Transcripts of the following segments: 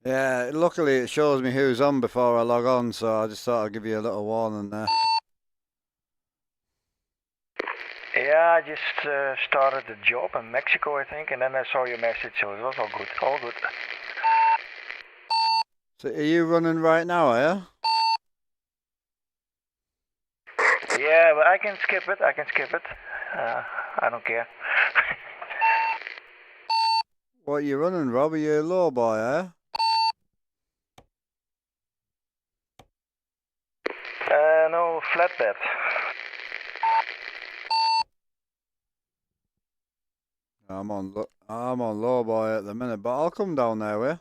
Yeah, luckily it shows me who's on before I log on, so I just thought I'd give you a little warning there. Yeah, I just started the job in Mexico, I think, and then I saw your message, so it was all good. All good. So are you running right now, are you? Yeah, but I can skip it. I can skip it. I don't care. What are you running, Rob? Are you a low boy, are you? No, flatbed. I'm on low boy at the minute, but I'll come down there with you.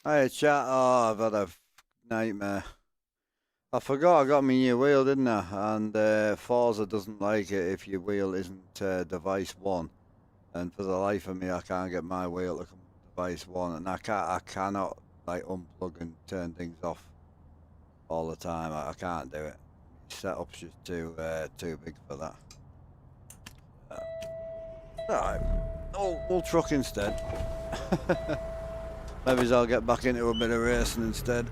Hey, chat. Oh, I've had a nightmare. I forgot I got my new wheel, didn't I? And Forza doesn't like it if your wheel isn't device 1. And for the life of me, I can't get my wheel to come to device 1. And I cannot like unplug and turn things off all the time. I can't do it. Setup's just too big for that. Alright. We'll truck instead. Maybe I'll get back into a bit of racing instead.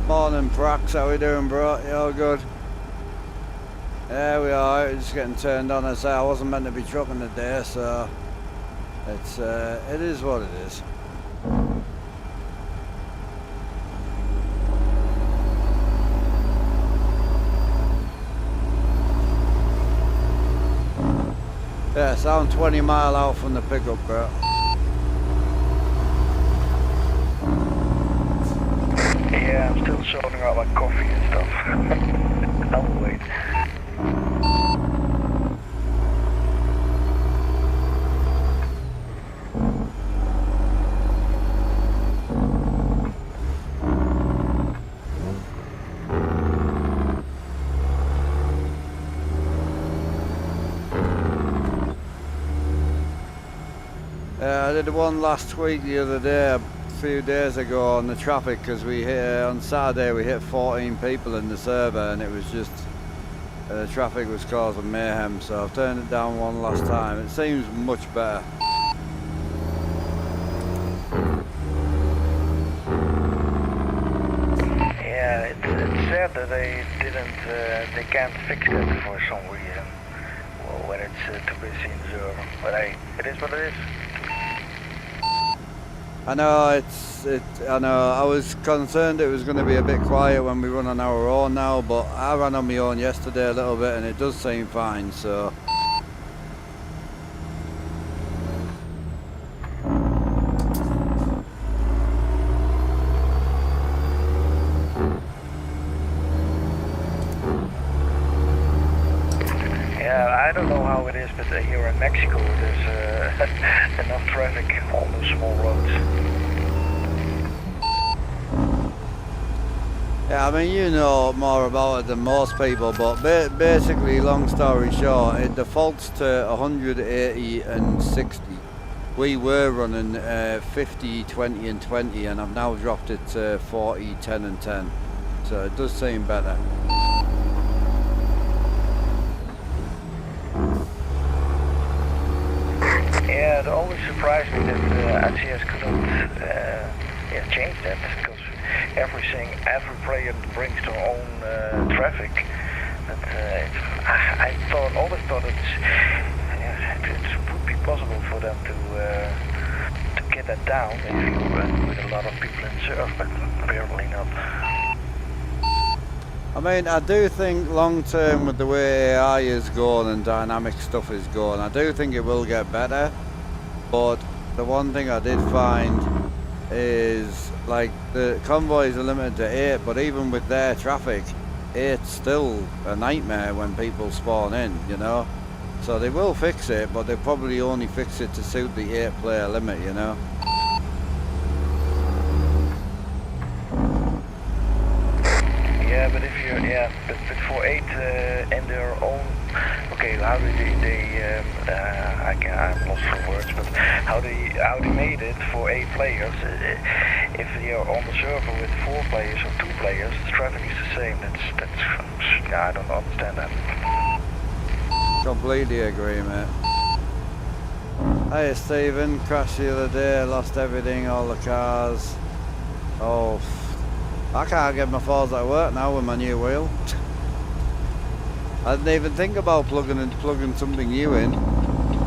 Morning, Prax. How we doing, bro? You all good? Yeah, we are. Just getting turned on. As I say, I wasn't meant to be trucking today, so it is what it is. Yeah, so I'm 20 mile out from the pickup, bro. Yeah, I'm still sorting out my coffee and stuff. I'll wait. I did one last week the other day, a few days ago on the traffic, because we hit on Saturday we hit 14 people in the server, and it was just the traffic was causing mayhem. So I've turned it down one last time. It seems much better. Yeah, it's sad that they can't fix that for some reason. Well, when it's too busy in the server. But hey, it is what it is. I know I know. I was concerned it was going to be a bit quiet when we run on our own now, but I ran on my own yesterday a little bit, and it does seem fine. So. Yeah, I don't know how it is, but here in Mexico there's enough traffic on the small roads. Yeah, I mean, you know more about it than most people, but basically, long story short, it defaults to 180 and 60. We were running 50, 20 and 20, and I've now dropped it to 40, 10 and 10. So it does seem better. Yeah, it always surprised me that ACS couldn't change that, because everything every player brings their own traffic. But I always thought it would be possible for them to get that down if you with a lot of people in surf, but apparently not. I mean, I do think long term with the way AI is going and dynamic stuff is going, I do think it will get better. But the one thing I did find is, like, the convoys are limited to 8, but even with their traffic, 8's still a nightmare when people spawn in, you know? So they will fix it, but they probably only fix it to suit the 8-player limit, you know? Yeah, but if you're, but for 8 in their own, okay, how do they I'm lost for words, but how they made it for 8 players, if you're on the server with 4 players or 2 players, the traffic is the same. That's I don't understand that. Completely agree, mate. Hey, Stephen, crashed the other day, lost everything, all the cars. Oh, I can't get my falls at work now with my new wheel. I didn't even think about plugging something new in.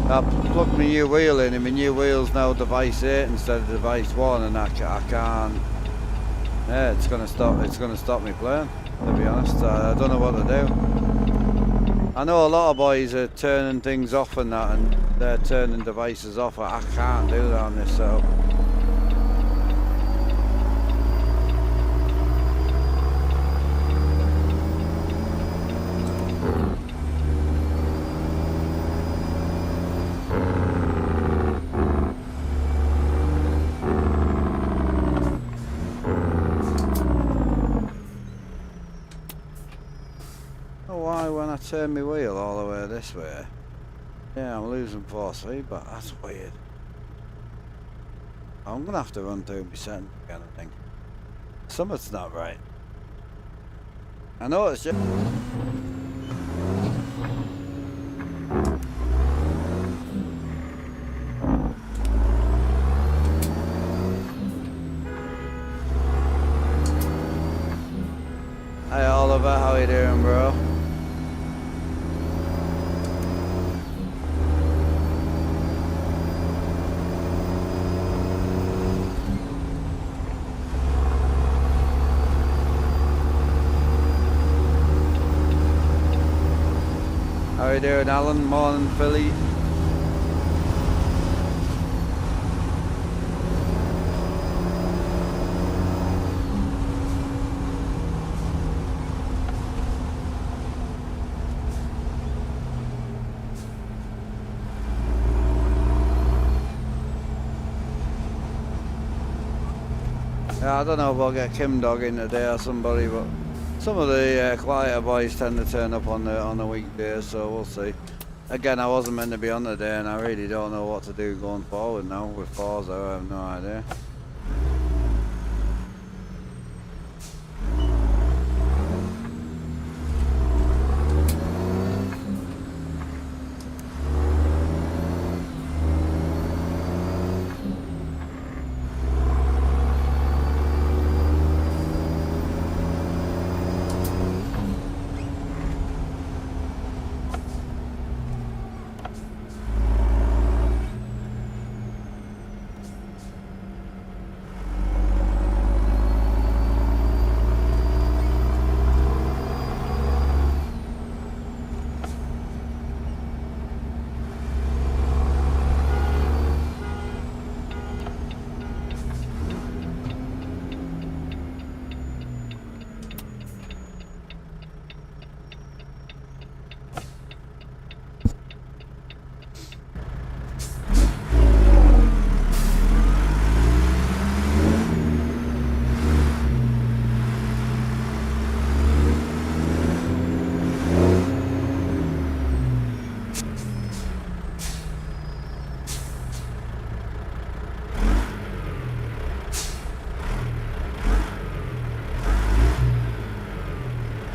I plugged my new wheel in, and my new wheel's now device 8 instead of device 1, and I can't. Yeah, it's gonna stop me playing. To be honest, I don't know what to do. I know a lot of boys are turning things off and that, and they're turning devices off. I can't do that on this setup. Why when I turn my wheel all the way this way, yeah, I'm losing force feedback. That's weird. I'm gonna have to run through my settings again, I think. Something's not right. I know it's just... Hey Oliver, how you doing, bro? How you doing, Alan? Morning, Philly. Yeah, I don't know if I'll get Kim Dog in today or somebody, but some of the quieter boys tend to turn up on the weekdays, so we'll see. Again, I wasn't meant to be on today, and I really don't know what to do going forward now with Forza. I have no idea.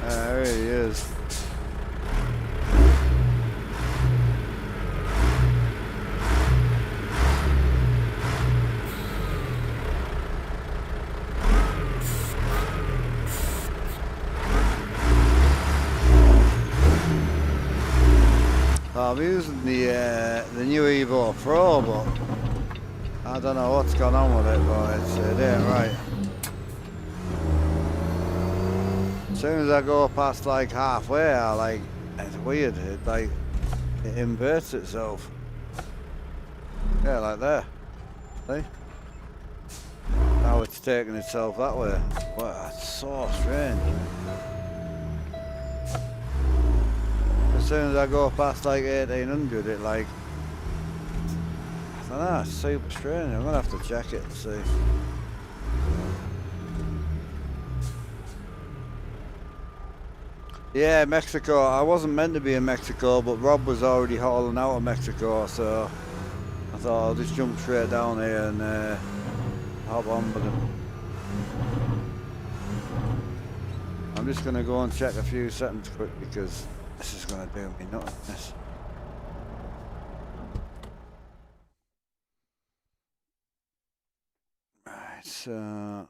There he is. I'm using the new Evo Pro, but I don't know what's gone on with it, but it ain't right. As soon as I go past like halfway, it's weird. It inverts itself. Yeah, like there. See? Now it's taking itself that way. Wow, that's so strange. As soon as I go past like 1800, it I don't know, it's super strange. I'm gonna have to check it and see. Yeah, Mexico. I wasn't meant to be in Mexico, but Rob was already hauling out of Mexico, so I thought I'll just jump straight down here and hop on with him. I'm just gonna go and check a few settings quick because this is gonna do me nuts. Right, so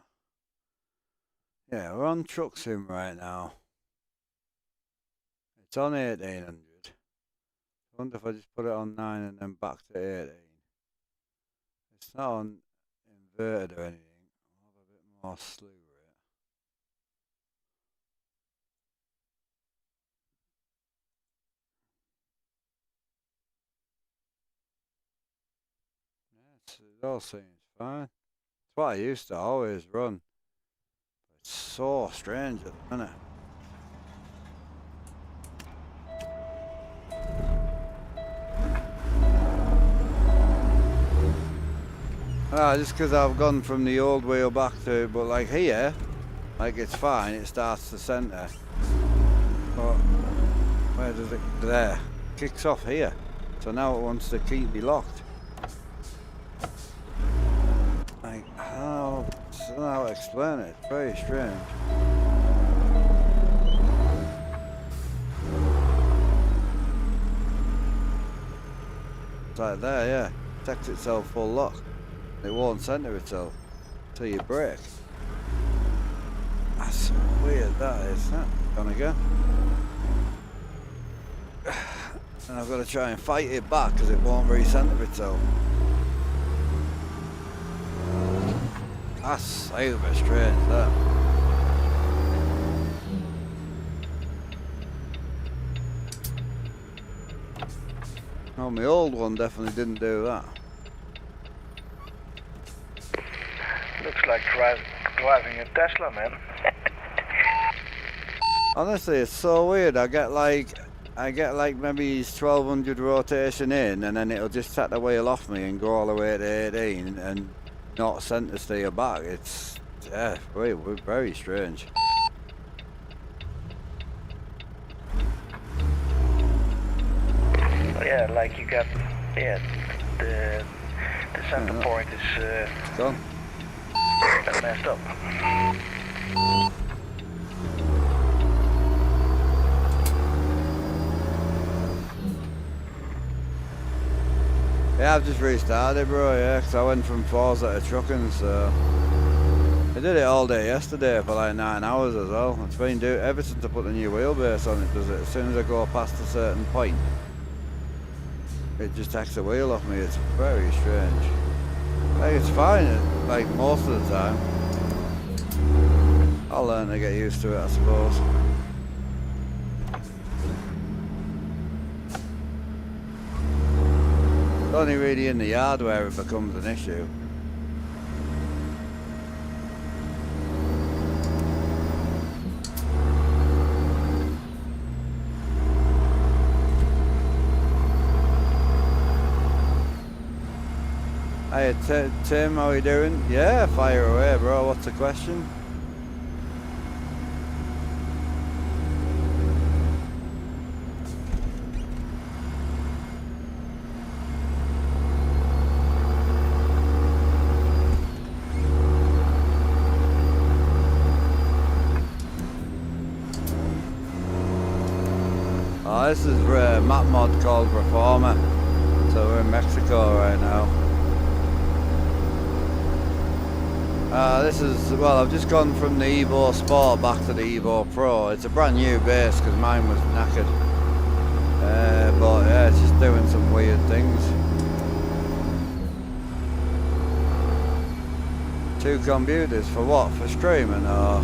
yeah, we're on truck sim right now. It's on 1800. I wonder if I just put it on 9 and then back to 18. It's not on inverted or anything. I'll have a bit more slew rate. Yeah, it all seems fine. It's what I used to always run. It's so strange at the minute. Just because I've gone from the old wheel back to, but like here, like it's fine, it starts to centre. But where does it, there, kicks off here. So now it wants to keep me locked. Like, I don't know how to explain it, it's very strange. It's like there, yeah, it takes itself full lock. It won't centre itself until you brake. That's weird, that is. Gone again. And I've got to try and fight it back because it won't re-centre itself. That's super strange, that. Oh, my old one definitely didn't do that. Looks like driving a Tesla, man. Honestly, it's so weird. I get like maybe 1200 rotation in, and then it'll just take the wheel off me and go all the way to 18 and not centre steer back. It's very strange. Yeah, like you got the center point is Gone. messed up. Yeah, I've just restarted, bro. Yeah, because I went from Forza to trucking, so I did it all day yesterday for like 9 hours as well. It's been doing ever since I put the new wheelbase on it. Does it? As soon as I go past a certain point, it just takes the wheel off me. It's very strange. Like, it's fine, like most of the time. I'll learn to get used to it, I suppose. It's only really in the yard where it becomes an issue. Hey Tim, how are you doing? Yeah, fire away, bro. What's the question? Oh, this is a map mod called Reformer. So we're in Mexico right now. This is, well, I've just gone from the Evo Sport back to the Evo Pro. It's a brand new base because mine was knackered. But yeah, it's just doing some weird things. 2 computers for what? For streaming or?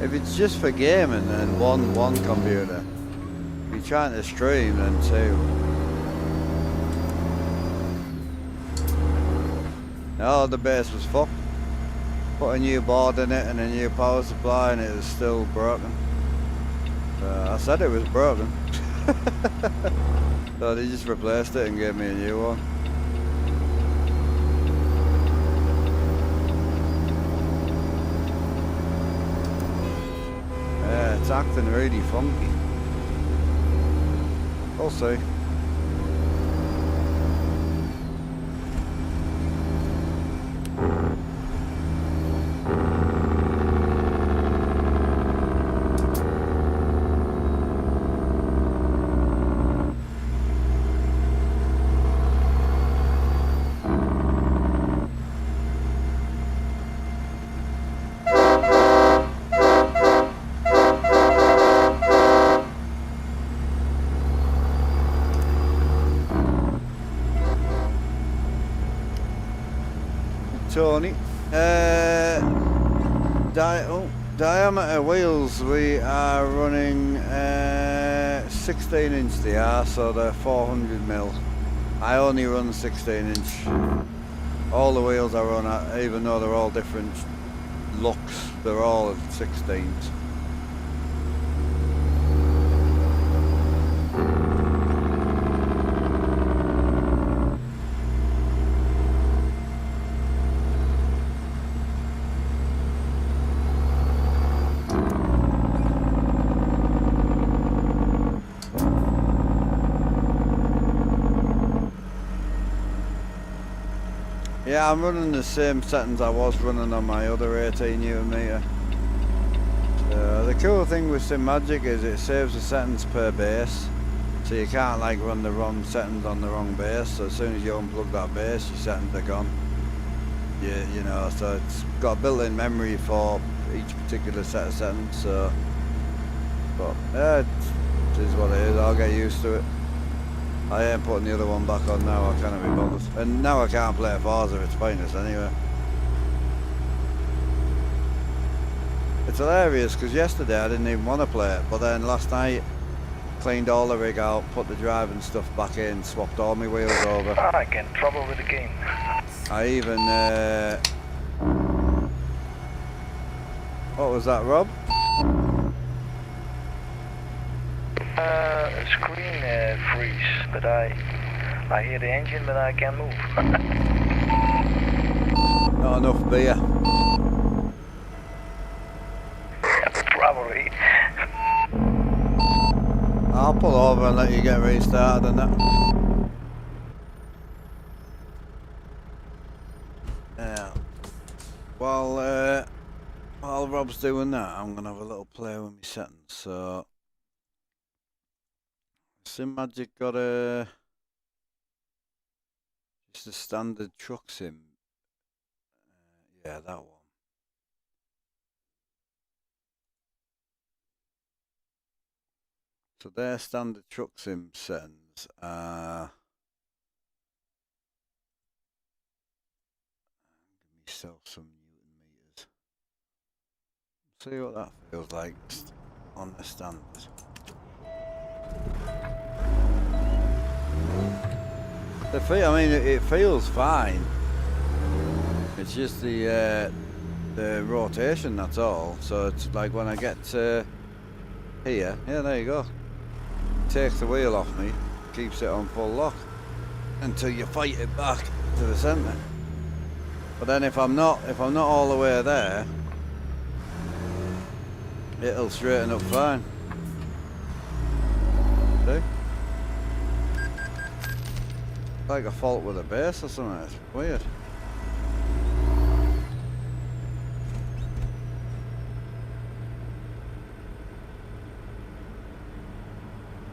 If it's just for gaming, then one computer. If you're trying to stream, then 2. No, the base was fucked. Put a new board in it and a new power supply, and it was still broken. I said it was broken. So they just replaced it and gave me a new one. Yeah, it's acting really funky. We'll see. Tony, diameter wheels, we are running 16 inch they are, so they're 400mm. I only run 16 inch. All the wheels I run, even though they're all different looks, they're all 16s. Yeah, I'm running the same settings I was running on my other 18Nm. The cool thing with SimMagic is it saves the settings per base, so you can't like run the wrong settings on the wrong base. So as soon as you unplug that base, your settings are gone. You know, so it's got built-in memory for each particular set of settings. So, but yeah, it is what it is. I'll get used to it. I ain't putting the other one back on now, I can't be bothered. And now I can't play Forza, it's pointless anyway. It's hilarious because yesterday I didn't even want to play it, but then last night cleaned all the rig out, put the driving stuff back in, swapped all my wheels over. I get in trouble with the game. I even what was that, Rob? Screen freeze, but I hear the engine, but I can't move. Not enough beer. Probably. I'll pull over and let you get restarted and that. Yeah. Well, while Rob's doing that, I'm gonna have a little play with my settings. So, SimMagic got just a standard truck sim. Yeah, that one. So their standard truck sim settings are. Give myself some Newton meters. See what that feels like on the standard. I mean, it feels fine. It's just the the rotation, that's all. So it's like when I get to here, yeah, there you go. Takes the wheel off me, keeps it on full lock until you fight it back to the centre. But then if I'm not all the way there, it'll straighten up fine. See? Like a fault with a base or something. It's weird.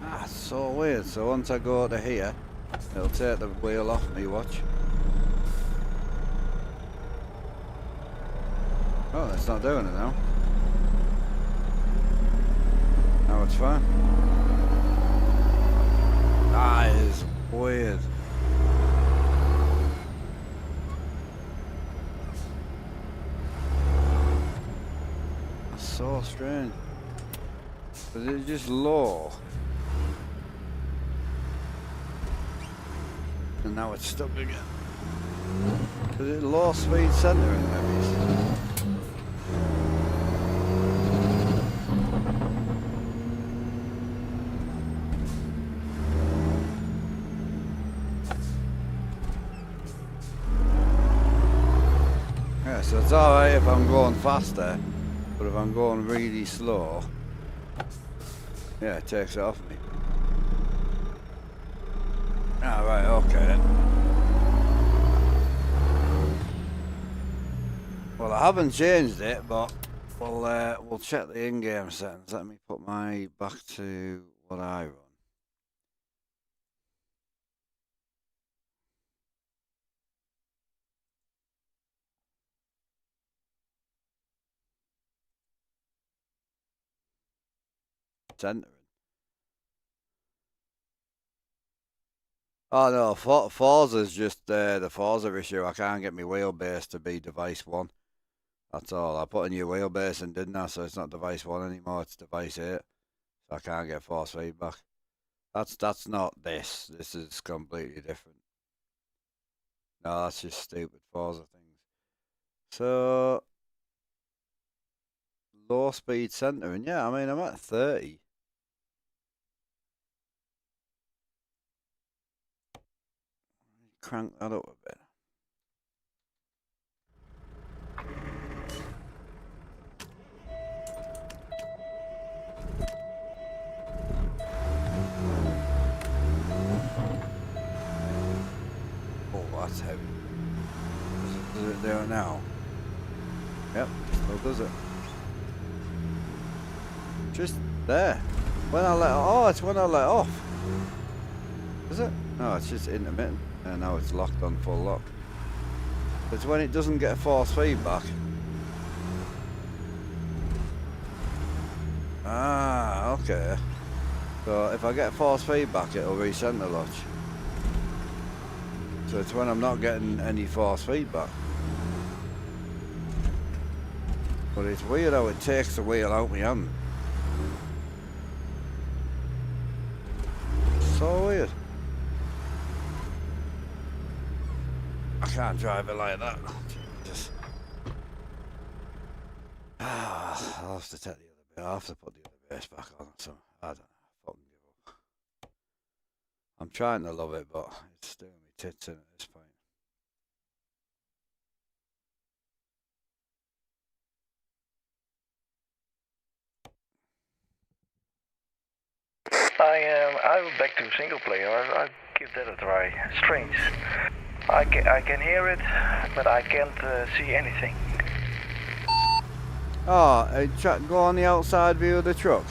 Ah, it's so weird. So once I go to here, it'll take the wheel off me, watch. Oh, it's not doing it now. Now it's fine. That is weird. That's so strange. But it's just low. And now it's stuck again. Is it low speed centering maybe? Yeah, so it's alright if I'm going faster, but if I'm going really slow, yeah, it takes it off me. Ah, right, okay then. Well, I haven't changed it, but we'll check the in-game settings. Let me put my back to what I run. Centering. Oh no, Forza's just the Forza issue. I can't get my wheelbase to be device 1. That's all. I put a new wheelbase in, didn't I? So it's not device 1 anymore, it's device 8. So I can't get force feedback. That's not this. This is completely different. No, that's just stupid Forza things. So low speed centering, yeah, I mean I'm at 30. Crank that up a bit. Oh, that's heavy. Does it do it now? Yep, still does it. Just there. When I let it's when I let off. Is it? No, it's just intermittent. And now it's locked on full lock. It's when it doesn't get force feedback. Ah, okay. So if I get force feedback, it'll recenter latch. So it's when I'm not getting any force feedback. But it's weird how it takes the wheel out my hand. So weird. I can't drive it like that. Just I'll have to take the other bit. I'll have to put the other base back on. So I don't know. Fucking give up. I'm trying to love it, but it's doing me tits in at this point. I'm back to single player. I'll give that a try. Strange. I can hear it, but I can't see anything. Oh, go on the outside view of the truck.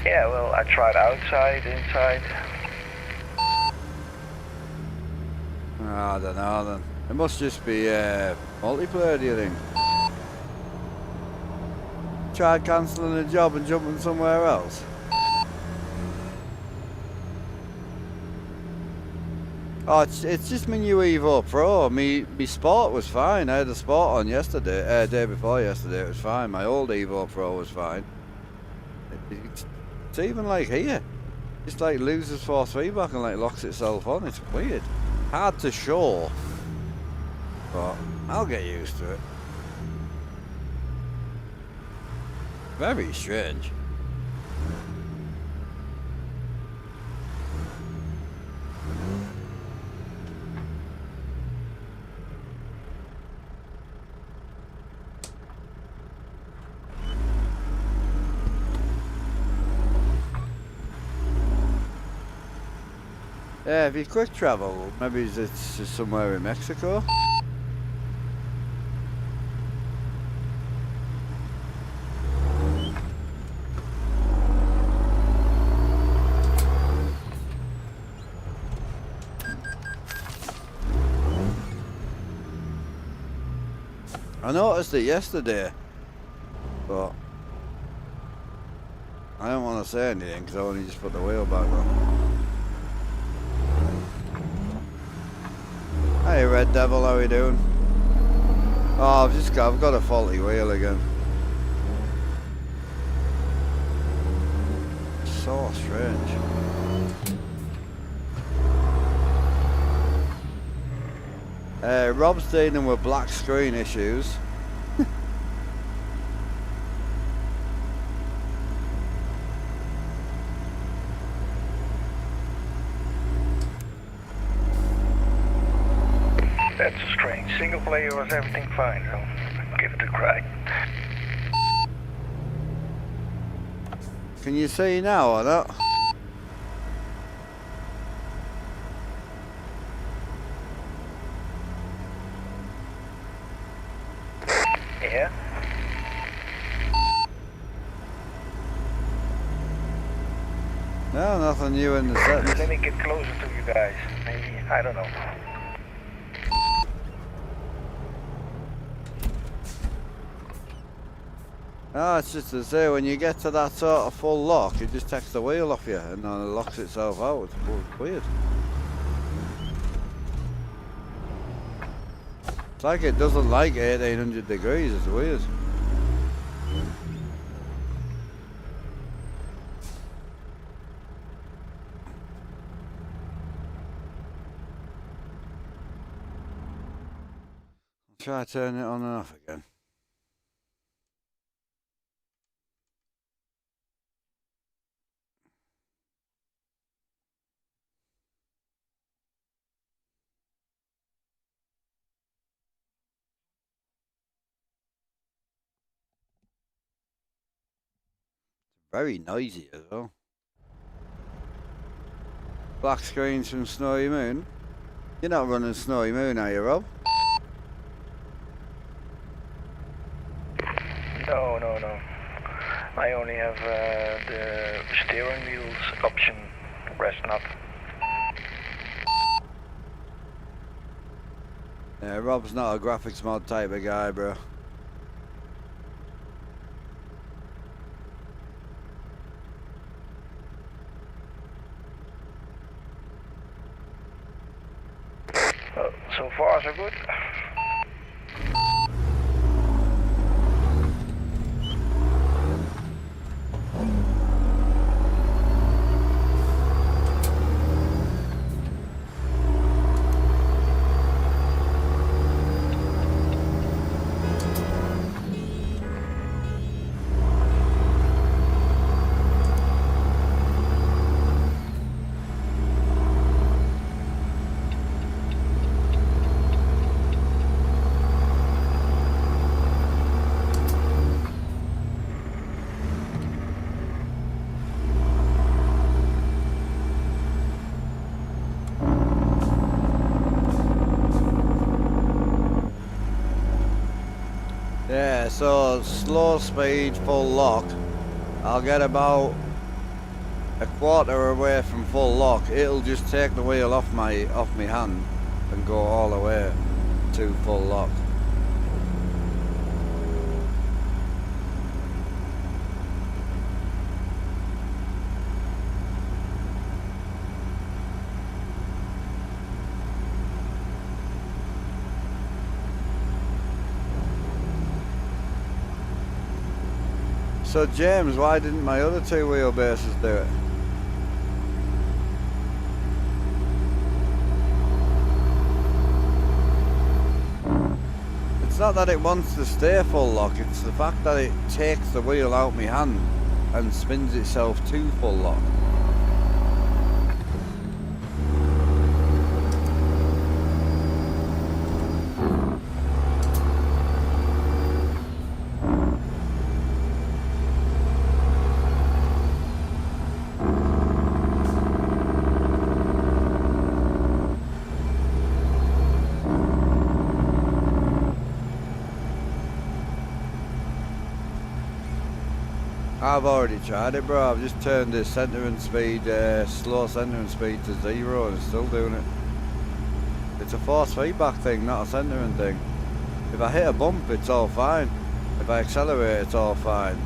Yeah, well, I tried outside, inside. I don't know then. It must just be multiplayer, do you think? Try cancelling a job and jumping somewhere else? Oh, it's just my new Evo Pro. Me Sport was fine. I had the Sport on yesterday, day before yesterday. It was fine. My old Evo Pro was fine. It's even like here. It's like loses force feedback and like locks itself on. It's weird. Hard to show, but I'll get used to it. Very strange. Yeah, if you quick travel, maybe it's just somewhere in Mexico. I noticed it yesterday, but I don't want to say anything because I only just put the wheel back on. Hey Red Devil, how you doing? Oh, I've got a faulty wheel again. So strange. Rob's dealing with black screen issues. That's strange. Single player was everything fine, so give it a try. Can you see now or not? Yeah? No, nothing new in the settings. Let me get closer to you guys. Maybe, I don't know. No, it's just to say when you get to that sort of full lock, it just takes the wheel off you and then it locks itself out. It's weird. It's like it doesn't like 1800 degrees, it's weird. I'll try to turn it on and off again. Very noisy as well. Black screens from Snowy Moon. You're not running Snowy Moon, are you, Rob? No. I only have the steering wheels option, rest not. Yeah, Rob's not a graphics mod type of guy, bro. So far so good. Yeah, so slow speed, full lock. I'll get about a quarter away from full lock. It'll just take the wheel off my hand and go all the way to full lock. So James, why didn't my other two wheelbases do it? It's not that it wants to stay full lock, it's the fact that it takes the wheel out my hand and spins itself to full lock. I've already tried it, bro. I've just turned the centering speed, slow centering speed to 0 and it's still doing it. It's a force feedback thing, not a centering thing. If I hit a bump, it's all fine. If I accelerate, it's all fine.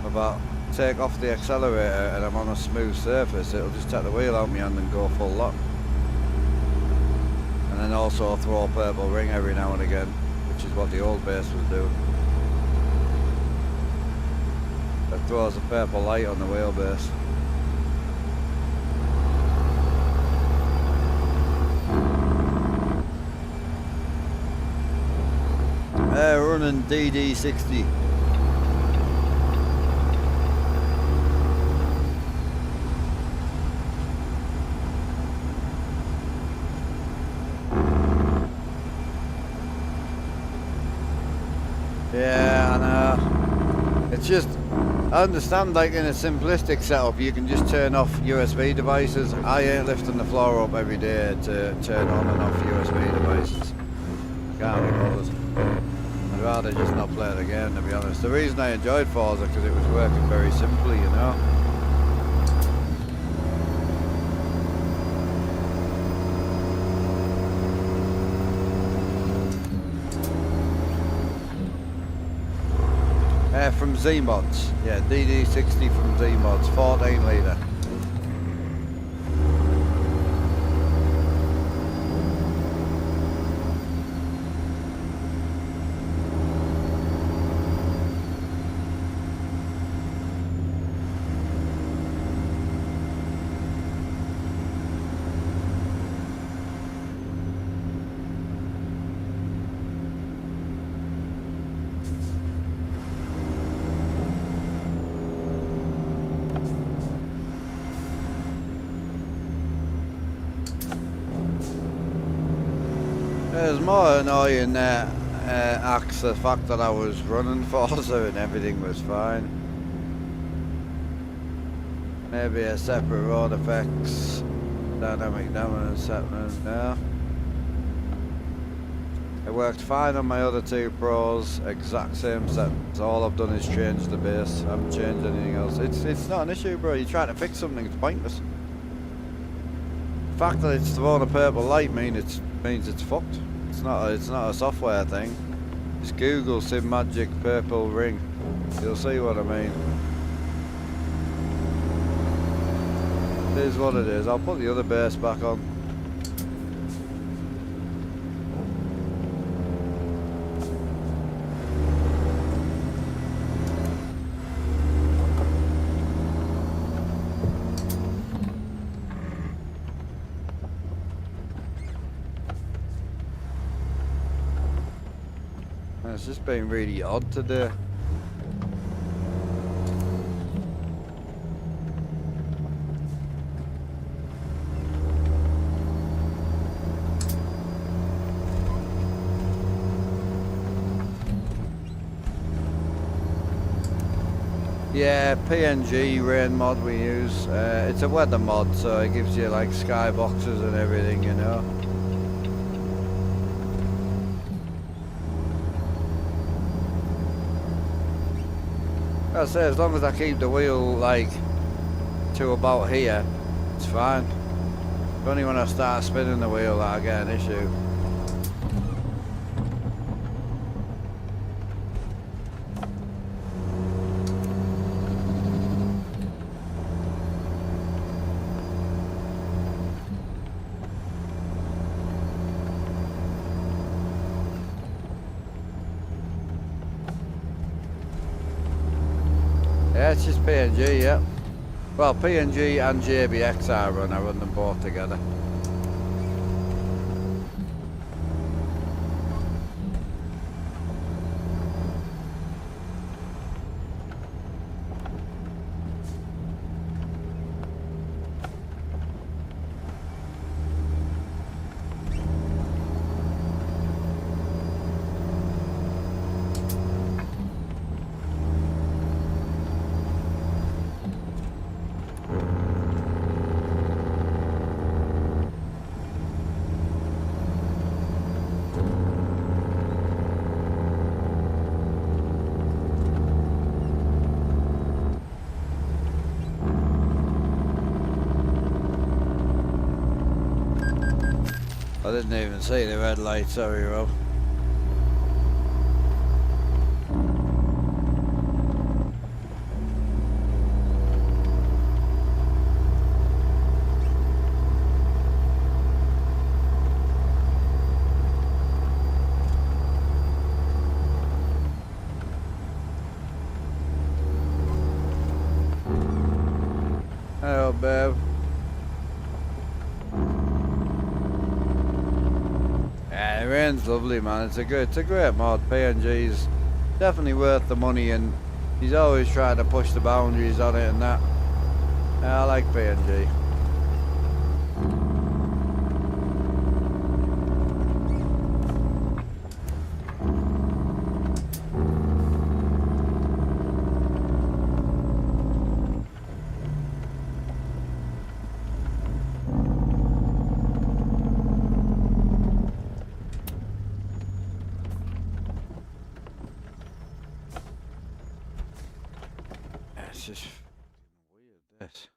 If I take off the accelerator and I'm on a smooth surface, it'll just take the wheel out my hand and go full lock. And then also throw a purple ring every now and again, which is what the old base was doing. It throws a purple light on the wheelbase. Running DD60. Yeah, I know. It's just, I understand, like in a simplistic setup you can just turn off USB devices. I ain't lifting the floor up every day to turn on and off USB devices. Can't be bothered. I'd rather just not play the game, to be honest. The reason I enjoyed Forza because it was working very simply, you know. From Z-Mods, yeah, DD60 from Z-Mods, 14 litre. It was more annoying Axe, the fact that I was running Forza and everything was fine. Maybe a separate road effects, dynamic dominance settings now. It worked fine on my other two Pros, exact same settings. All I've done is change the base, I haven't changed anything else. It's not an issue, bro. You're trying to fix something, it's pointless. The fact that it's throwing a purple light means it's fucked. It's not a software thing. Just Google Sim Magic purple ring. You'll see what I mean. It is what it is. I'll put the other base back on. It's just been really odd today. Yeah, PNG rain mod we use. It's a weather mod, so it gives you like skyboxes and everything, you know. I say, as long as I keep the wheel like to about here, it's fine. It's only when I start spinning the wheel that I get an issue. Yeah, it's just PNG, yeah. Well, PNG and JBX I run them both together. I didn't even see the red light, sorry Rob. Hello babe. Yeah, the rain's lovely man, it's a great mod. PNG's definitely worth the money and he's always trying to push the boundaries on it and that. Yeah, I like PNG. It's just weird this.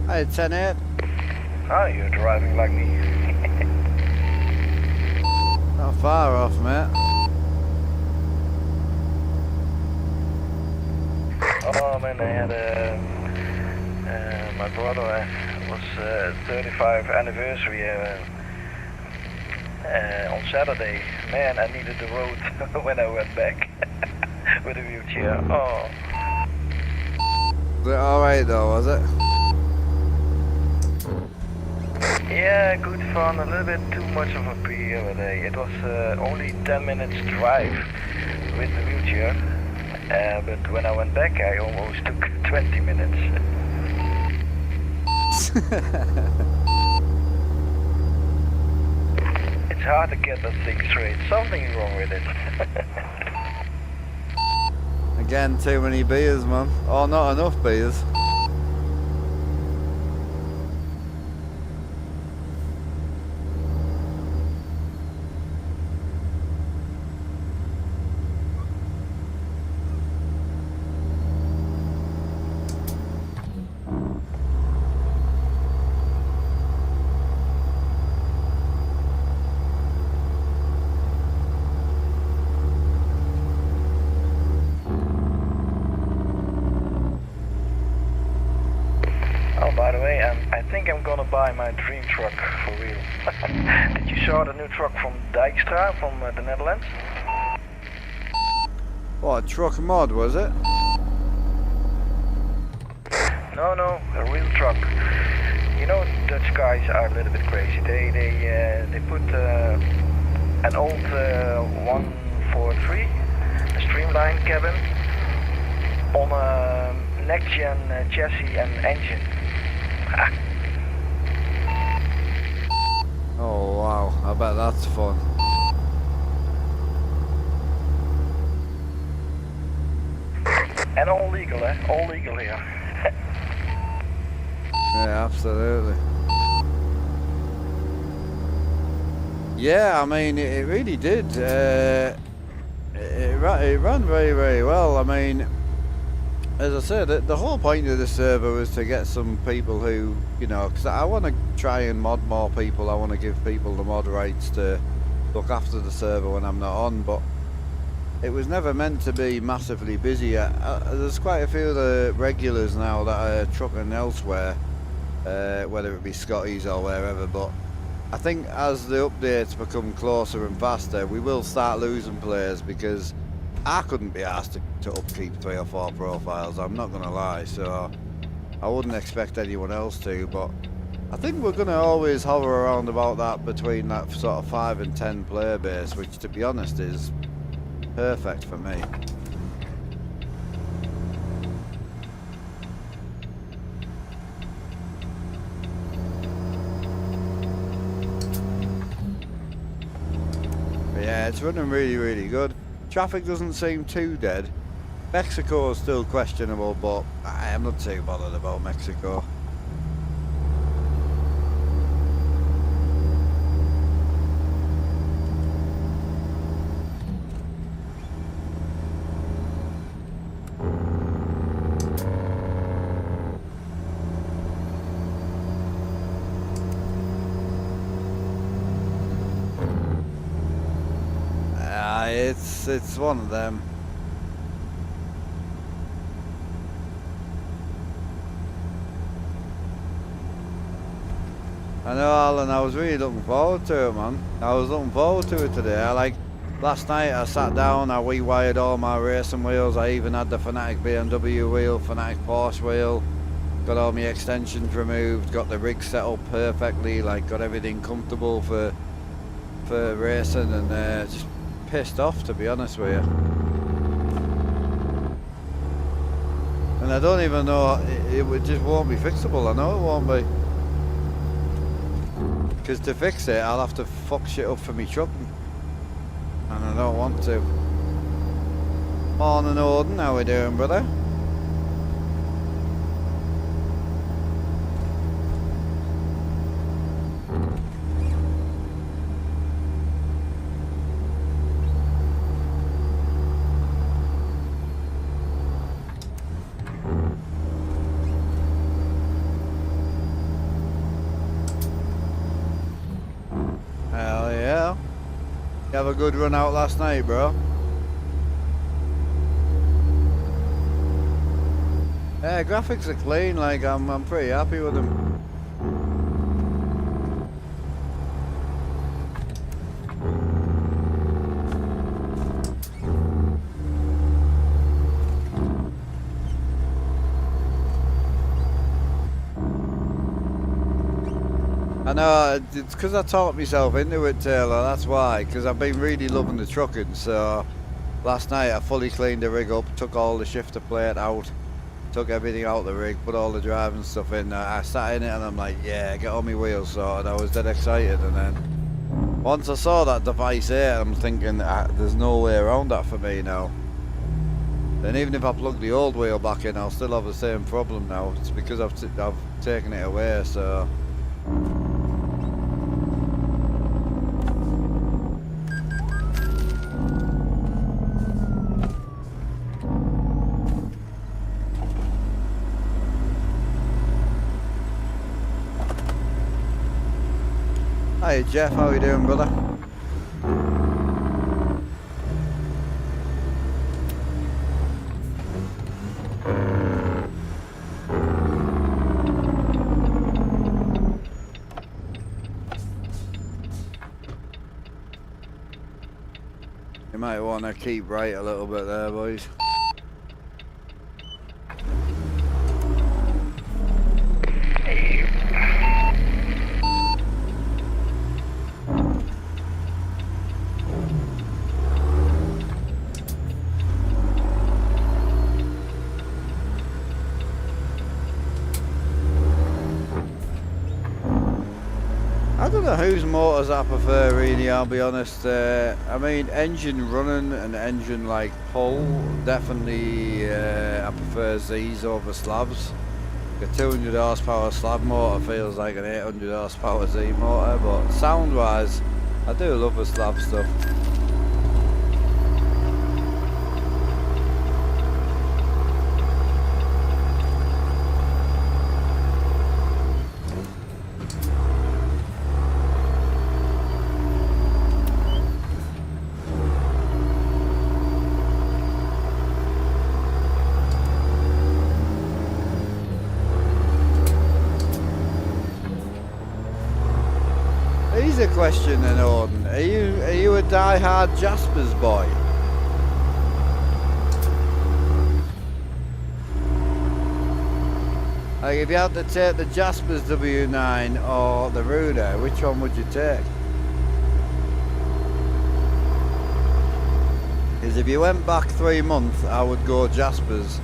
Hey 10-8. Ah, you're driving like me. Not far off, mate. Oh man, I had my brother was 35th anniversary on Saturday. Man, I needed the road when I went back with a wheelchair. Oh. Was it alright though, was it? Yeah, good fun. A little bit too much of a beer, but it was only 10 minutes drive with the wheelchair. But when I went back, I almost took 20 minutes. It's hard to get that thing straight. Something's wrong with it. Again, too many beers, man. Or not enough beers. By the way, I think I'm gonna buy my dream truck for real. Did you saw the new truck from Dijkstra from the Netherlands? What, a truck mod was it? No, a real truck. You know, Dutch guys are a little bit crazy. They put an old 143, a streamline cabin, on a next-gen chassis and engine. Oh wow, I bet that's fun. And all legal, eh? All legal here. Yeah, absolutely. Yeah, I mean, it really did. It ran very, very well. I mean, as I said, the whole point of the server was to get some people who, you know, because I want to try and mod more people. I want to give people the mod rights to look after the server when I'm not on, but it was never meant to be massively busy. There's quite a few of the regulars now that are trucking elsewhere, whether it be Scotties or wherever, but I think as the updates become closer and faster, we will start losing players because I couldn't be asked to upkeep 3 or 4 profiles, I'm not going to lie, so I wouldn't expect anyone else to, but I think we're going to always hover around about that between that sort of 5 and 10 player base, which to be honest is perfect for me. it's running really, really good. Traffic doesn't seem too dead. Mexico is still questionable, but I am not too bothered about Mexico. It's one of them. I know, Alan, I was really looking forward to it, man. I was looking forward to it today. Last night I sat down, I rewired all my racing wheels. I even had the Fanatic BMW wheel, Fanatic Porsche wheel. Got all my extensions removed, got the rig set up perfectly, like got everything comfortable for racing, and just pissed off, to be honest with you. And I don't even know, it just won't be fixable. I know it won't be. Because to fix it, I'll have to fuck shit up for me trucking. And I don't want to. Morning, Odin, how we doing, brother? Hell yeah. You have a good run out last night, bro? Yeah, graphics are clean, like I'm pretty happy with them. I know, it's because I talked myself into it, Taylor, that's why, because I've been really loving the trucking. So last night I fully cleaned the rig up, took all the shifter plate out, took everything out of the rig, put all the driving stuff in. I sat in it and I'm like, yeah, get all my wheels sorted. I was dead excited, and then once I saw that device here, I'm thinking there's no way around that for me now. And even if I plug the old wheel back in, I'll still have the same problem now. It's because I've taken it away, so... Hey Jeff, how you doing, brother? You might want to keep right a little bit there, boys. I don't know whose motors I prefer, really, I'll be honest. I mean, engine running and engine like pull, definitely I prefer Z's over slabs. A 200 horsepower slab motor feels like an 800 horsepower Z motor, but sound wise, I do love the slab stuff. Here's a question then, Odin. Are you a die-hard Jaspers boy? Like, if you had to take the Jaspers W9 or the Ruder, which one would you take? Because if you went back 3 months, I would go Jaspers.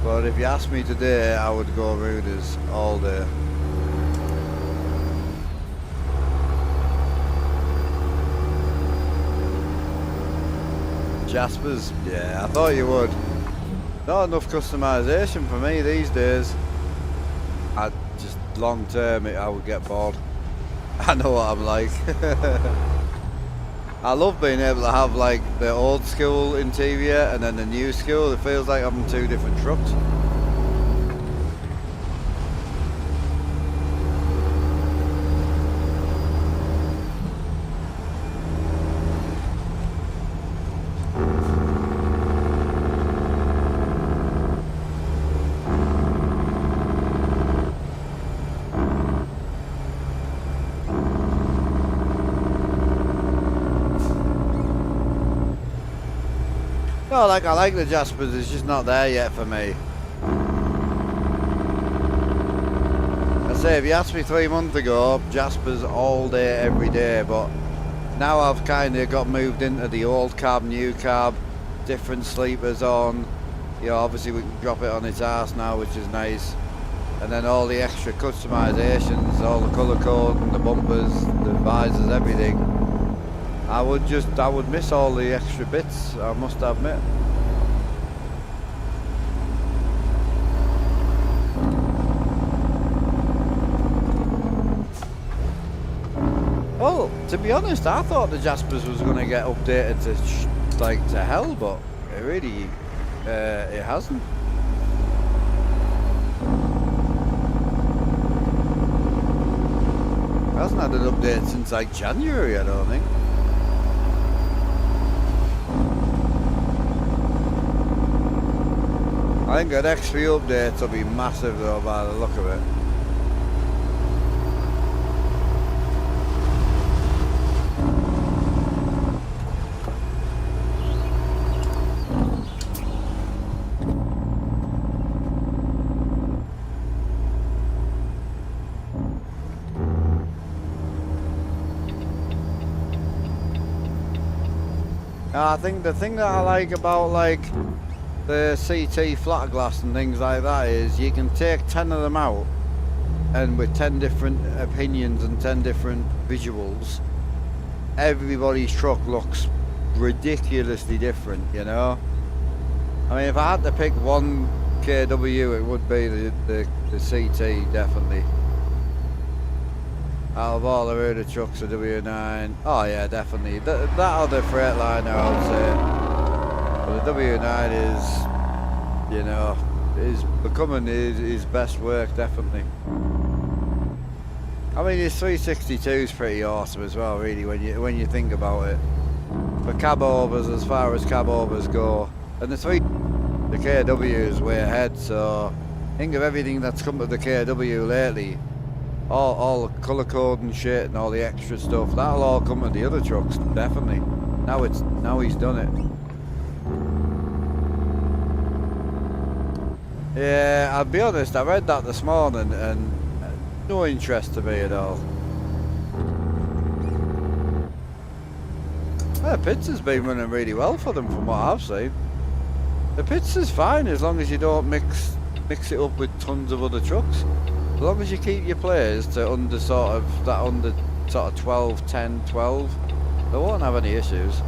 But if you asked me today, I would go Ruders all day. Jaspers? Yeah, I thought you would. Not enough customization for me these days. I just long term I would get bored. I know what I'm like. I love being able to have like the old school interior and then the new school. It feels like having two different trucks. No, like I like the Jaspers, it's just not there yet for me. I say, if you asked me 3 months ago, Jaspers all day, every day, but now I've kind of got moved into the old cab, new cab, different sleepers on. You know, obviously we can drop it on its arse now, which is nice. And then all the extra customizations, all the colour code and the bumpers, the visors, everything. I would miss all the extra bits, I must admit. Well, to be honest, I thought the Jaspers was going to get updated to hell, but it really, it hasn't. It hasn't had an update since like January, I don't think. I think an XP update will be massive though by the look of it. I think the thing that I like about like the CT flat glass and things like that is you can take 10 of them out and with 10 different opinions and 10 different visuals, everybody's truck looks ridiculously different, you know. I mean, if I had to pick one KW, it would be the CT, definitely. Out of all the Ruder trucks, the W9, oh yeah, definitely. That or the Freightliner, I would say. But the W9 is, you know, is becoming his best work, definitely. I mean, his 362 is pretty awesome as well, really, when you think about it. For cab overs, as far as cab overs go, and the KW is way ahead. So think of everything that's come to the KW lately. All the colour code and shit and all the extra stuff, that'll all come to the other trucks, definitely. Now he's done it. Yeah, I'll be honest, I read that this morning and no interest to me at all. The Pizza's been running really well for them from what I've seen. The Pizza's fine as long as you don't mix it up with tons of other trucks. As long as you keep your players to under 12, 10, 12, they won't have any issues.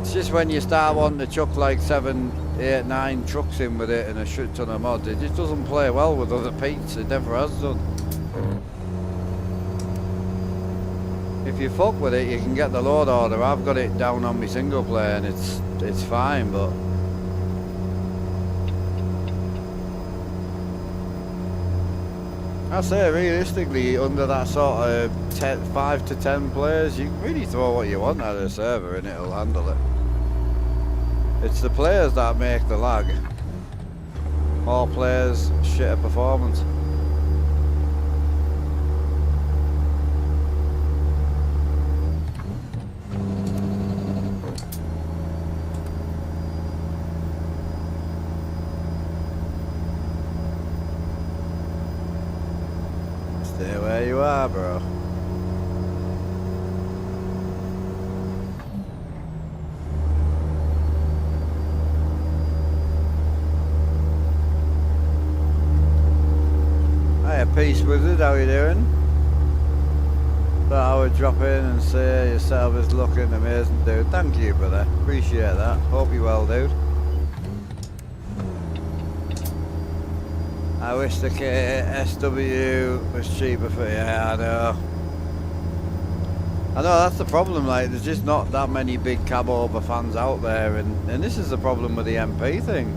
It's just when you start wanting to chuck like 7, 8, 9 trucks in with it and a shit ton of mods, it just doesn't play well with other Pete's, it never has done. If you fuck with it, you can get the load order. I've got it down on my single player and it's fine, but I say realistically, under that sort of 5 to 10 players, you can really throw what you want at a server and it'll handle it. It's the players that make the lag. More players, shitter performance. Stay where you are, bro. Hiya, Peace Wizard, how you doing? that I would drop in and say your service looking amazing, dude. Thank you, brother. Appreciate that. Hope you're well, dude. I wish the KSW was cheaper for you. I know. I know, that's the problem, like, there's just not that many big cab over fans out there, and this is the problem with the MP thing.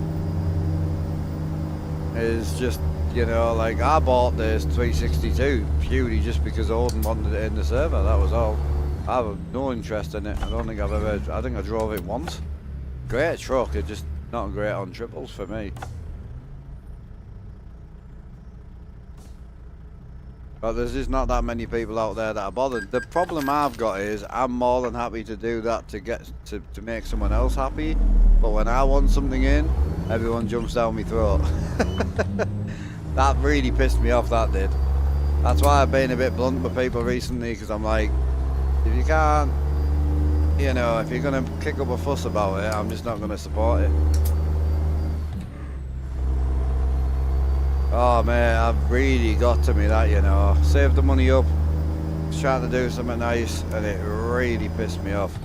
Is just, you know, like, I bought this 362 purely just because Odin wanted it in the server, that was all. I have no interest in it. I don't think I've ever, I think I drove it once. Great truck, it's just not great on triples for me. But there's just not that many people out there that are bothered. The problem I've got is I'm more than happy to do that to get to make someone else happy. But when I want something in, everyone jumps down my throat. That really pissed me off, that did. That's why I've been a bit blunt with people recently, because I'm like, if you can't, you know, if you're going to kick up a fuss about it, I'm just not going to support it. Oh man, I've really got to me that, you know. Saved the money up, was trying to do something nice, and it really pissed me off.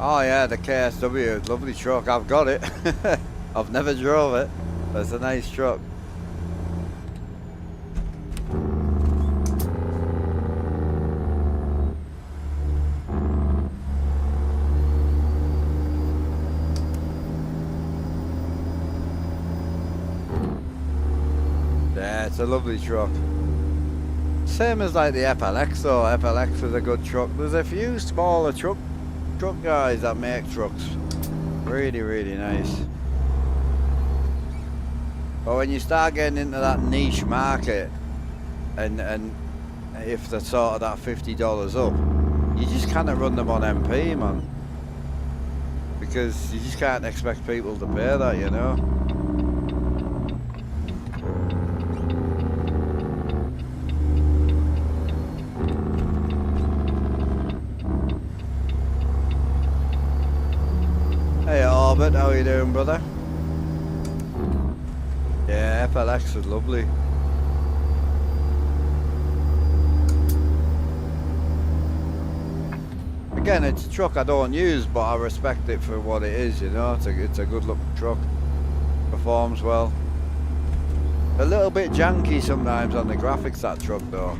Oh yeah, the KSW, lovely truck. I've got it. I've never drove it, but it's a nice truck. Yeah, it's a lovely truck. Same as like the FLX though. FLX is a good truck. There's a few smaller truck guys that make trucks. Really, really nice. But when you start getting into that niche market, and if they're sort of that $50 up, you just can't run them on MP, man. Because you just can't expect people to pay that, you know. Hey Orbit, how you doing, brother? Yeah, FLX is lovely. Again, it's a truck I don't use, but I respect it for what it is, you know. It's a good looking truck. Performs well. A little bit janky sometimes on the graphics, that truck though.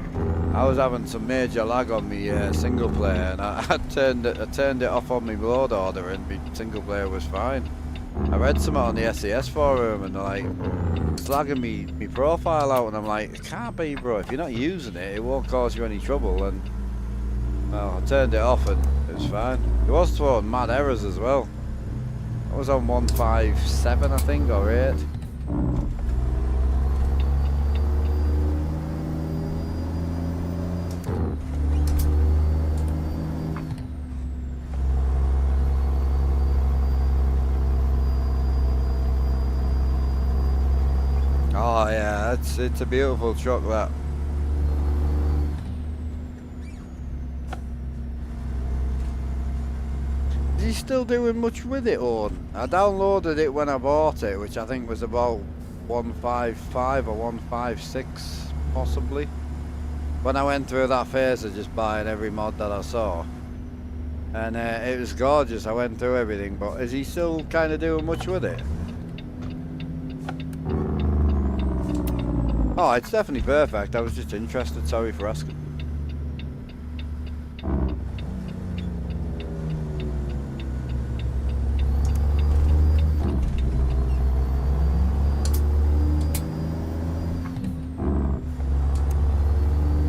I was having some major lag on my single player, and I turned it off on my load order, and my single player was fine. I read something on the SES forum, and they're like, it's lagging me profile out, and I'm like, it can't be, bro. If you're not using it, it won't cause you any trouble. And well, I turned it off, and it was fine. It was throwing mad errors as well. I was on 157, I think, or 8. Oh yeah, it's a beautiful truck, that. Is he still doing much with it, Owen? I downloaded it when I bought it, which I think was about 155 or 156 possibly. When I went through that phase of just buying every mod that I saw. And it was gorgeous, I went through everything, but is he still kind of doing much with it? Oh, it's definitely perfect. I was just interested. Sorry for asking.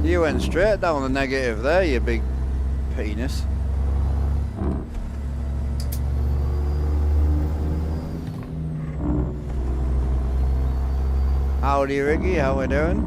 You went straight down the negative there, you big penis. Howdy Ricky, how we doing?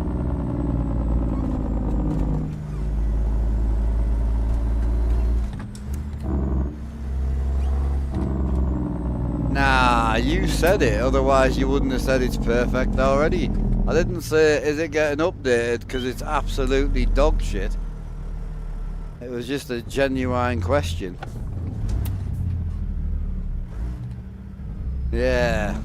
Nah, you said it, otherwise you wouldn't have said it's perfect already. I didn't say, is it getting updated, because it's absolutely dog shit. It was just a genuine question. Yeah.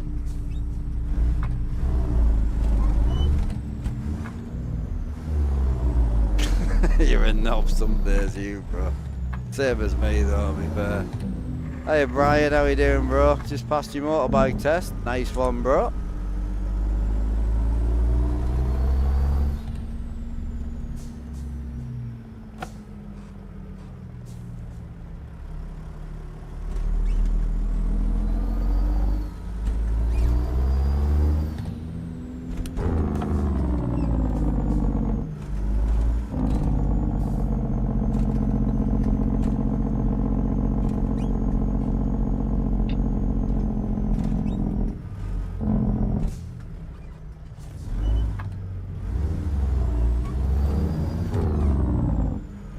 You're a knob some days, you, bro. Same as me, though, to be fair. Hey, Brian, how you doing, bro? Just passed your motorbike test. Nice one, bro.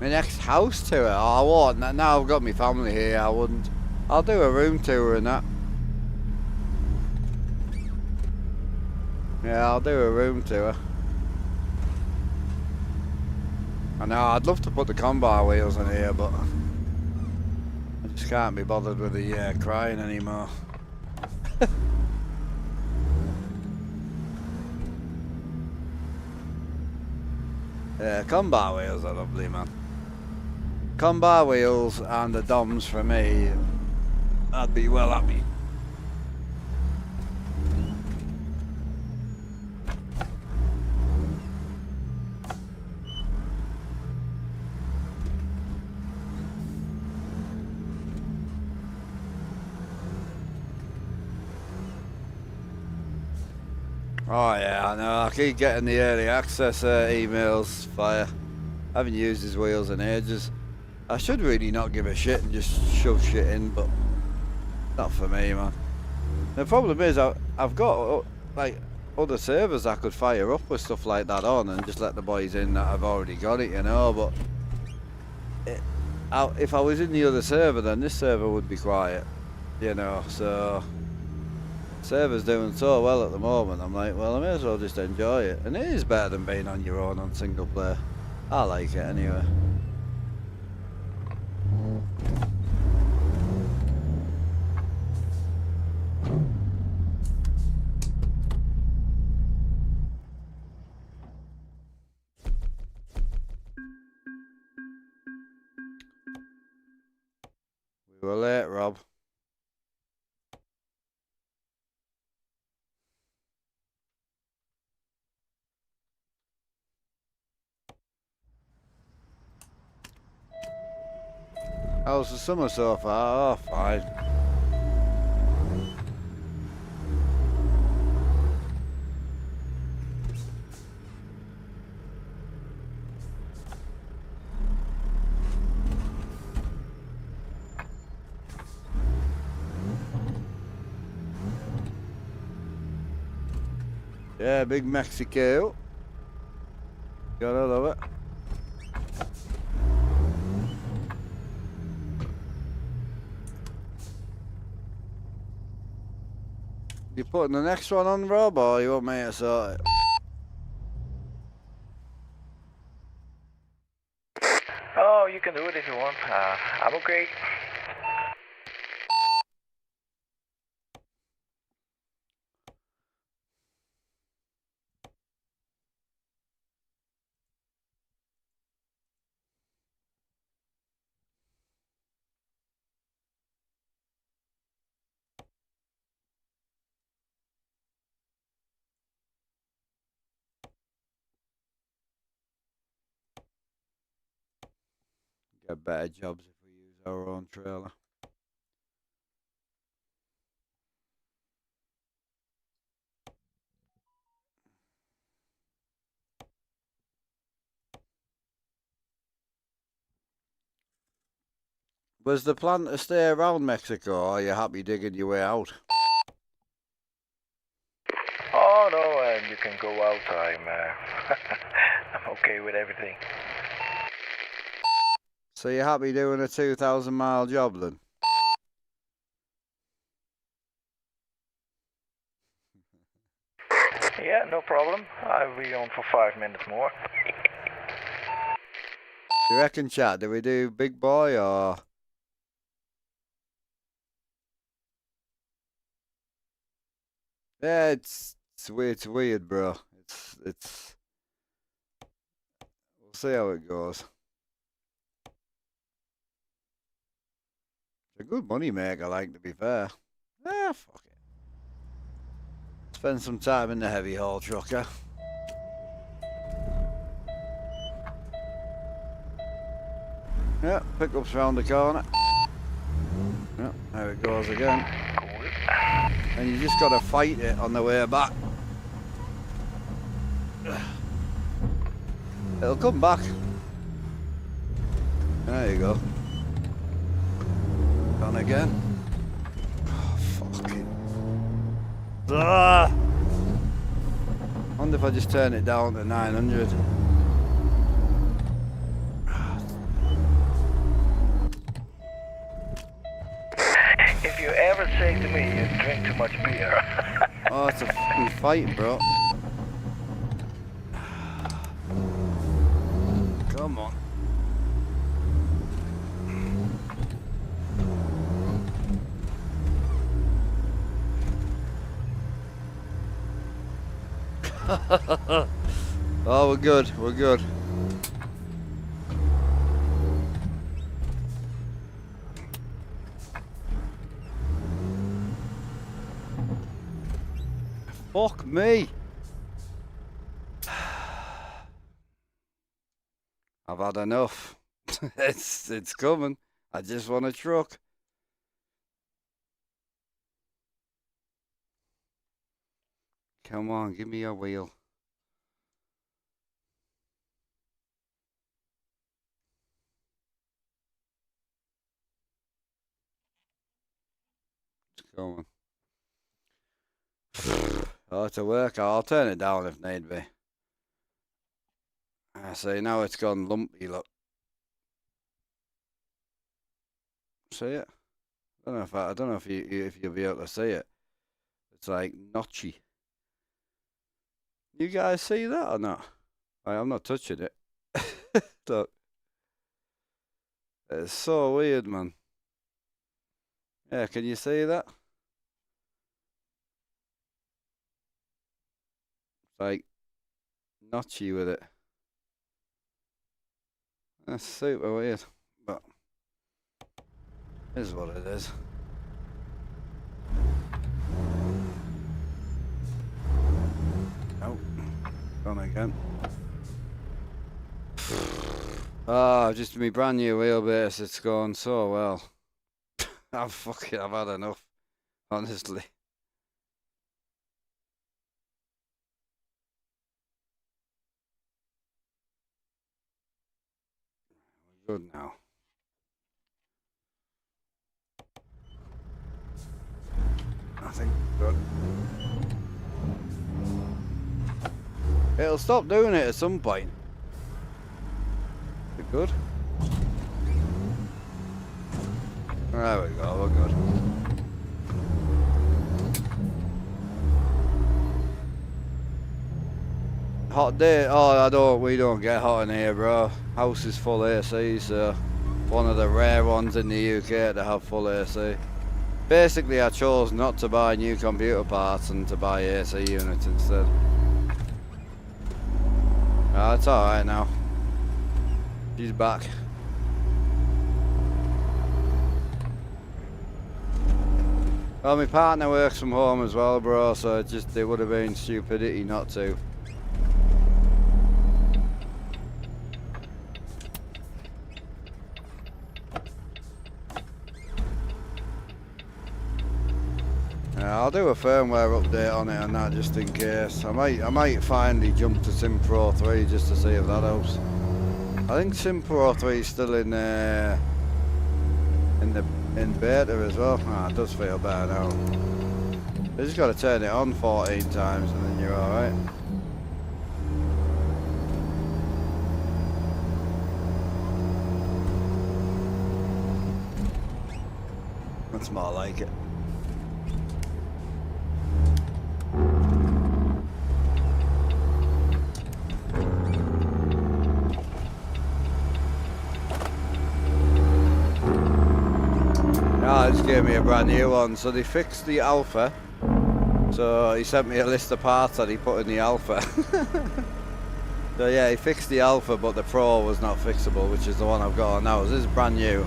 My next house tour? Oh, I won't. Now I've got my family here, I wouldn't. I'll do a room tour and that. Yeah, I'll do a room tour. I know, I'd love to put the Convoy wheels in here, but I just can't be bothered with the crying anymore. Yeah, Convoy wheels are lovely, man. Convoy wheels and the DOMs for me, I'd be well happy. Oh yeah, I know, I keep getting the early access emails via. I haven't used his wheels in ages. I should really not give a shit and just shove shit in, but not for me, man. The problem is I've got like other servers I could fire up with stuff like that on and just let the boys in that I've already got it, you know, but if I was in the other server, then this server would be quiet, you know, so server's doing so well at the moment, I'm like, well, I may as well just enjoy it, and it is better than being on your own on single player. I like it anyway. We were late, Rob. How's the summer so far? Oh, fine. Yeah, big Mexico. Gotta love it. You putting the next one on, Rob, or you want me to sort it? Oh, you can do it if you want. I'm okay. Get better jobs if we use our own trailer. Was the plan to stay around Mexico, or are you happy digging your way out? Oh no, you can go out. I'm okay with everything. So you're happy doing a 2,000-mile job then? Yeah, Yeah, no problem. I'll be on for 5 minutes more. You reckon, chat? Do we do big boy or? Yeah, it's weird, bro. It's. We'll see how it goes. It's a good money maker, like, to be fair. Ah, fuck it. Spend some time in the heavy haul trucker. Yeah, pickup's round the corner. Yeah, there it goes again. And you just gotta fight it on the way back. It'll come back. There you go. Gone again. Oh, fucking. Ah! Wonder if I just turn it down to 900. If you ever say to me you drink too much beer. Oh, it's a fucking fight, bro. Come on. Oh, we're good. We're good. Fuck me. I've had enough. It's coming. I just want a truck. Come on, give me a wheel. It's coming. Oh, it's a workout. I'll turn it down if need be. I see, now it's gone lumpy, look. See it? I don't know if you'll be able to see it. It's like notchy. You guys see that or not? I'm not touching it. Look. It's so weird, man. Yeah, can you see that? It's like notchy with it. That's super weird, but it is what it is. Oh, gone again. Ah, just my brand new wheelbase. It's going so well. I've had enough, honestly. We're good now. I think we're good. It'll stop doing it at some point. We're good. There we go, we're good. Hot day? Oh, we don't get hot in here, bro. House is full AC, so one of the rare ones in the UK to have full AC. Basically, I chose not to buy new computer parts and to buy AC units instead. Oh, it's alright now. She's back. Well, my partner works from home as well, bro, so it would have been stupidity not to. Yeah, I'll do a firmware update on it and that just in case. I might finally jump to Sim Pro 3 just to see if that helps. I think Sim Pro 3 is still in beta as well. Ah, it does feel better now. You just got to turn it on 14 times and then you're alright. That's more like it. Ah, just gave me a brand new one. So they fixed the Alpha. So he sent me a list of parts that he put in the Alpha. So yeah, he fixed the Alpha, but the Pro was not fixable, which is the one I've got on now. This is brand new.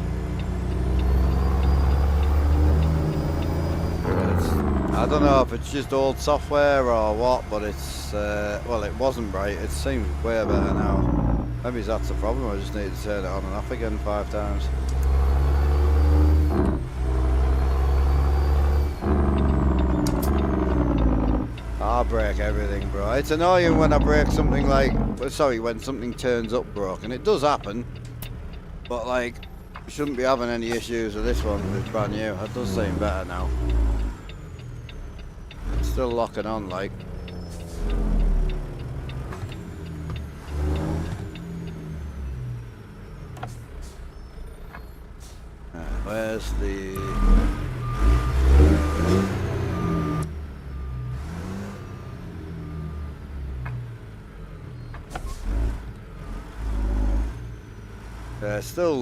I don't know if it's just old software or what, but it's, well, it wasn't bright. It seems way better now. Maybe that's the problem. I just need to turn it on and off again 5 times. I break everything, bro. It's annoying when I break something like, sorry, when something turns up broken. It does happen, but like, we shouldn't be having any issues with this one. It's brand new. It does seem better now. It's still locking on, like. Where's the...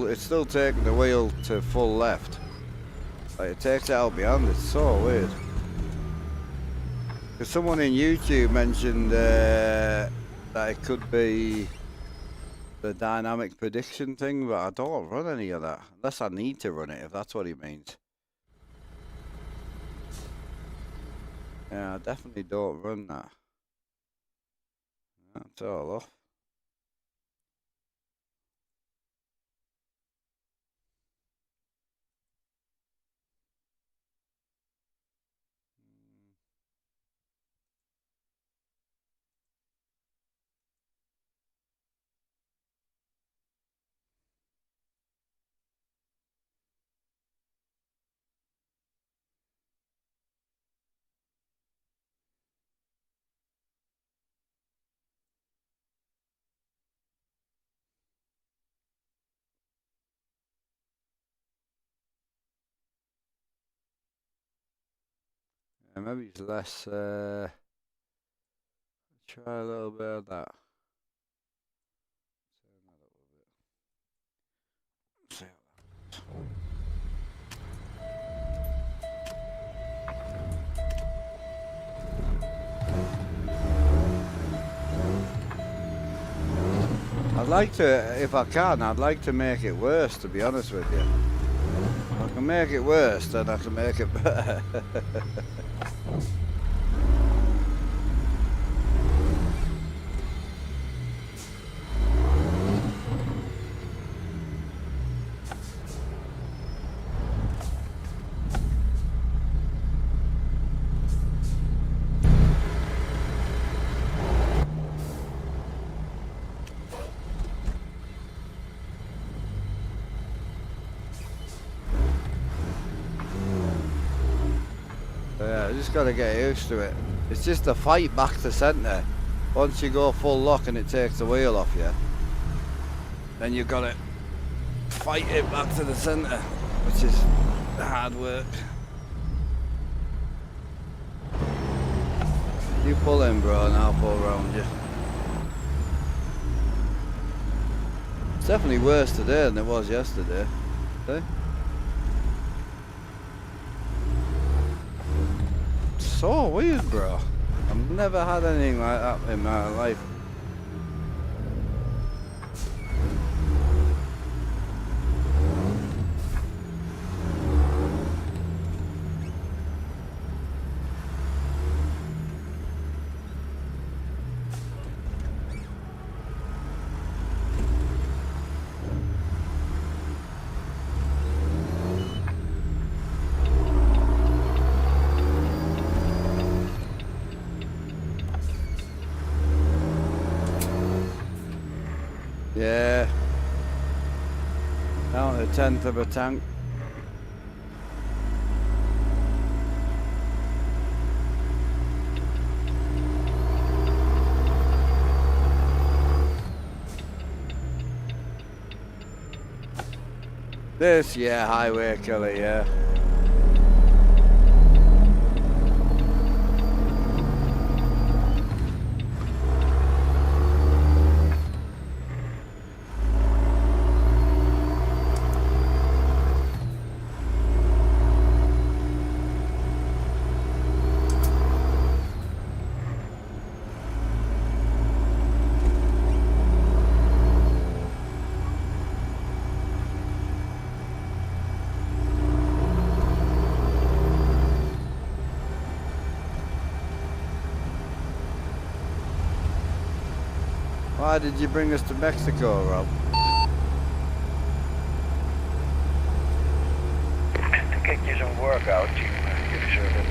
it's still taking the wheel to full left. Like, it takes it out beyond. It's so weird. Because someone in YouTube mentioned that it could be the dynamic prediction thing, but I don't run any of that unless I need to run it, if that's what he means. Yeah, I definitely don't run that. That's all off. Yeah, maybe it's less, try a little bit of that. See how that goes. I'd like to, if I can, I'd like to make it worse, to be honest with you. If I can make it worse, then I can make it better. Yeah, I just gotta get used to it. It's just a fight back to centre. Once you go full lock and it takes the wheel off you, then you've got to fight it back to the centre, which is hard work. You pull in, bro, and I'll pull around you. It's definitely worse today than it was yesterday. See? So weird, bro. I've never had anything like that in my life. Yeah, down to a tenth of a tank. This, yeah, highway killer, yeah. Why did you bring us to Mexico, Rob? To get you some work out, you deserve it.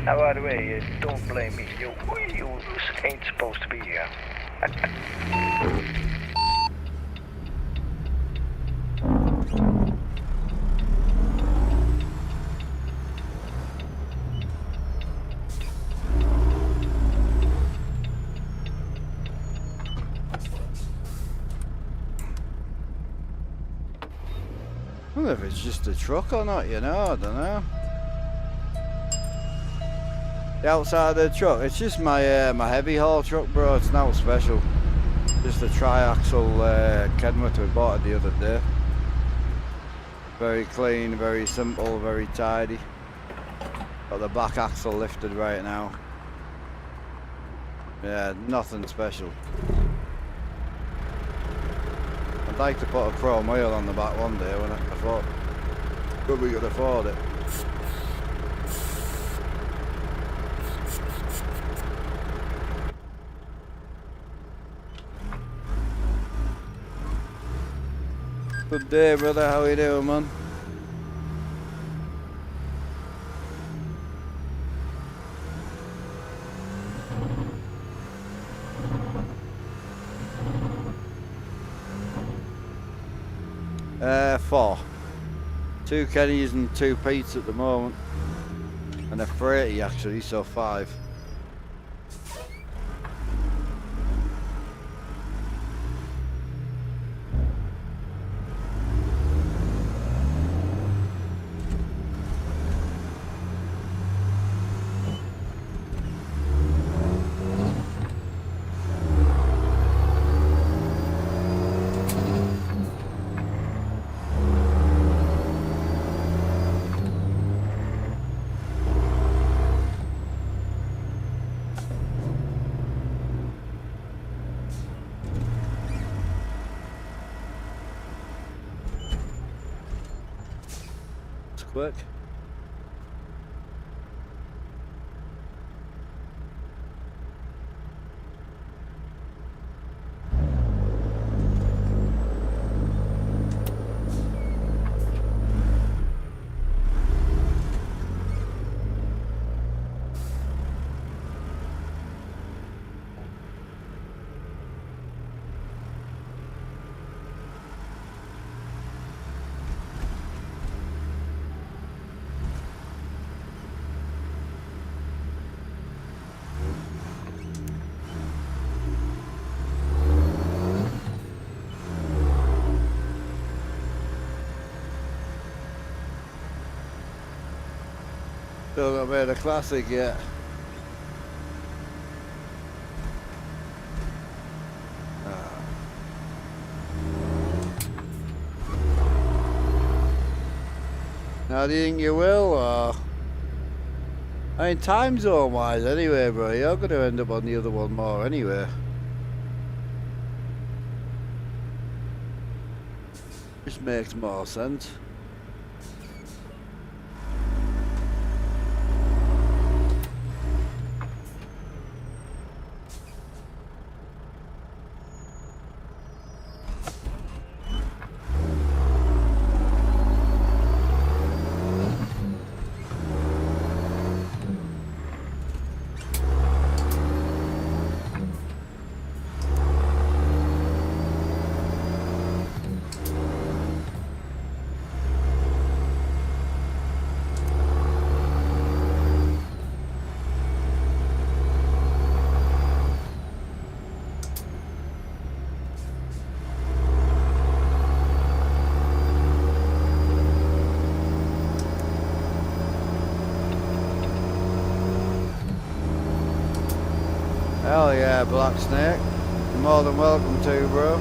Now, by the way, don't blame me. You ain't supposed to be here. I don't know if it's just a truck or not, you know, I don't know. The outside of the truck, it's just my my heavy haul truck, bro. It's not special. Just a tri-axle Kenworth we bought it the other day. Very clean, very simple, very tidy. Got the back axle lifted right now. Yeah, nothing special. I'd like to put a chrome wheel on the back one day when I thought could we could afford it. Good day, brother. How you doing, man? Four. 2 Kennys and 2 Pete's at the moment. And a Freighty actually, so 5. Quick. Still not made a classic yet. Now do you think you will, or? I mean, time zone wise anyway, bro, you're going to end up on the other one more anyway. Just makes more sense. Hell yeah, Black Snake. You're more than welcome to, bro.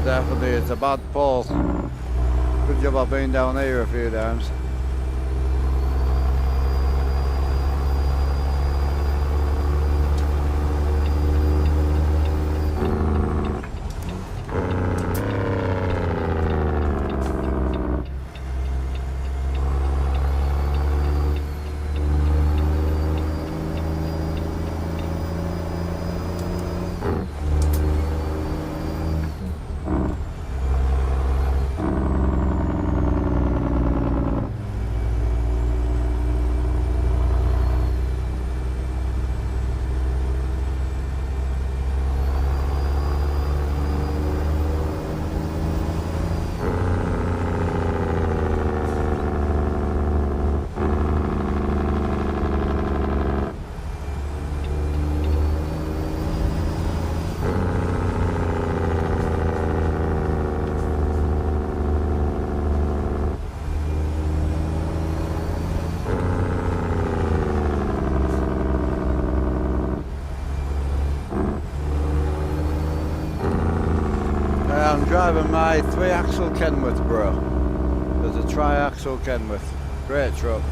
Oh, definitely, it's a bad pull. Good job I've been down here a few times. I'm driving my 3-axle Kenworth, bro. There's a tri-axle Kenworth. Great truck.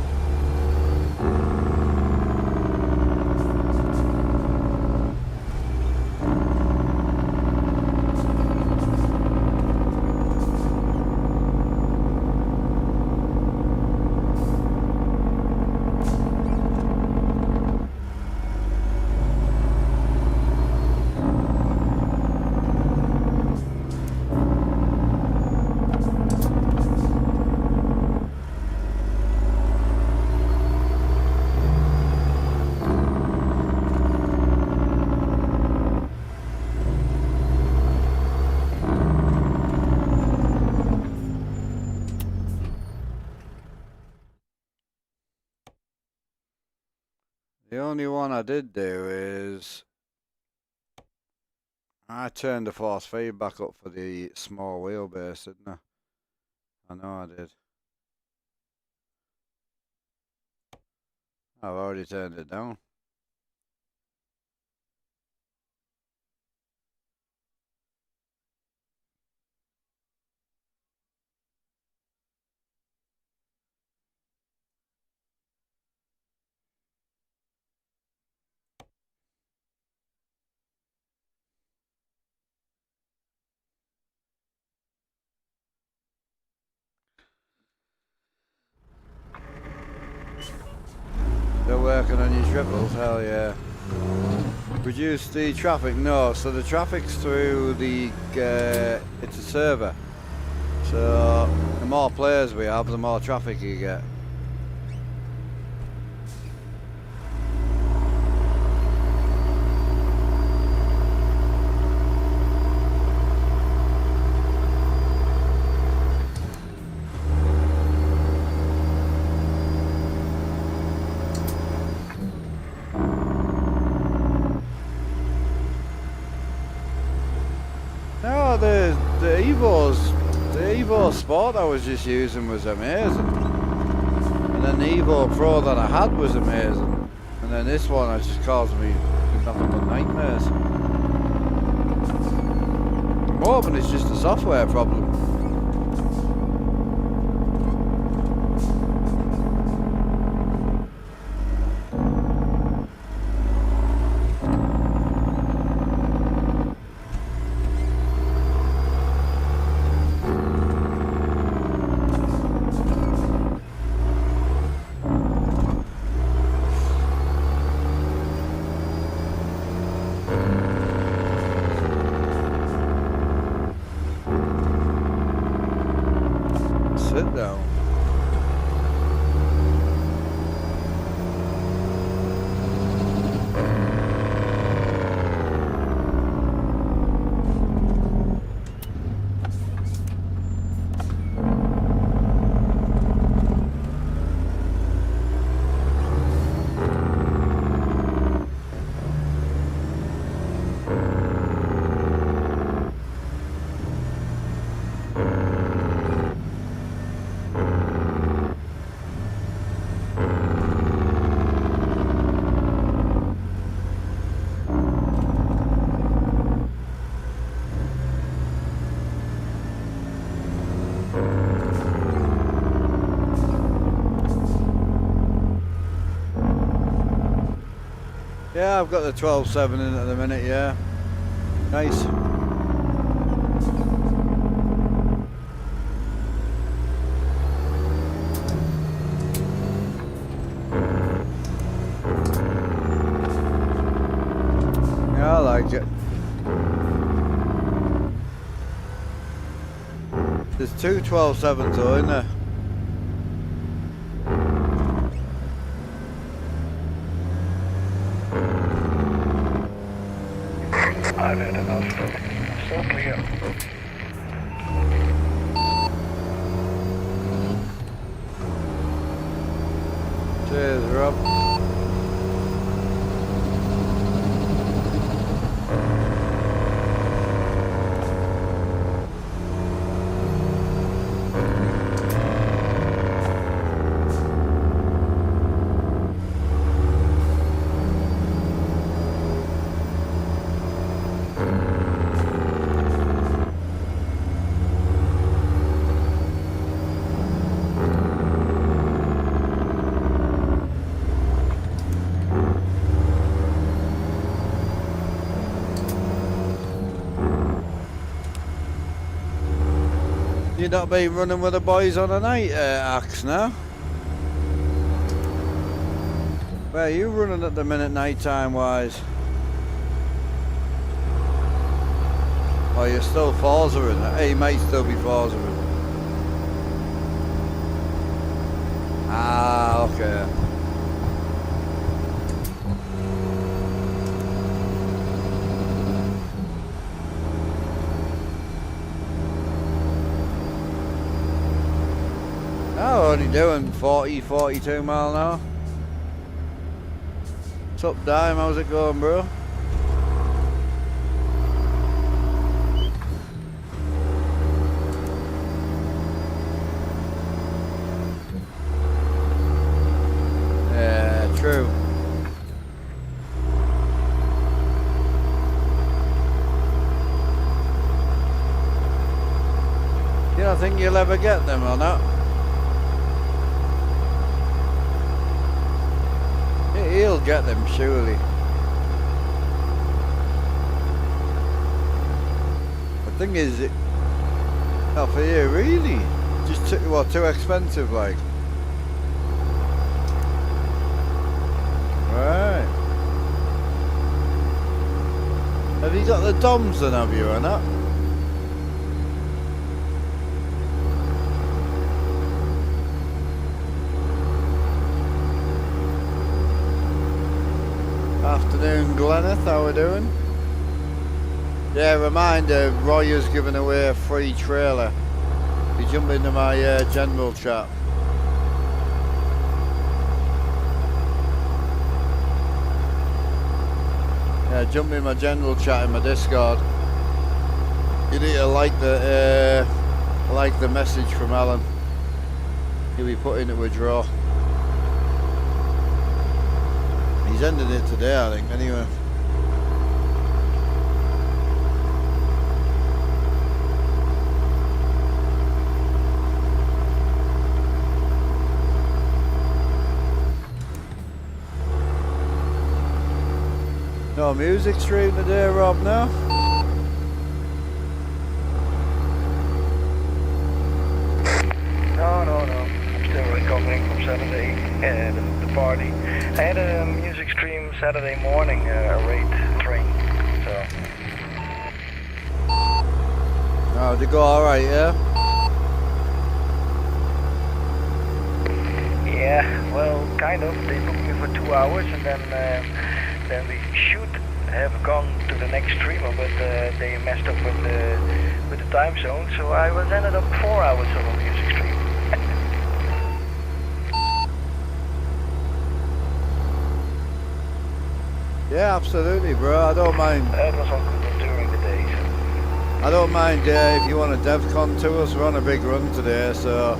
The only one I did do is I turned the force feedback up for the small wheelbase, didn't I? I know I did. I've already turned it down. Still working on your triples, hell yeah. Reduce the traffic? No, so the traffic's through the, it's a server. So the more players we have, the more traffic you get. No, the Evo Sport I was just using was amazing. And then the Evo Pro that I had was amazing. And then this one has just caused me nothing but nightmares. I'm hoping it's just a software problem. Sit down. Yeah, I've got the 12.7 in at the minute, yeah. Nice. Yeah, I like it. There's two 12.7s though, isn't there? I've had enough. Still clear. Cheers, Rob. You not been running with the boys on a night, Axe, now? Where are you running at the minute, night time wise? Oh, you're still Forzering it. Hey, you might still be Forzering. Ah, okay. Oh, only doing 40, 42 mile an hour. What's up, Dime? How's it going, bro? Yeah, true. You don't think you'll ever get them or not? He'll get them, surely. The thing is, not for you, really. Just too expensive, like. Right. Have you got the DOMs then, have you, or not? Afternoon, Glenneth, how we doing? Yeah, reminder, Roy is giving away a free trailer. You jump into my general chat. Yeah, jump in my general chat in my Discord. You need to like the message from Alan. He'll be put into a draw. He's ended it today, I think, anyway. No music stream today, Rob, now? No. I'm still recovering from Saturday, the party. I had a music stream Saturday morning, a raid train, so. Oh, did it go alright, yeah? Yeah, well, kind of. They booked me for 2 hours, and then we should have gone to the next streamer, but they messed up with the time zone, so I ended up 4 hours of a music stream. Yeah, absolutely, bro. I don't mind. That was on during the day. So. I don't mind if you want a DevCon to us. We're on a big run today, so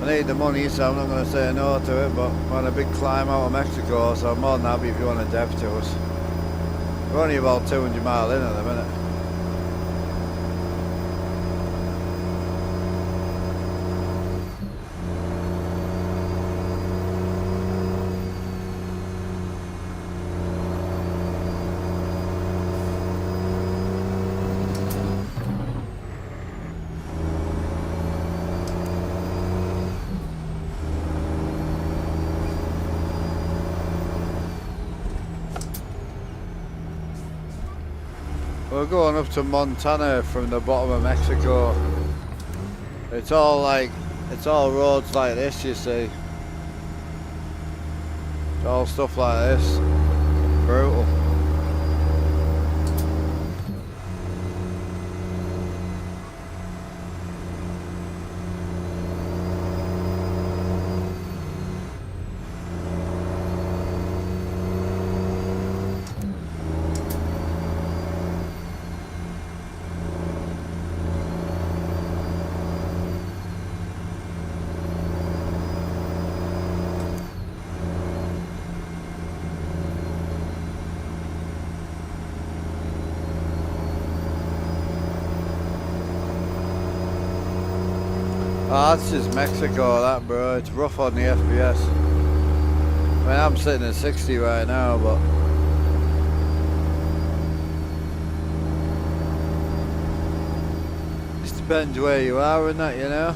I need the money, so I'm not going to say no to it. But we're on a big climb out of Mexico, so I'm more than happy if you want a dev to us. We're only about 200 miles in at the minute. We're going up to Montana from the bottom of Mexico. It's all roads like this, you see. It's all stuff like this. Brutal. Oh, that's just Mexico, that, bro. It's rough on the FPS. I mean, I'm sitting at 60 right now, but... Just depends where you are and that, you know?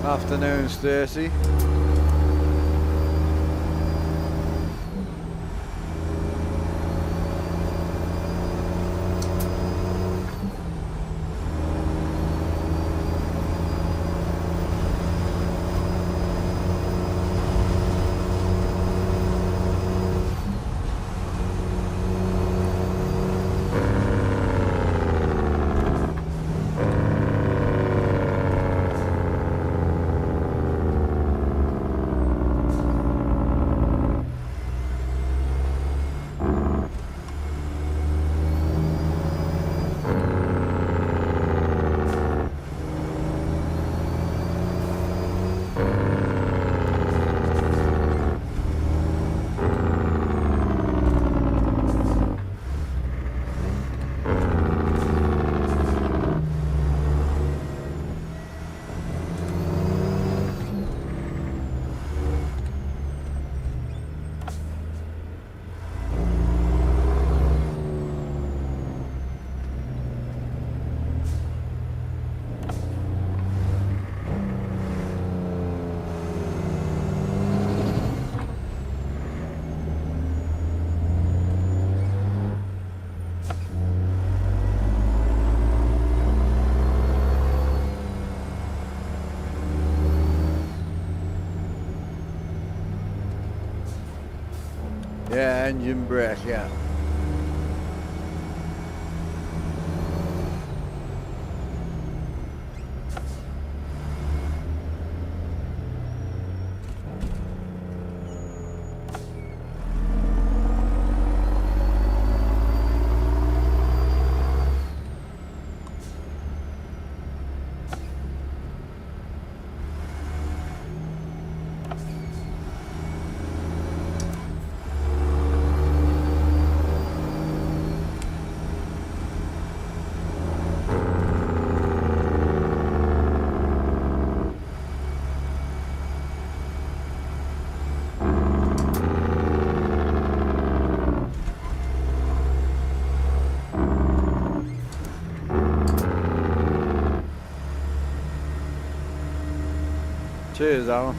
Afternoon, Stacy. Yeah, engine brake, yeah. Cheers, Alan.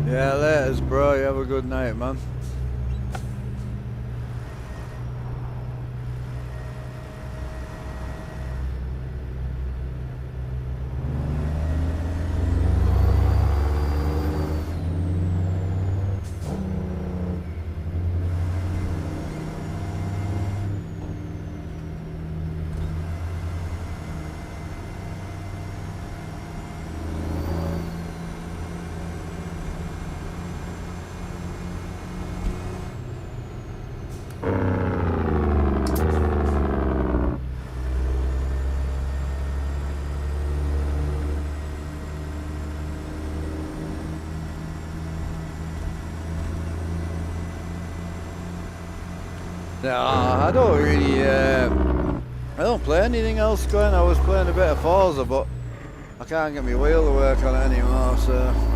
Yeah, laters, bro. You have a good night, man. No, I don't really, I don't play anything else, Glenn. I was playing a bit of Forza, but I can't get my wheel to work on it anymore, so...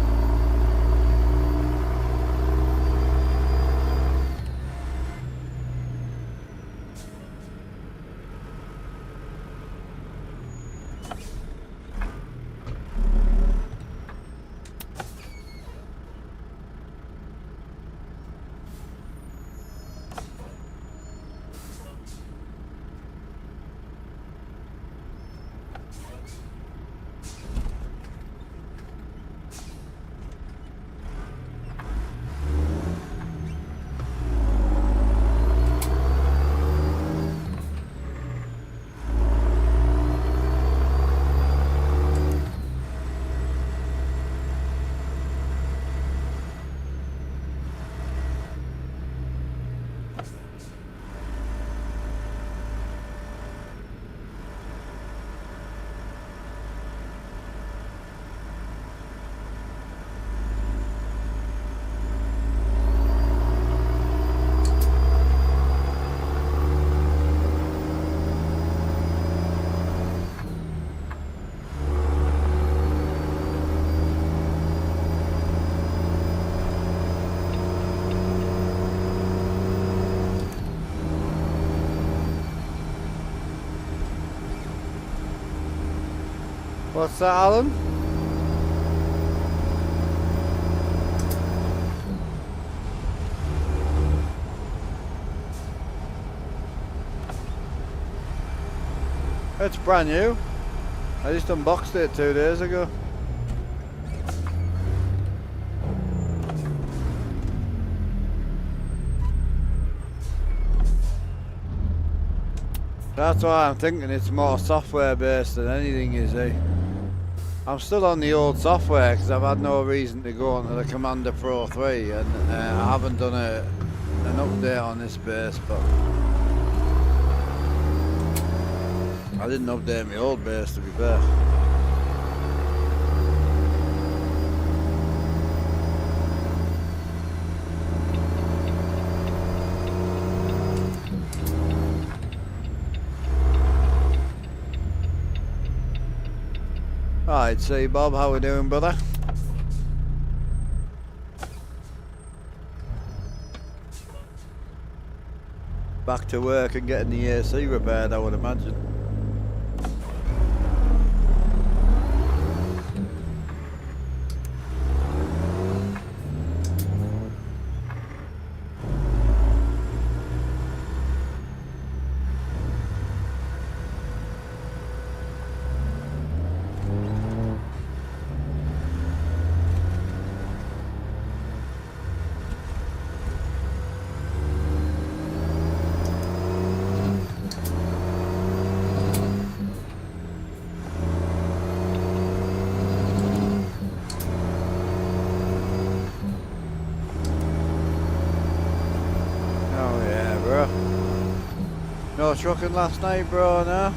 What's that, Alan? It's brand new. I just unboxed it 2 days ago. That's why I'm thinking it's more software based than anything, you see. I'm still on the old software because I've had no reason to go onto the Commander Pro 3 and I haven't done an update on this base, but I didn't update my old base, to be fair. Alright, see Bob, how we doing, brother? Back to work and getting the AC repaired, I would imagine. No trucking last night, bro, no?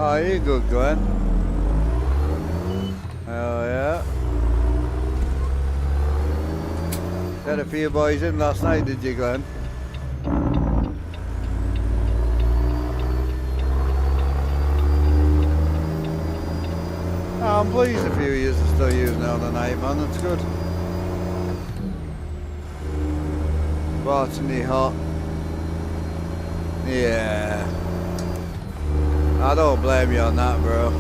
Oh, you good, Glenn? Oh, yeah. Had a few boys in last night, did you, Glenn? Oh, I'm pleased a few of you are still using it on the night, man. That's good. Fortunately hot. Yeah. I don't blame you on that, bro.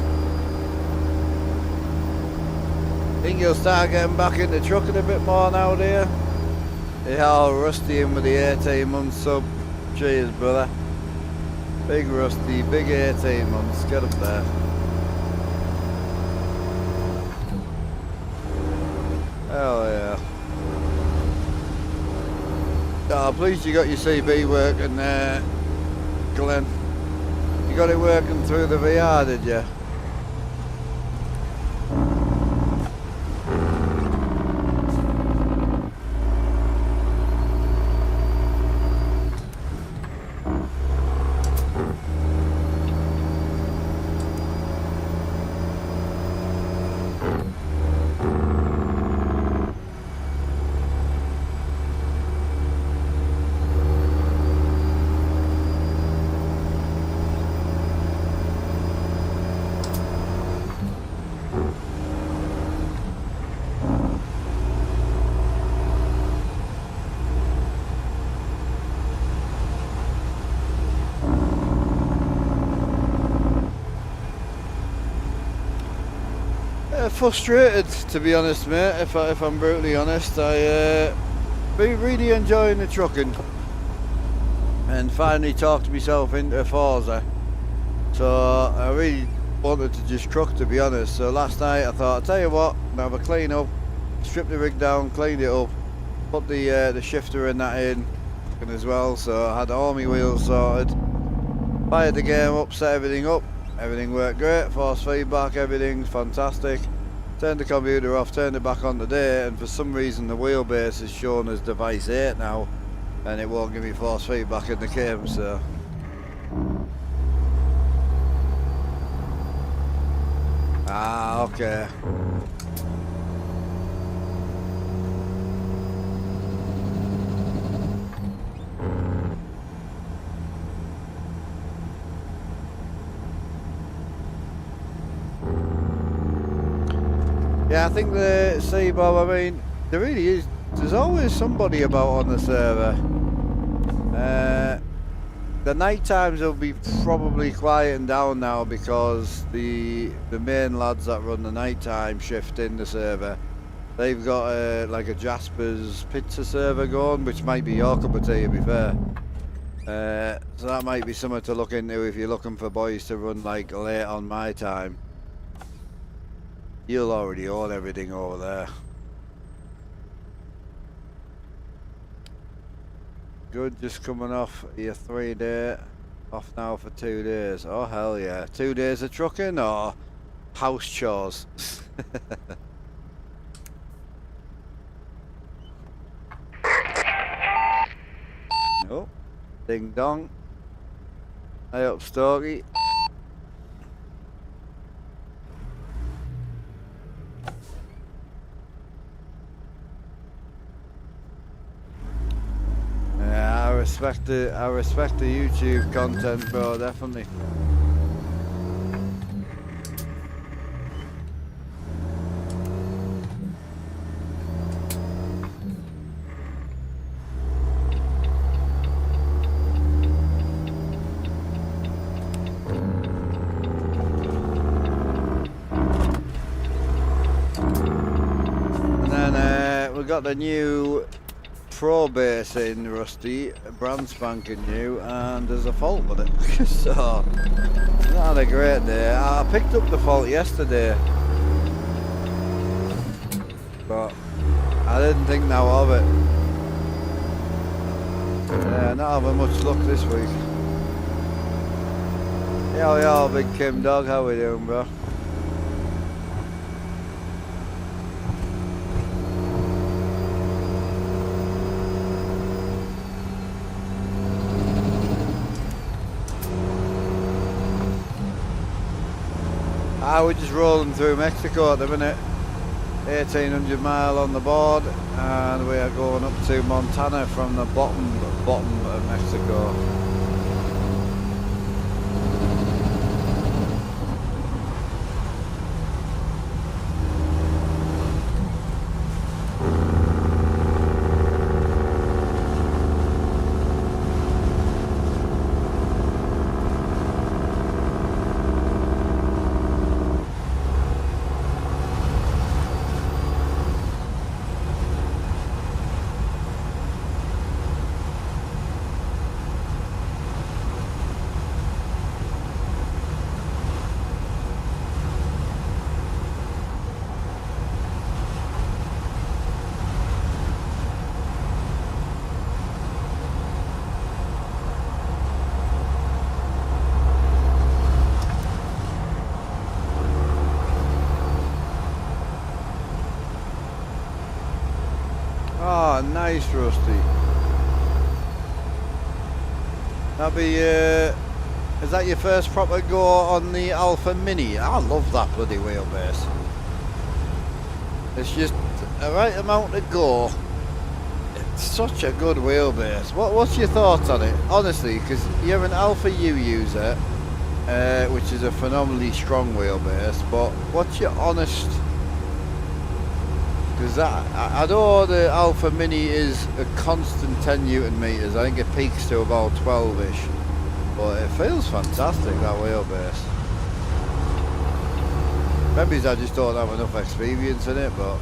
Think you'll start getting back into trucking a bit more now, do you? You're all rusty in with the 18 months sub. Cheers, brother. Big rusty, big 18 months. Get up there. Hell yeah. Oh, pleased you got your CB working there, Glenn. You got it working through the VR, did you? Frustrated, to be honest, mate. If I'm brutally honest, I been really enjoying the trucking, and finally talked myself into Forza. So I really wanted to just truck, to be honest. So last night I thought, I'll tell you what, I'll have a clean up, strip the rig down, cleaned it up, put the shifter and that in as well. So I had all my wheels sorted, fired the game up, set everything up, everything worked great, force feedback, everything's fantastic. Turned the computer off, turned it back on today, and for some reason the wheelbase is shown as device 8 now, and it won't give me force feedback in the game, so. Ah, okay. Yeah, I think see, Bob, I mean, there really is, there's always somebody about on the server. The night times will be probably quieting down now because the main lads that run the nighttime shift in the server, they've got like a Jasper's pizza server going, which might be your cup of tea, to be fair. So that might be something to look into if you're looking for boys to run like late on my time. You'll already own everything over there. Good, just coming off your 3-day, off now for 2 days. Oh hell yeah, 2 days of trucking or house chores? Oh, ding dong. Hey up, Stokey. Yeah, I respect the YouTube content, bro, definitely. And then we got the new Pro base in Rusty, brand spanking new, and there's a fault with it. So, not had a great day. I picked up the fault yesterday, but I didn't think now of it. Yeah, not having much luck this week. Yo, Big Kim Dog, how we doing, bro? We're just rolling through Mexico at the minute. 1800 mile on the board, and we are going up to Montana from the bottom of Mexico. Oh, nice, Rusty. That'll be, is that your first proper go on the Alpha Mini? I love that bloody wheelbase. It's just the right amount to go. It's such a good wheelbase. What's your thoughts on it? Honestly, because you're an Alpha U user, which is a phenomenally strong wheelbase, but what's your honest... Because I know the Alpha Mini is a constant 10 Newton meters. I think it peaks to about 12-ish. But it feels fantastic, that wheelbase. Maybe I just don't have enough experience in it, but...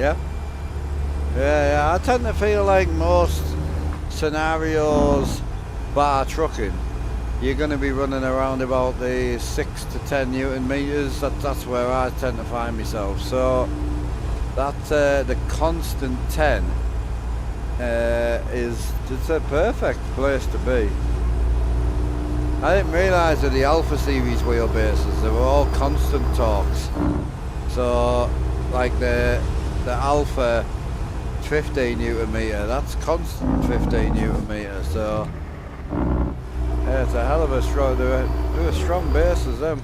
Yeah? Yeah, I tend to feel like most scenarios, bar trucking, you're going to be running around about the 6 to 10 Newton meters. That's where I tend to find myself. So that the constant 10 it's a perfect place to be. I didn't realise that the Alpha Series wheelbases, they were all constant torques. So like the Alpha 15 Newton meter, that's constant 15 Newton meter. So yeah, it's a hell of a strong, they're strong bases them.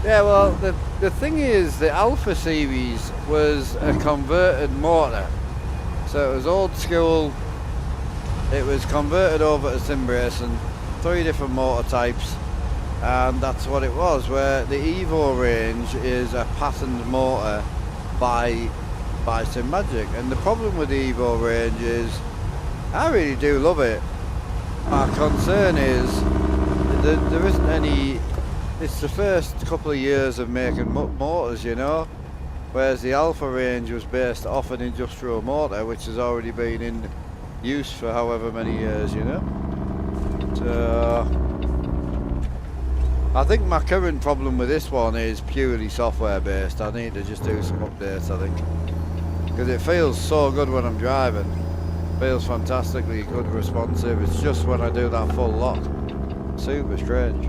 Yeah, well, the thing is, the Alpha Series was a converted motor. So it was old school, it was converted over to sim racing, 3 different motor types, and that's what it was, where the Evo range is a patterned motor by Sim Magic. And the problem with the Evo range is, I really do love it. My concern is, there isn't any. It's the first couple of years of making motors, you know, whereas the Alpha range was based off an industrial motor which has already been in use for however many years, you know. So I think my current problem with this one is purely software based. I need to just do some updates, I think, because it feels so good when I'm driving. Feels fantastically good, responsive. It's just when I do that full lock, super strange.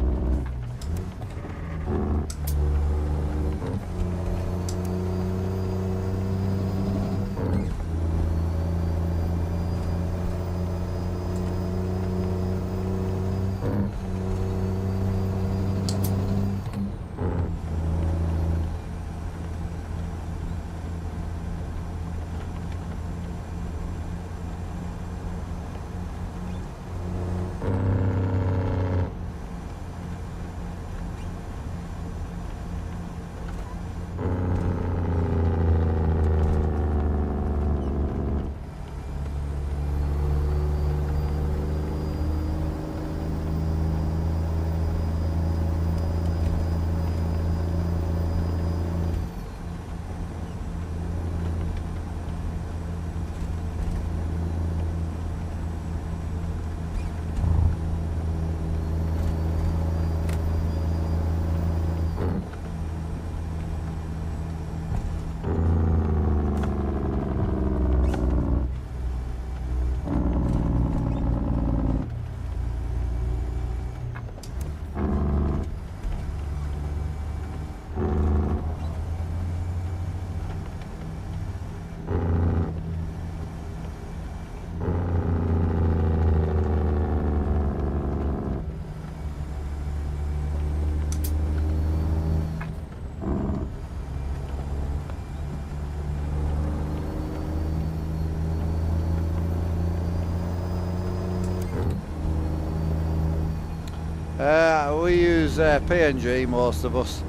We use PNG, most of us.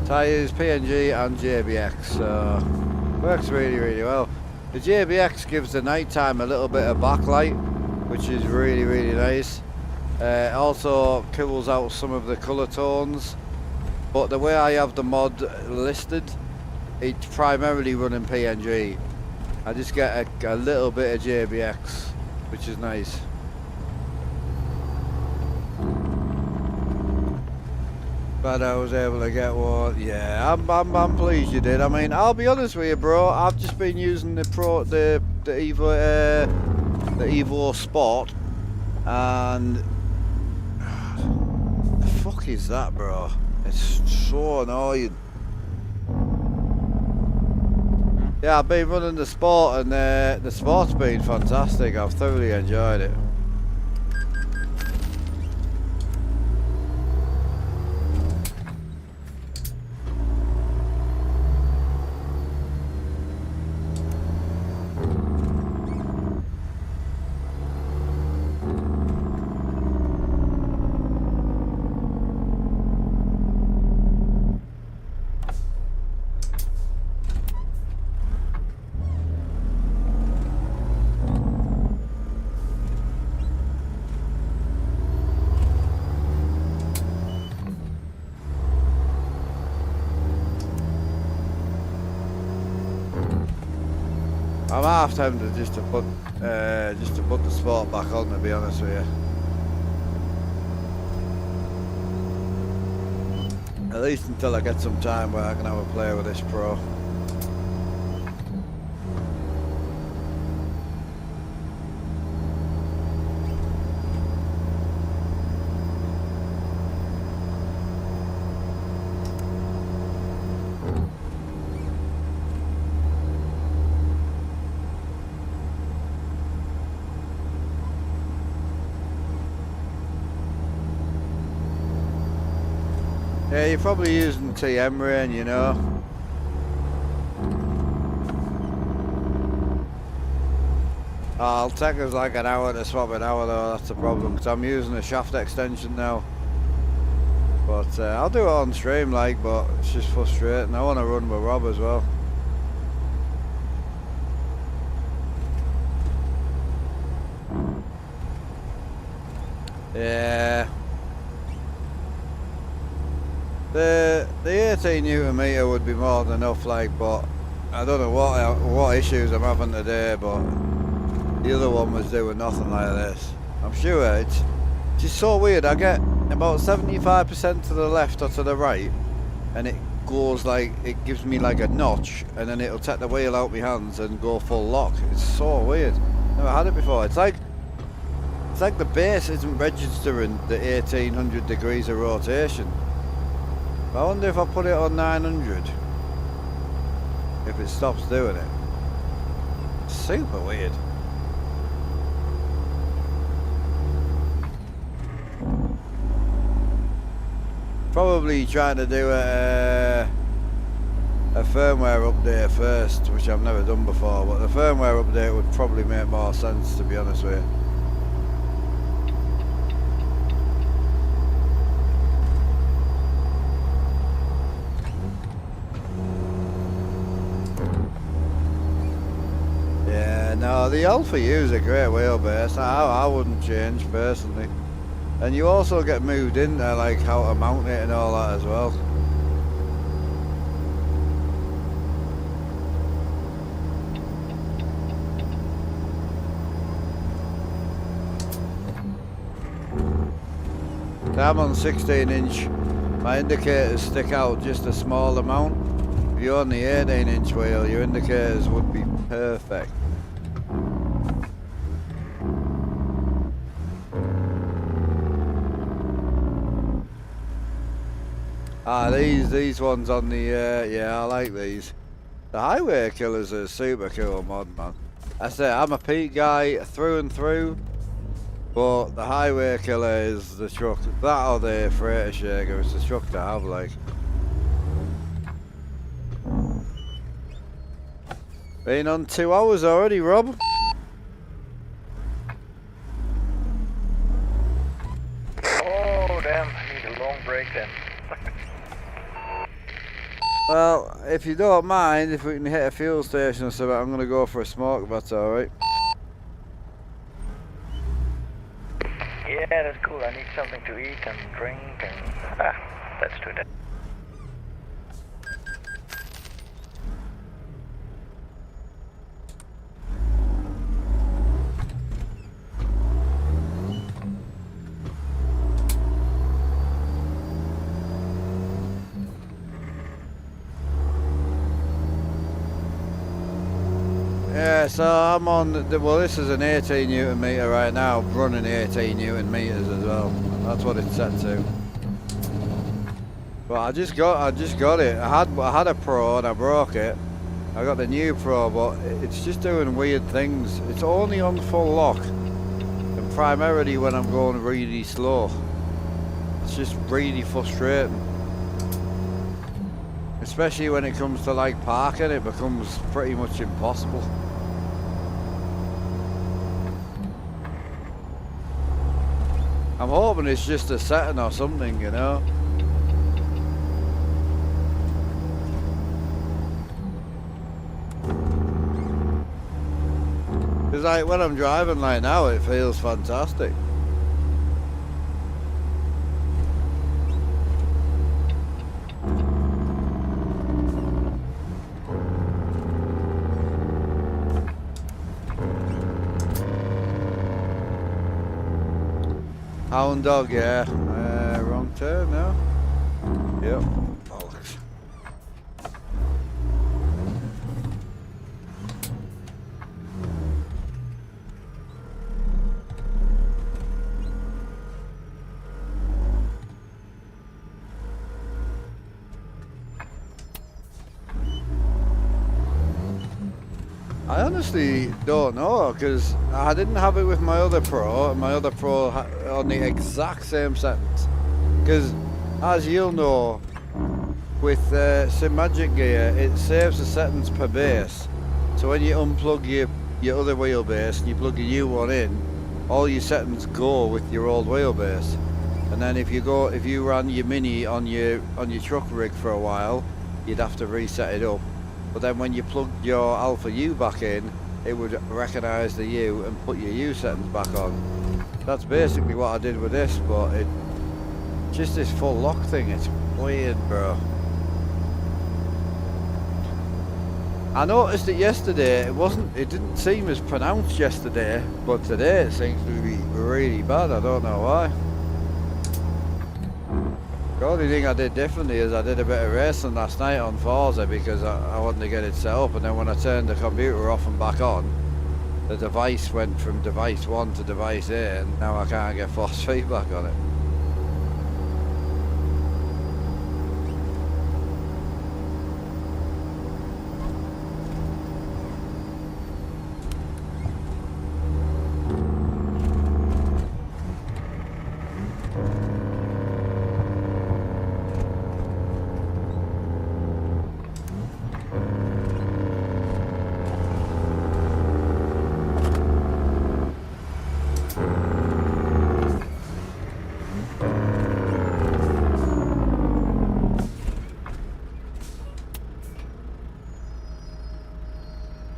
So I use PNG and JBX, so works really well. The JBX gives the nighttime a little bit of backlight, which is really nice. Also cools out some of the colour tones, but the way I have the mod listed, it's primarily running PNG. I just get a little bit of JBX, which is nice. But I was able to get one. Yeah, I'm pleased you did. I mean, I'll be honest with you, bro. I've just been using the Evo Sport, and the fuck is that, bro? It's so annoying. Yeah, I've been running the Sport, and the Sport's been fantastic. I've thoroughly enjoyed it. I'm half tempted just to put the Sport back on, to be honest with you. At least until I get some time where I can have a play with this Pro. Yeah, you're probably using TM rain, you know. I'll take us like an hour to swap it out though, that's the problem, because I'm using a shaft extension now. But I'll do it on stream like, but it's just frustrating. I want to run with Rob as well. Yeah. The 18 Newton meter would be more than enough, like, but I don't know what issues I'm having today, but the other one was doing nothing like this. I'm sure it's just so weird. I get about 75% to the left or to the right, and it goes like, it gives me like a notch, and then it'll take the wheel out my hands and go full lock. It's so weird. Never had it before. It's like the base isn't registering the 1800 degrees of rotation. I wonder if I put it on 900, if it stops doing it. Super weird. Probably trying to do a firmware update first, which I've never done before, but the firmware update would probably make more sense, to be honest with you. No, the Alpha U is a great wheelbase. I wouldn't change personally. And you also get moved into like how to mount it and all that as well. I'm on 16-inch. My indicators stick out just a small amount. If you're on the 18-inch wheel, your indicators would be perfect. These ones on the yeah, I like these. The Highway Killer's a super cool mod, man. I say I'm a Pete guy through and through, but the Highway Killer is the truck. That or the Freighter Shaker is the truck to have, like. Been on 2 hours already, Rob. Oh damn, I need a long break then. Well, if you don't mind, if we can hit a fuel station or something, I'm going to go for a smoke, if that's alright. Yeah, that's cool. I need something to eat and drink and... let's do that. Alright, so I'm on, well this is an 18 Newton meter right now, running 18 Newton meters as well. That's what it's set to. But I just got it. I had a Pro and I broke it. I got the new Pro, but it's just doing weird things. It's only on full lock, and primarily when I'm going really slow. It's just really frustrating. Especially when it comes to like parking, it becomes pretty much impossible. I'm hoping it's just a setting or something, you know. Because like when I'm driving like now, it feels fantastic. Hound dog, yeah. Wrong turn now. Yep. Bollocks. I honestly don't know, because I didn't have it with my other Pro, and my other Pro on the exact same settings. Because, as you'll know, with Sim Magic Gear, it saves the settings per base. So when you unplug your other wheelbase and you plug a new one in, all your settings go with your old wheelbase. And then if you ran your Mini on your truck rig for a while, you'd have to reset it up. But then when you plugged your Alpha U back in, it would recognise the U and put your U settings back on. That's basically what I did with this, but it just this full lock thing, it's weird, bro. I noticed it yesterday, it didn't seem as pronounced yesterday, but today it seems to be really bad, I don't know why. The only thing I did differently is I did a bit of racing last night on Forza because I wanted to get it set up, and then when I turned the computer off and back on, the device went from device 1 to device 8, and now I can't get force feedback on it.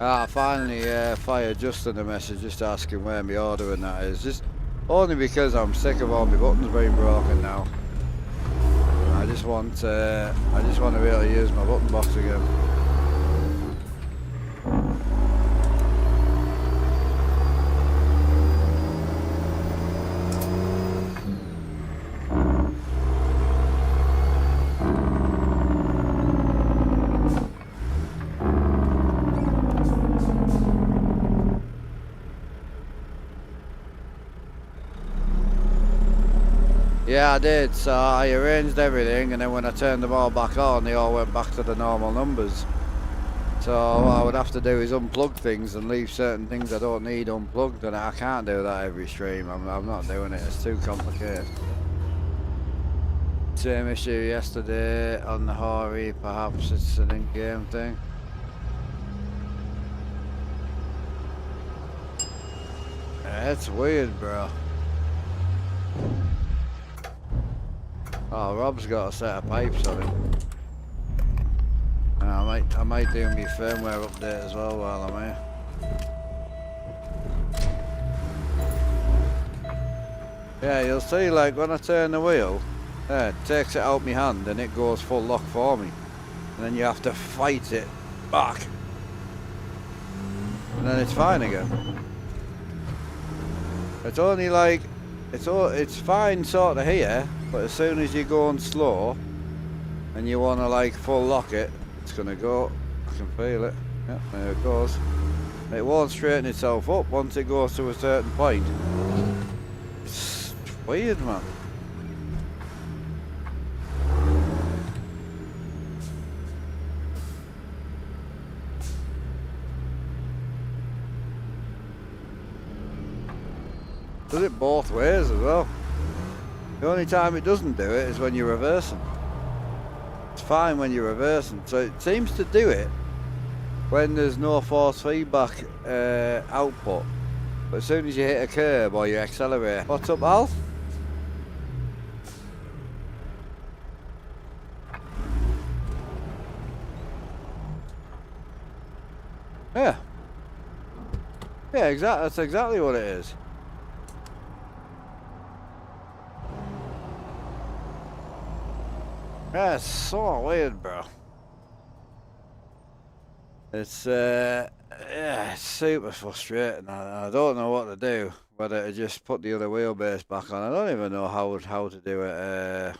I finally fired Justin a message just asking where my order and that is. Just only because I'm sick of all my buttons being broken now. I just want to be able to use my button box again. Yeah, I did. So I arranged everything, and then when I turned them all back on, they all went back to the normal numbers. So what I would have to do is unplug things and leave certain things I don't need unplugged, and I can't do that every stream. I'm not doing it. It's too complicated. Same issue yesterday on the Hori. Perhaps it's an in-game thing. Yeah, it's weird, bro. Oh, Rob's got a set of pipes on him. I might do my firmware update as well while I'm here. Yeah, you'll see, like when I turn the wheel, it takes it out my hand and it goes full lock for me. And then you have to fight it back. And then it's fine again. It's only like, it's fine sort of here, but as soon as you're going slow and you want to like full lock it, it's going to go. I can feel it. Yeah, there it goes. It won't straighten itself up once it goes to a certain point. It's weird, man. Does it both ways as well. The only time it doesn't do it is when you're reversing. It's fine when you're reversing, so it seems to do it when there's no force feedback output. But as soon as you hit a curb or you accelerate. What's up, Al? Yeah. Yeah, exactly. That's exactly what it is. Yeah, it's so weird, bro. It's yeah, it's super frustrating. I don't know what to do. Whether to just put the other wheelbase back on. I don't even know how to do it. I don't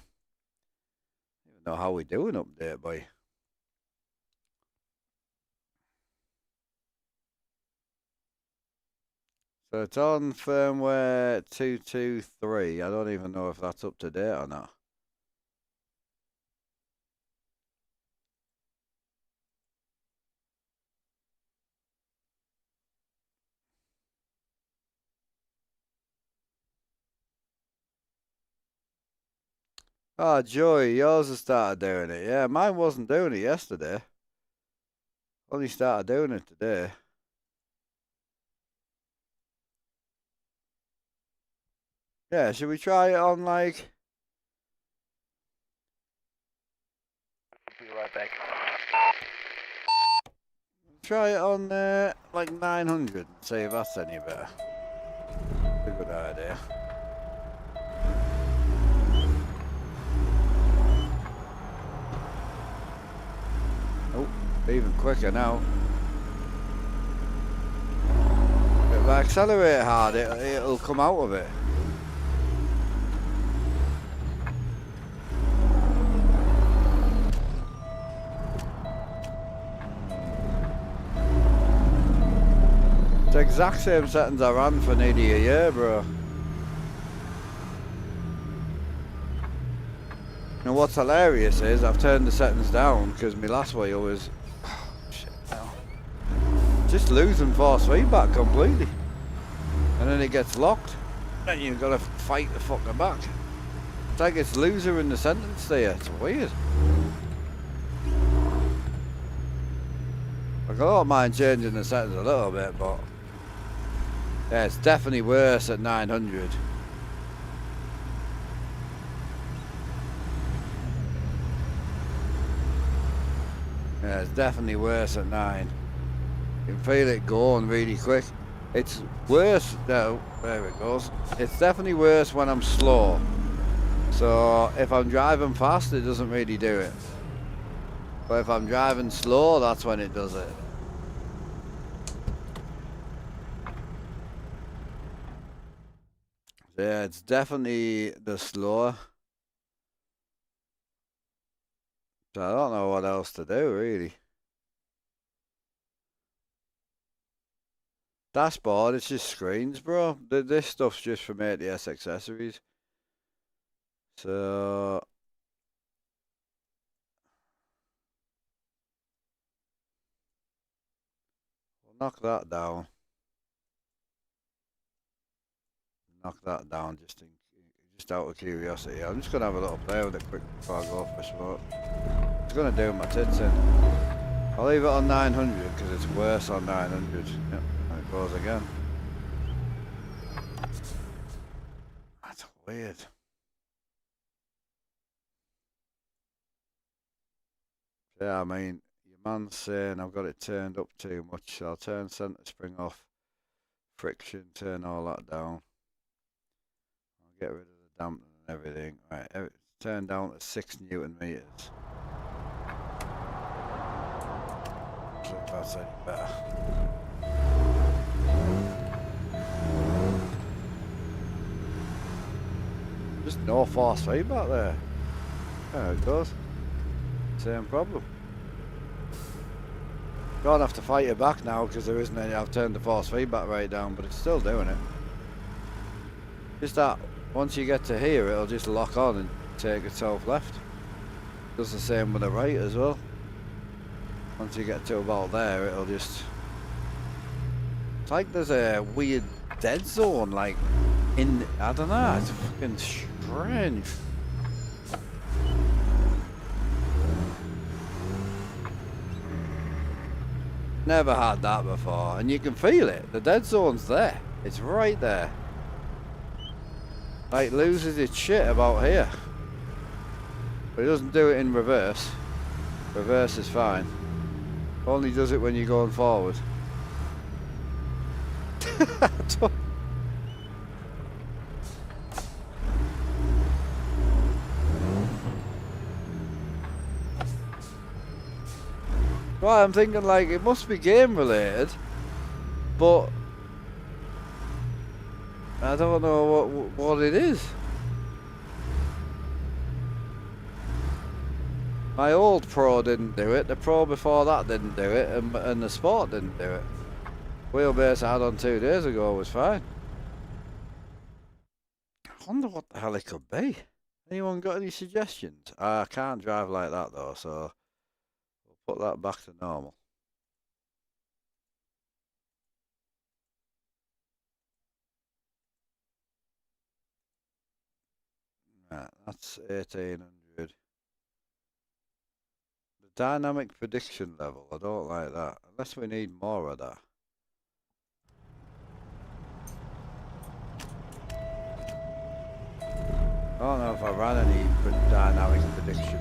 even know how we do an update, boy. So it's on firmware 223. I don't even know if that's up to date or not. Oh, Joey, yours has started doing it. Yeah, mine wasn't doing it yesterday. Only started doing it today. Yeah, should we try it on like... Be right back. Try it on like 900 and see if that's any better. It's a good idea. Oh, even quicker now. If I accelerate hard, it'll come out of it. It's the exact same settings I ran for nearly a year, bro. And what's hilarious is I've turned the settings down because my last wheel was shit now. Just losing force feedback completely. And then it gets locked. And you've got to fight the fucker back. It's like it's loser in the sentence there. It's weird. I don't mind changing the settings a little bit, but yeah, it's definitely worse at 900. Yeah, it's definitely worse at 9. You can feel it going really quick. It's worse now. There it goes. It's definitely worse when I'm slow. So if I'm driving fast, it doesn't really do it. But if I'm driving slow, that's when it does it. Yeah, it's definitely the slower. So I don't know what else to do, really. Dashboard, it's just screens, bro. This stuff's just from ATS accessories. So we'll knock that down. Knock that down just out of curiosity. I'm just gonna have a little play with it quick before I go for a smoke. It's gonna do my tits in. I'll leave it on 900 because it's worse on 900. Yep, there it goes again. That's weird. Yeah, I mean, your man's saying I've got it turned up too much, so I'll turn centre spring off, friction, turn all that down. I'll get rid of the dampener and everything. Right, turn down to 6 Newton meters. See if that's any better. Just no force feedback there. There it goes. Same problem. Gonna have to fight it back now because there isn't any. I've turned the force feedback right down, but it's still doing it. Just that once you get to here, it'll just lock on and take itself left. Does the same with the right as well. Once you get to about there, it'll just. It's like there's a weird dead zone, like in. I don't know. It's fucking strange. Never had that before, and you can feel it. The dead zone's there. It's right there. Like loses its shit about here, but it doesn't do it in reverse. Reverse is fine. Only does it when you're going forward. Right, I'm thinking like it must be game related, but I don't know what it is. My old Pro didn't do it, the Pro before that didn't do it, and the Sport didn't do it. Wheelbase I had on 2 days ago was fine. I wonder what the hell it could be. Anyone got any suggestions? I can't drive like that though, so we'll put that back to normal. Right, that's 1800. The dynamic prediction level, I don't like that. Unless we need more of that. I don't know if I ran any dynamic prediction.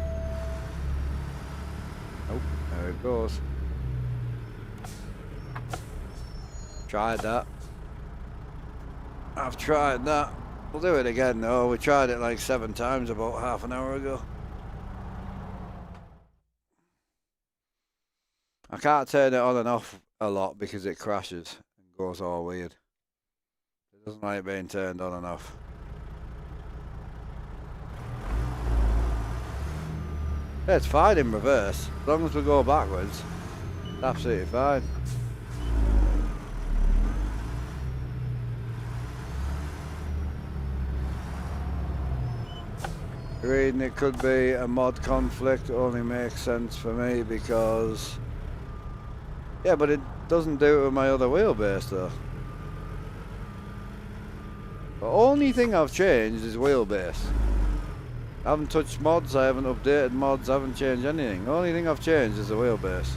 Nope, there it goes. Tried that. I've tried that. We'll do it again though. We tried it like 7 times about half an hour ago. I can't turn it on and off a lot because it crashes and goes all weird. It doesn't like being turned on and off. Yeah, it's fine in reverse. As long as we go backwards, it's absolutely fine. Reading it could be a mod conflict only makes sense for me because... Yeah, but it doesn't do it with my other wheelbase though. The only thing I've changed is wheelbase. I haven't touched mods, I haven't updated mods, I haven't changed anything. The only thing I've changed is the wheelbase.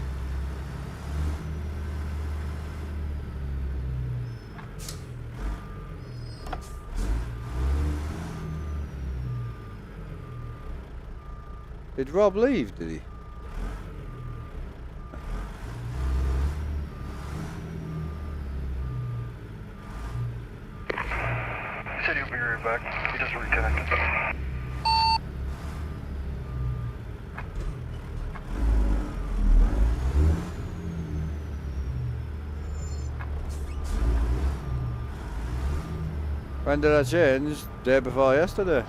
Did Rob leave, did he? He said he'll be right back. He just reconnected. When did I change? Day before yesterday.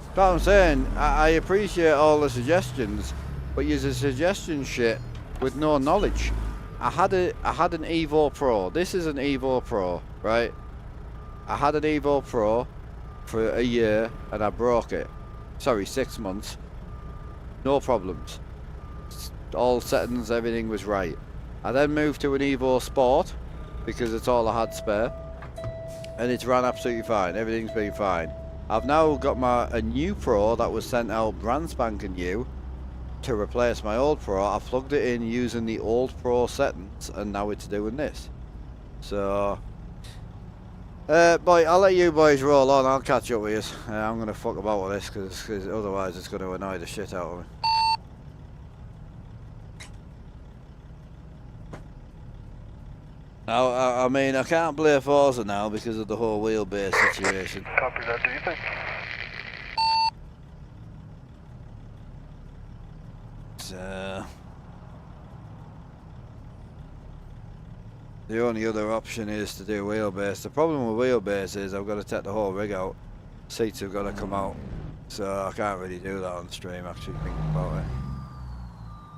That's what I'm saying. I appreciate all the suggestions, but use a suggestion shit with no knowledge. I had an Evo Pro. This is an Evo Pro, right? I had an Evo Pro for a year and I broke it. Sorry, 6 months. No problems. All settings, everything was right. I then moved to an Evo Sport because it's all I had spare, and it's ran absolutely fine. Everything's been fine. I've now got a new Pro that was sent out brand spanking new to replace my old Pro. I plugged it in using the old Pro settings, and now it's doing this. So, boy, I'll let you boys roll on. I'll catch up with you. I'm gonna fuck about with this because otherwise it's gonna annoy the shit out of me. I mean, I can't play Forza now because of the whole wheelbase situation. Copy that, do you think? The only other option is to do wheelbase. The problem with wheelbase is I've got to take the whole rig out. Seats have got to come out. So I can't really do that on stream, actually thinking about it.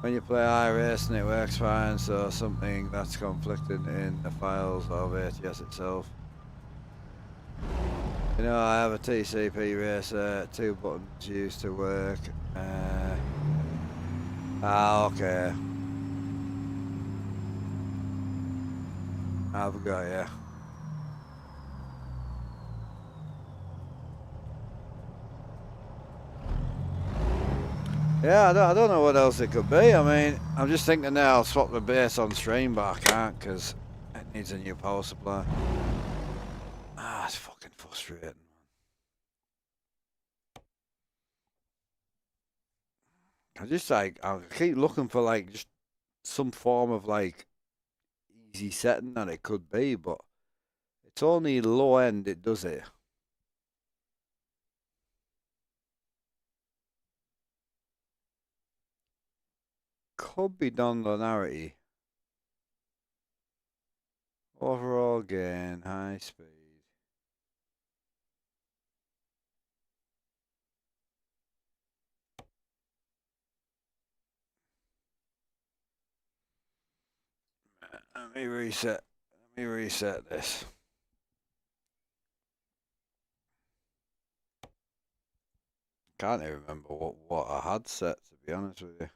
When you play iRacing it works fine, so something that's conflicting in the files of ATS itself. You know, I have a TCP racer, 2 buttons used to work. Okay. I've got you. Yeah, I don't know what else it could be. I mean, I'm just thinking now I'll swap the base on stream, but I can't because it needs a new power supply. It's fucking frustrating. I just I keep looking for like just some form of like easy setting that it could be, but it's only low end it does it. Could be non-linearity. Overall gain, high speed. Let me reset this. Can't even remember what I had set, to be honest with you.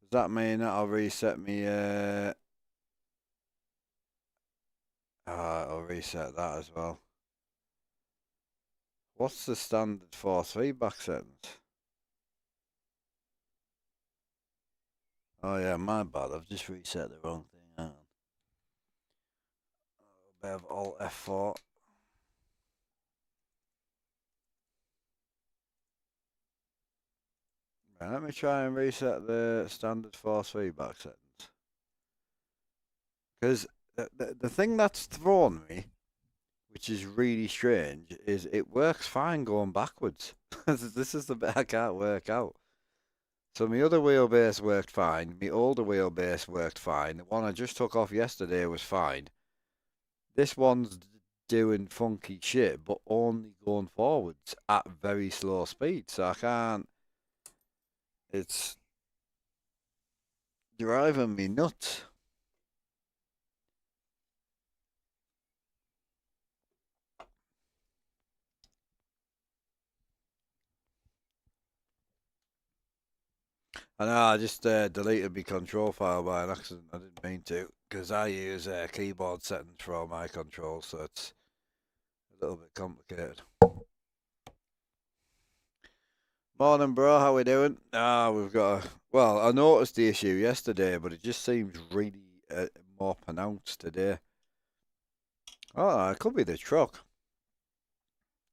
Does that mean that I'll reset me I'll reset that as well. What's the standard force feedback settings? Oh yeah, my bad. I've just reset the wrong thing. Hang on. I have Alt F4. Right, let me try and reset the standard force feedback settings. Because the thing that's thrown me, which is really strange, is it works fine going backwards. This is the bit I can't work out. So my other wheelbase worked fine, my older wheelbase worked fine, the one I just took off yesterday was fine. This one's doing funky shit, but only going forwards at very slow speed, so I can't... It's driving me nuts. I know, I just deleted my control file by an accident. I didn't mean to, because I use keyboard settings for all my controls, so it's a little bit complicated. Morning, bro. How we doing? We've got a... Well, I noticed the issue yesterday, but it just seems really more pronounced today. Oh, it could be the truck.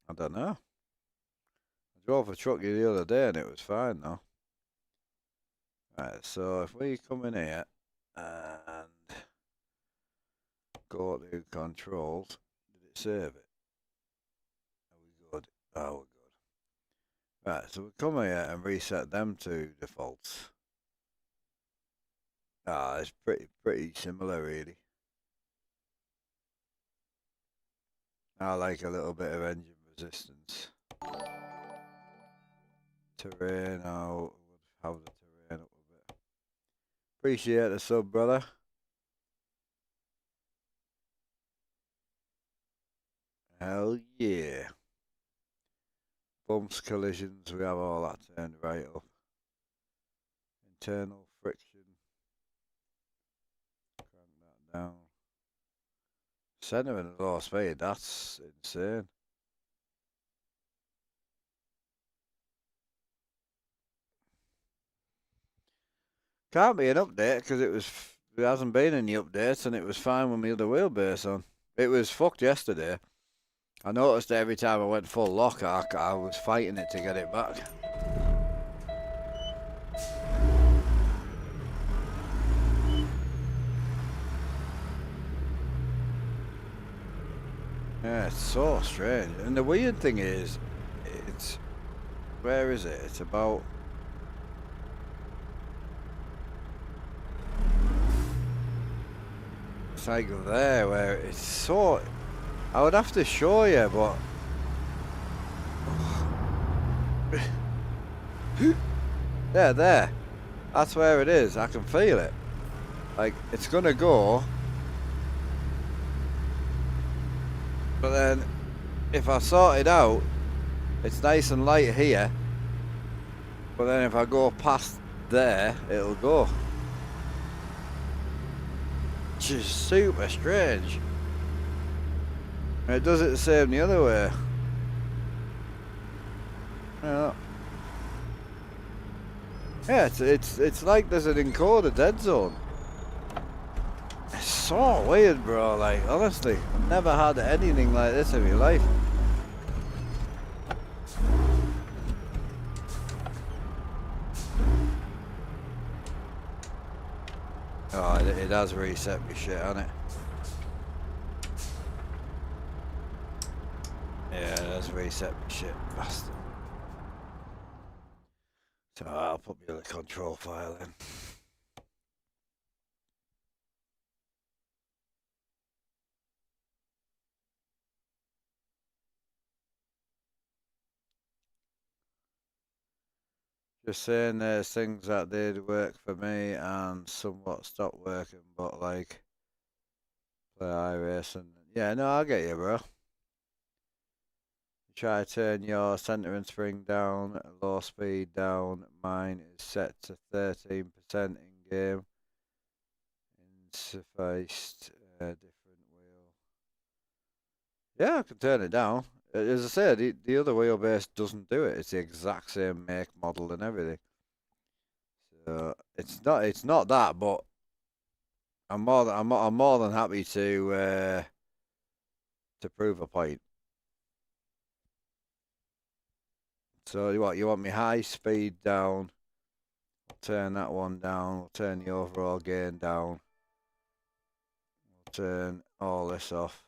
I don't know. I drove a truck the other day and it was fine, though. Right, so if we come in here and go to controls, did it save it? Are we good? Oh, we're good. Right, so we come here and reset them to defaults. It's pretty similar, really. I like a little bit of engine resistance. Terrain, I'll have the terrain up a bit. Appreciate the sub, brother. Hell yeah. Bumps, collisions, we have all that turned right up. Internal friction. Crank that down. Centering at low speed, that's insane. Can't be an update because it hasn't been any updates and it was fine with my other wheelbase on. It was fucked yesterday. I noticed that every time I went full lock, I was fighting it to get it back. Yeah, it's so strange. And the weird thing is, it's... Where is it? It's about... It's like there, where it's so... I would have to show you, but... Yeah, there. That's where it is. I can feel it. Like, it's gonna go. But then, if I sort it out, it's nice and light here. But then if I go past there, it'll go. Which is super strange. And it does it the same the other way. Yeah. Yeah, it's like there's an encoder dead zone. It's so weird, bro. Like, honestly, I've never had anything like this in my life. Oh, it has reset me shit, hasn't it? Yeah, it has reset me shit, bastard. So I'll put my other control file in. Just saying there's things that did work for me and somewhat stopped working, but like play iRace and yeah, no, I get you, bro. Try to turn your center and spring down, low speed down. Mine is set to 13% in game. Insufficed, different wheel. Yeah, I can turn it down. As I said, the other wheelbase doesn't do it. It's the exact same make, model, and everything. So it's not that, but I'm more than happy to prove a point. So you want me high speed down? Turn that one down. We'll turn the overall gain down. We'll turn all this off.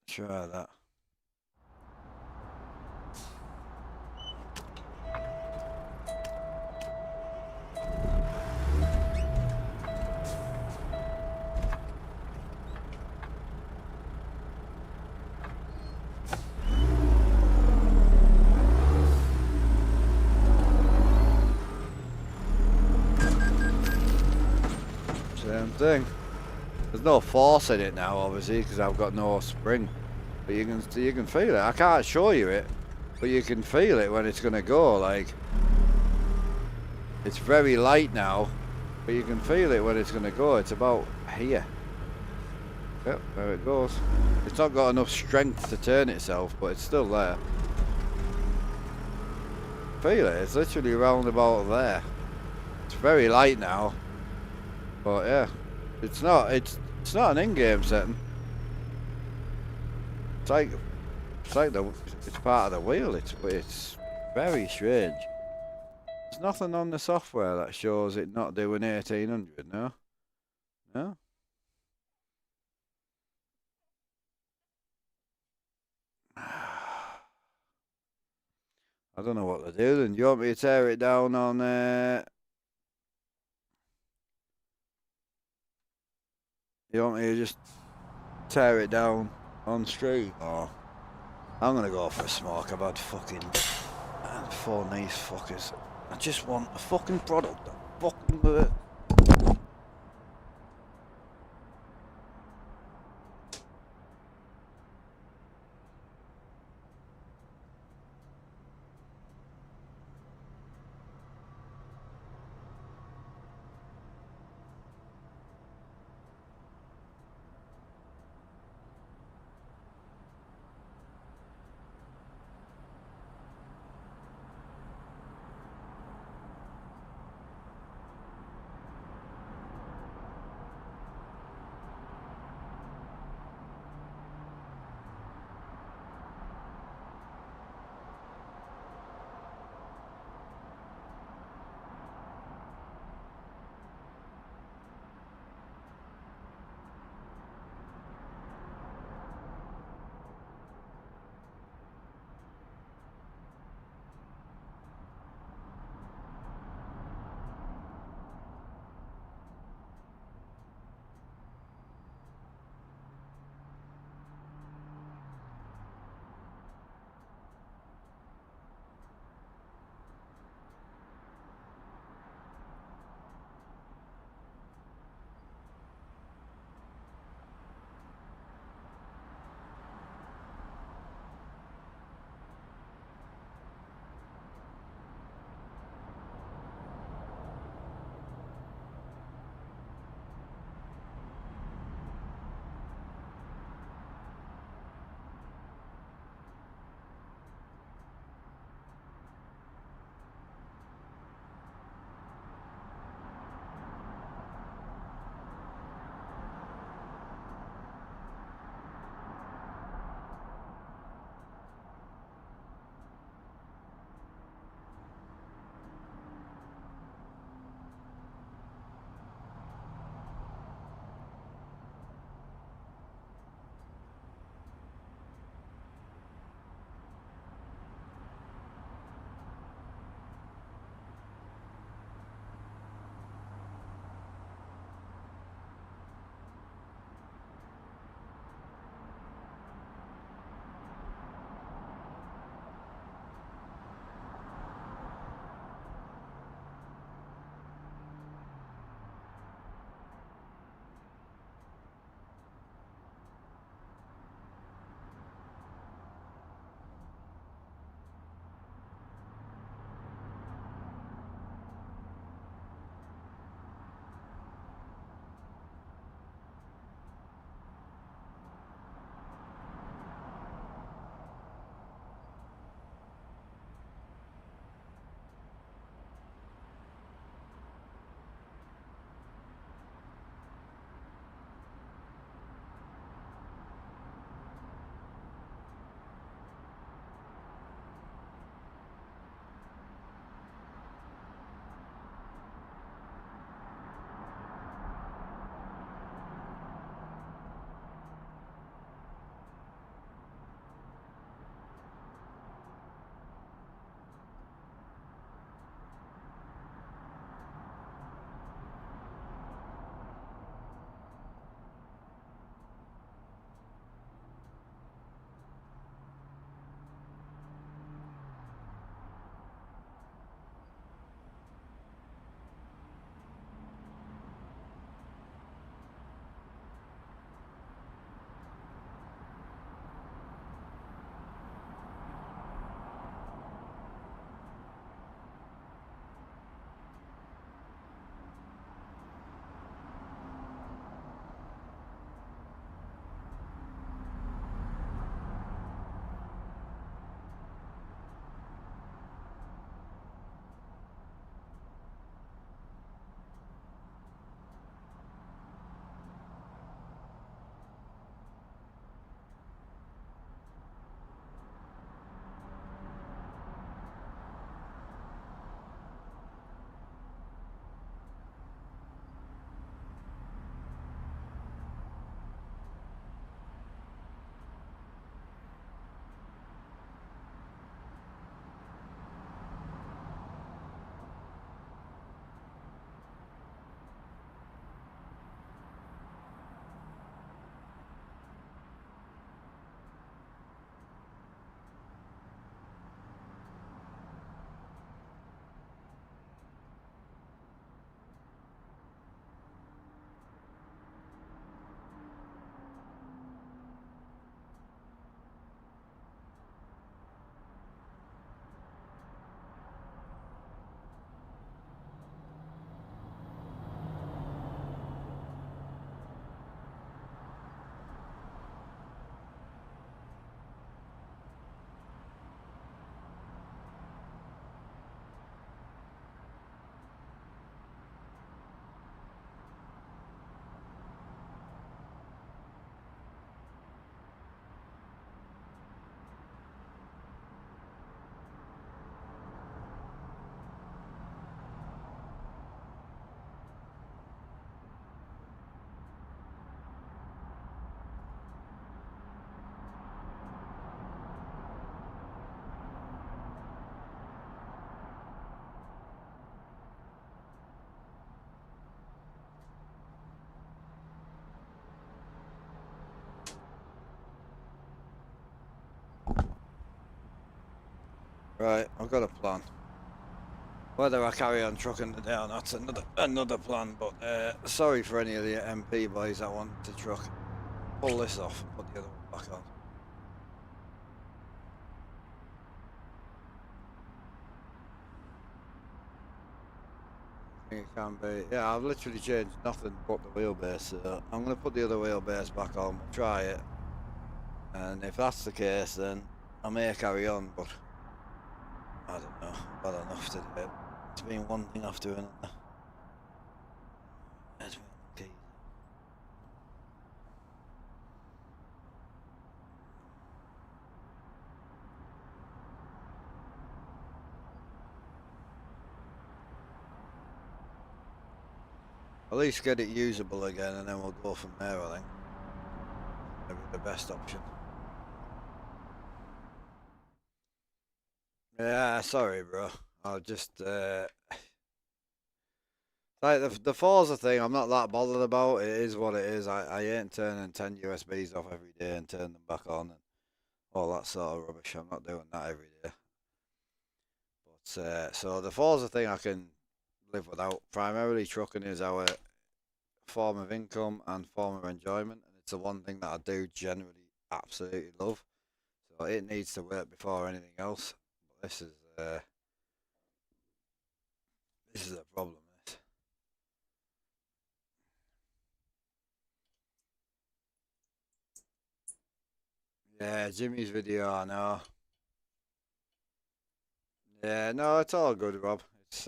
Try that. Same thing. There's no force in it now, obviously, because I've got no spring. But you can feel it. I can't show you it, but you can feel it when it's gonna go. Like, it's very light now, but you can feel it when it's gonna go. It's about here. Yep, there it goes. It's not got enough strength to turn itself, but it's still there. Feel it. It's literally round about there. It's very light now, but yeah, it's not an in-game setting. It's like it's part of the wheel. It's very strange. There's nothing on the software that shows it not doing 1800. No, no. I don't know what to do. Then do you want me to tear it down on? You want me to just tear it down on street, or I'm gonna go for a smoke. I've had fucking phone these fuckers. I just want a fucking product that fucking works. Right, I've got a plan. Whether I carry on trucking today or not, another plan. But sorry for any of the MP boys that want to truck. Pull this off and put the other one back on. I think it can be. Yeah, I've literally changed nothing but the wheelbase. So I'm going to put the other wheelbase back on. We'll try it. And if that's the case, then I may carry on. But I don't know. I've had enough today. It's been one thing after another. There's my keys. At least get it usable again, and then we'll go from there. I think maybe the best option. Yeah, sorry, bro. I'll just like the Forza thing. I'm not that bothered about. It is what it is. I ain't turning 10 USBs off every day and turning them back on and all that sort of rubbish. I'm not doing that every day. But so the Forza thing I can live without. Primarily, trucking is our form of income and form of enjoyment, and it's the one thing that I do generally absolutely love. So it needs to work before anything else. But this is a problem. This. Yeah, Jimmy's video. I know. Yeah, no, it's all good, Rob. It's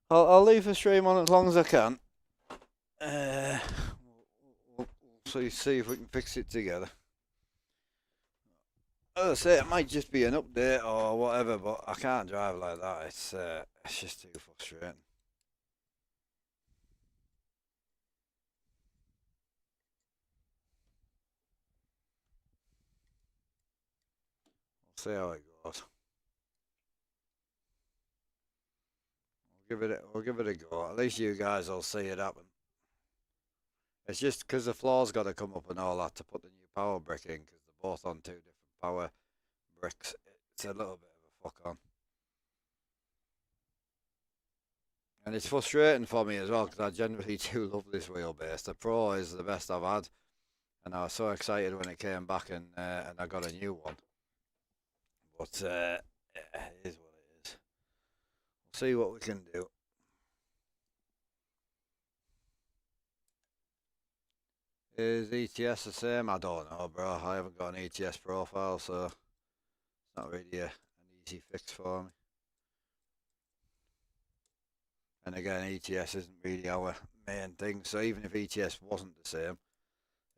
I'll leave the stream on as long as I can. Uh, we'll see if we can fix it together. As I say, it might just be an update or whatever, but I can't drive like that. It's just too frustrating. We'll see how it goes. We'll give it a go. At least you guys will see it happen. It's just because the floor's got to come up and all that to put the new power brick in, because they're both on two different power bricks. It's a little bit of a fuck on. And it's frustrating for me as well, because I generally do love this wheelbase. The Pro is the best I've had, and I was so excited when it came back and I got a new one. But it is what it is. We'll see what we can do. Is ETS the same? I don't know, bro. I haven't got an ETS profile, so it's not really an easy fix for me. And again, ETS isn't really our main thing, so even if ETS wasn't the same,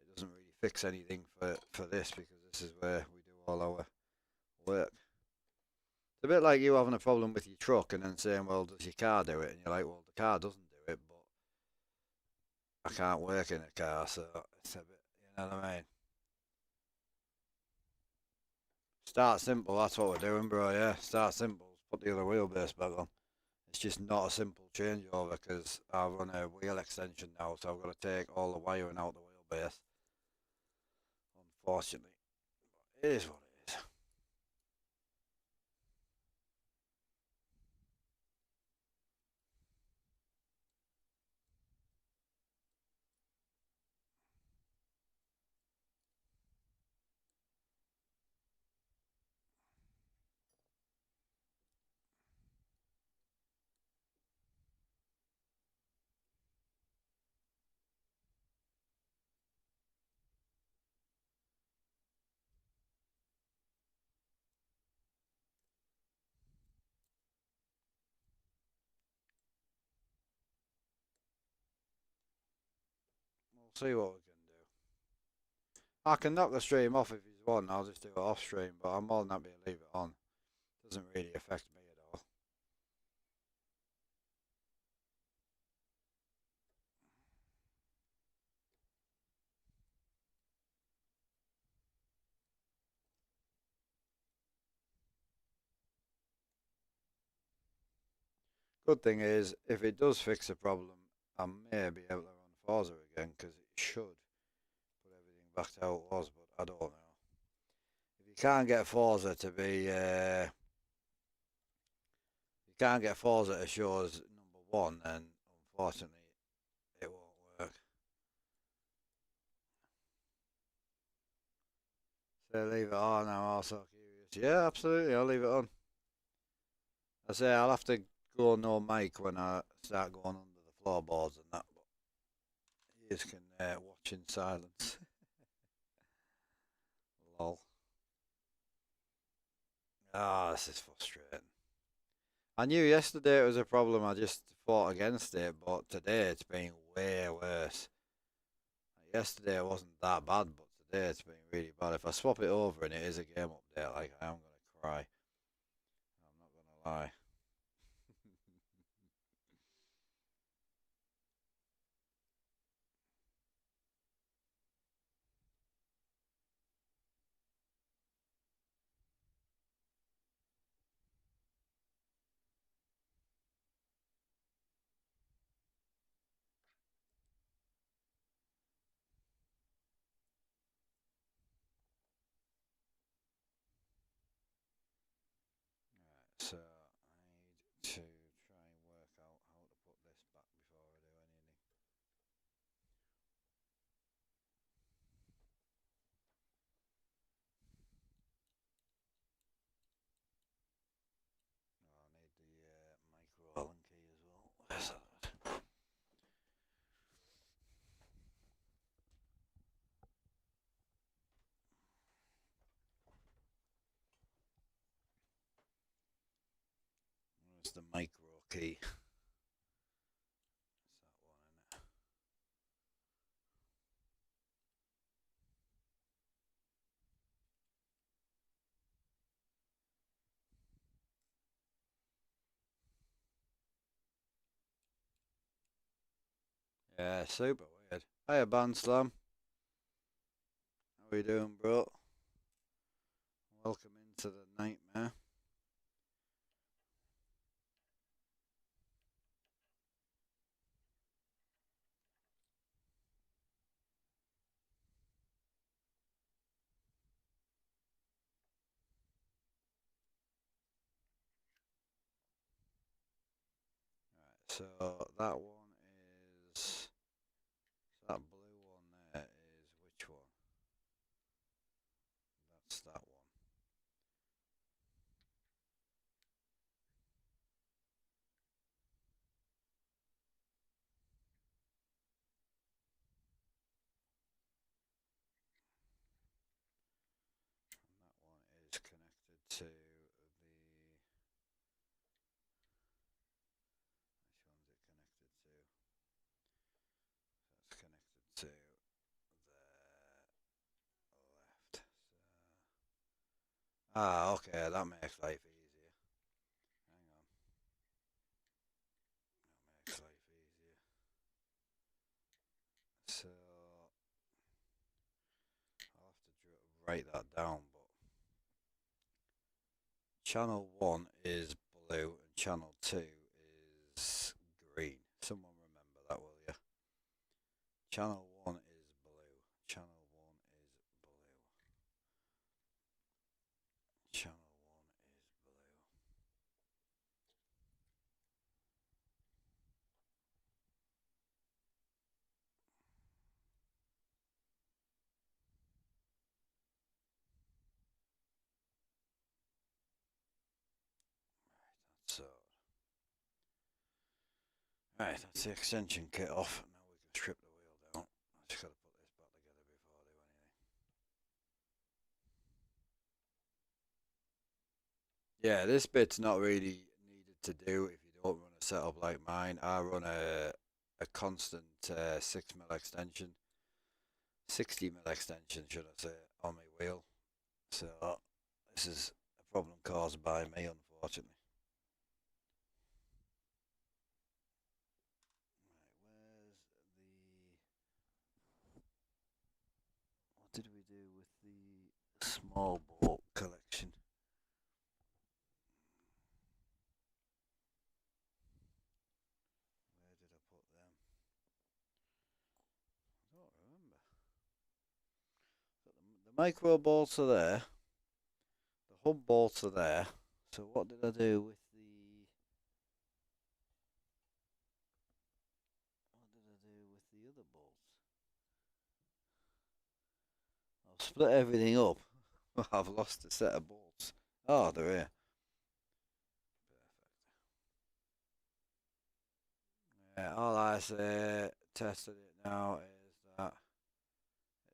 it doesn't really fix anything for this, because this is where we do all our work. It's a bit like you having a problem with your truck and then saying, well, does your car do it? And you're like, well, the car doesn't do it, but I can't work in a car, so it's a bit, you know what I mean? Start simple, that's what we're doing, bro, yeah. Start simple, put the other wheelbase back on. It's just not a simple changeover, because I run a wheel extension now, so I've got to take all the wiring out the wheelbase. Unfortunately. It is what it is. We'll see what we can do. I can knock the stream off if you want, I'll just do it off stream, but I'm more than happy to leave it on. Doesn't really affect me at all. Good thing is, if it does fix a problem, I may be able to run Forza again, because it should put everything back to how it was, but I don't know. If you can't get Forza to be. You can't get Forza to show as number one, and unfortunately, it won't work. So leave it on. I'm also curious. Yeah, absolutely. I'll leave it on. I say I'll have to go no mic when I start going under the floorboards and that. But you just can watch in silence. Lol. Ah, this is frustrating. I knew yesterday it was a problem. I just fought against it, but today it's been way worse. Yesterday it wasn't that bad, but today it's been really bad. If I swap it over and it is a game update, like I am gonna cry. I'm not gonna lie. So I need to try and work out how to put this back before I do anything. Oh, I need the micro Allen key as well. Where's that? Where's the micro key? It's that one, isn't it? Yeah, super weird. Hiya, Banslam. How we doing, bro? Welcome into the nightmare. Right, so that one is. That blue one there is which one? That's that one. And that one is connected to the. Which one's it connected to? So it's connected to the left. So. Ah, okay, that makes life easier. Hang on. That makes life easier. So I'll have to write that down, but channel 1 is blue and channel 2 is green. Someone remember that, will you? Channel 1 is blue. Channel 1 is blue. Channel 1 is blue. So, right, that's the extension kit off. Now we can strip the wheel down. I just got to put this back together before I do anything. Yeah, this bit's not really needed to do if you don't run a setup like mine. I run a constant 6mm extension, 60mm extension, should I say, on my wheel. So this is a problem caused by me, unfortunately. Right, where's the? What did we do with the small boat collection? Where did I put them? I don't remember. The micro bolts are there. hub bolts are there. So what did I do with the? What did I do with the other bolts? I've split everything up. I've lost a set of bolts. Oh, they're here. Yeah, all I say, tested it now, is that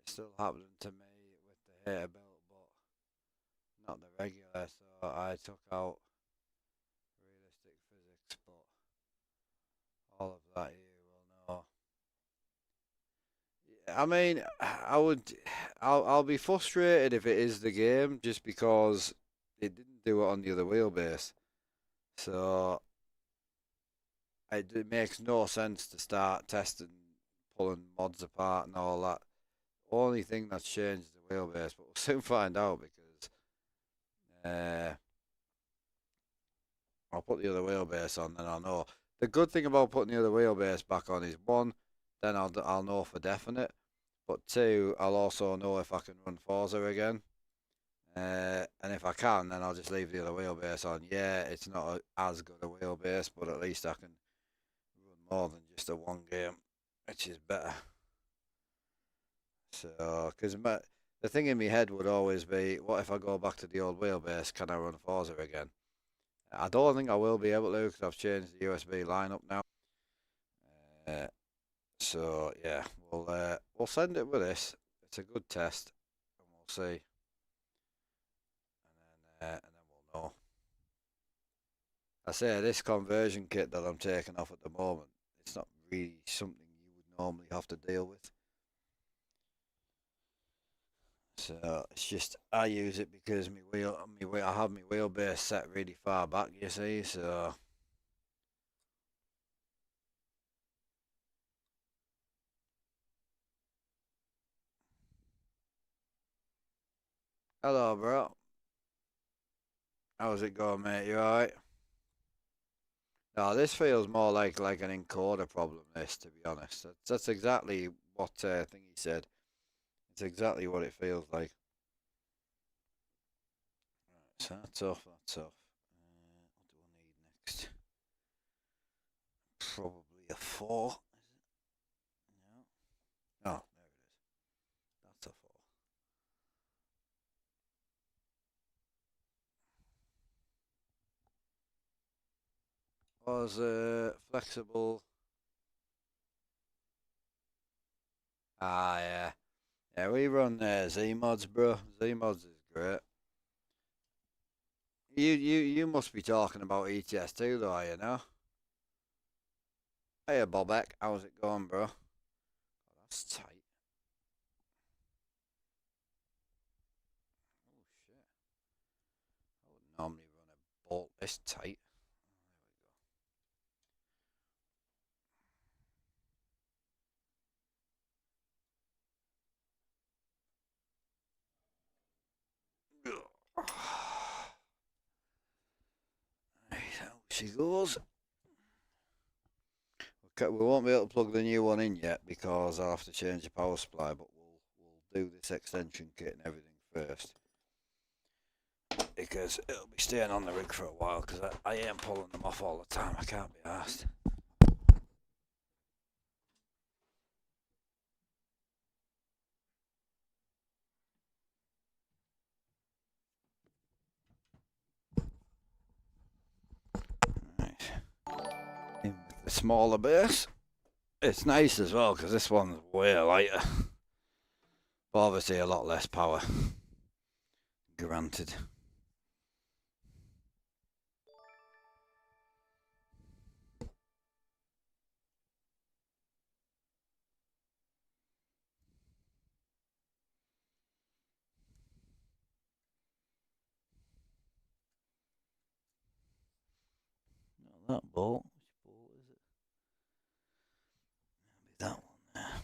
it's still happening to me with the hater belt, but not the regular. So I took out realistic physics, but all of that you will know. I mean, I'll be frustrated if it is the game, just because it didn't do it on the other wheelbase. So it makes no sense to start testing, pulling mods apart and all that. Only thing that's changed is the wheelbase, but we'll soon find out, because I'll put the other wheelbase on, then I'll know. The good thing about putting the other wheelbase back on is, one, then I'll know for definite, but two, I'll also know if I can run Forza again. And if I can, then I'll just leave the other wheelbase on. Yeah, it's not as good a wheelbase, but at least I can run more than just a one game, which is better. So, because the thing in my head would always be, what if I go back to the old wheelbase? Can I run Forza again? I don't think I will be able to, because I've changed the USB lineup now. So yeah, we'll send it with this. It's a good test, and we'll see, and then we'll know. I say this conversion kit that I'm taking off at the moment, it's not really something you would normally have to deal with. So it's just, I use it because I have my wheelbase set really far back, you see. So hello, bro. How's it going, mate? You alright? No, this feels more like an encoder problem. This, to be honest, that's exactly what thing he said. It's exactly what it feels like. Right, so that's off. That's off. What do I need next? Probably a 4. Is it? No. Oh, there it is. That's a 4. Was flexible. Ah, yeah. Yeah, we run Z mods, bro. Z mods is great. You must be talking about ETS2 though, you know? Hey, Bobek, how's it going, bro? Oh, that's tight. Oh shit! I wouldn't normally run a bolt this tight. There we go. Right, out she goes. Okay, we won't be able to plug the new one in yet, because I'll have to change the power supply, but we'll do this extension kit and everything first, because it'll be staying on the rig for a while, because I ain't pulling them off all the time. I can't be arsed. Right. In with the smaller base. It's nice as well, because this one's way lighter, but obviously a lot less power. Granted. Not that bolt. Which bolt is it? Maybe that one there.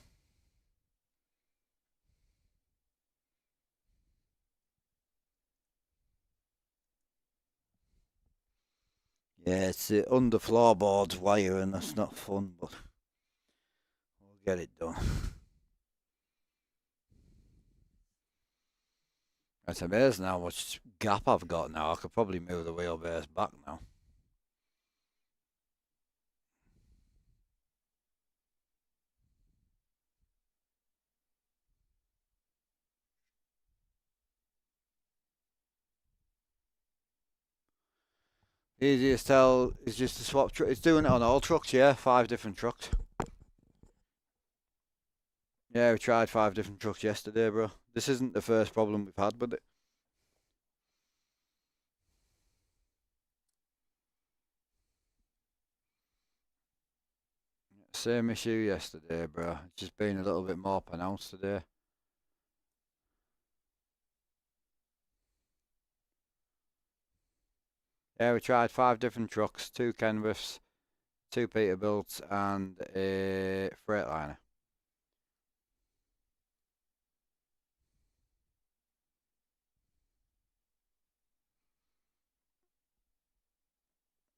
Yeah, it's the under floorboards wire, and that's not fun, but we'll get it done. It's amazing how much gap I've got now. I could probably move the wheelbase back now. Easiest tell is just to swap. It's doing it on all trucks, yeah. 5 different trucks. Yeah, we tried 5 different trucks yesterday, bro. This isn't the first problem we've had with it. Same issue yesterday, bro. It's just been a little bit more pronounced today. Yeah, we tried 5 different trucks, 2 Kenworths, 2 Peterbilts, and a Freightliner.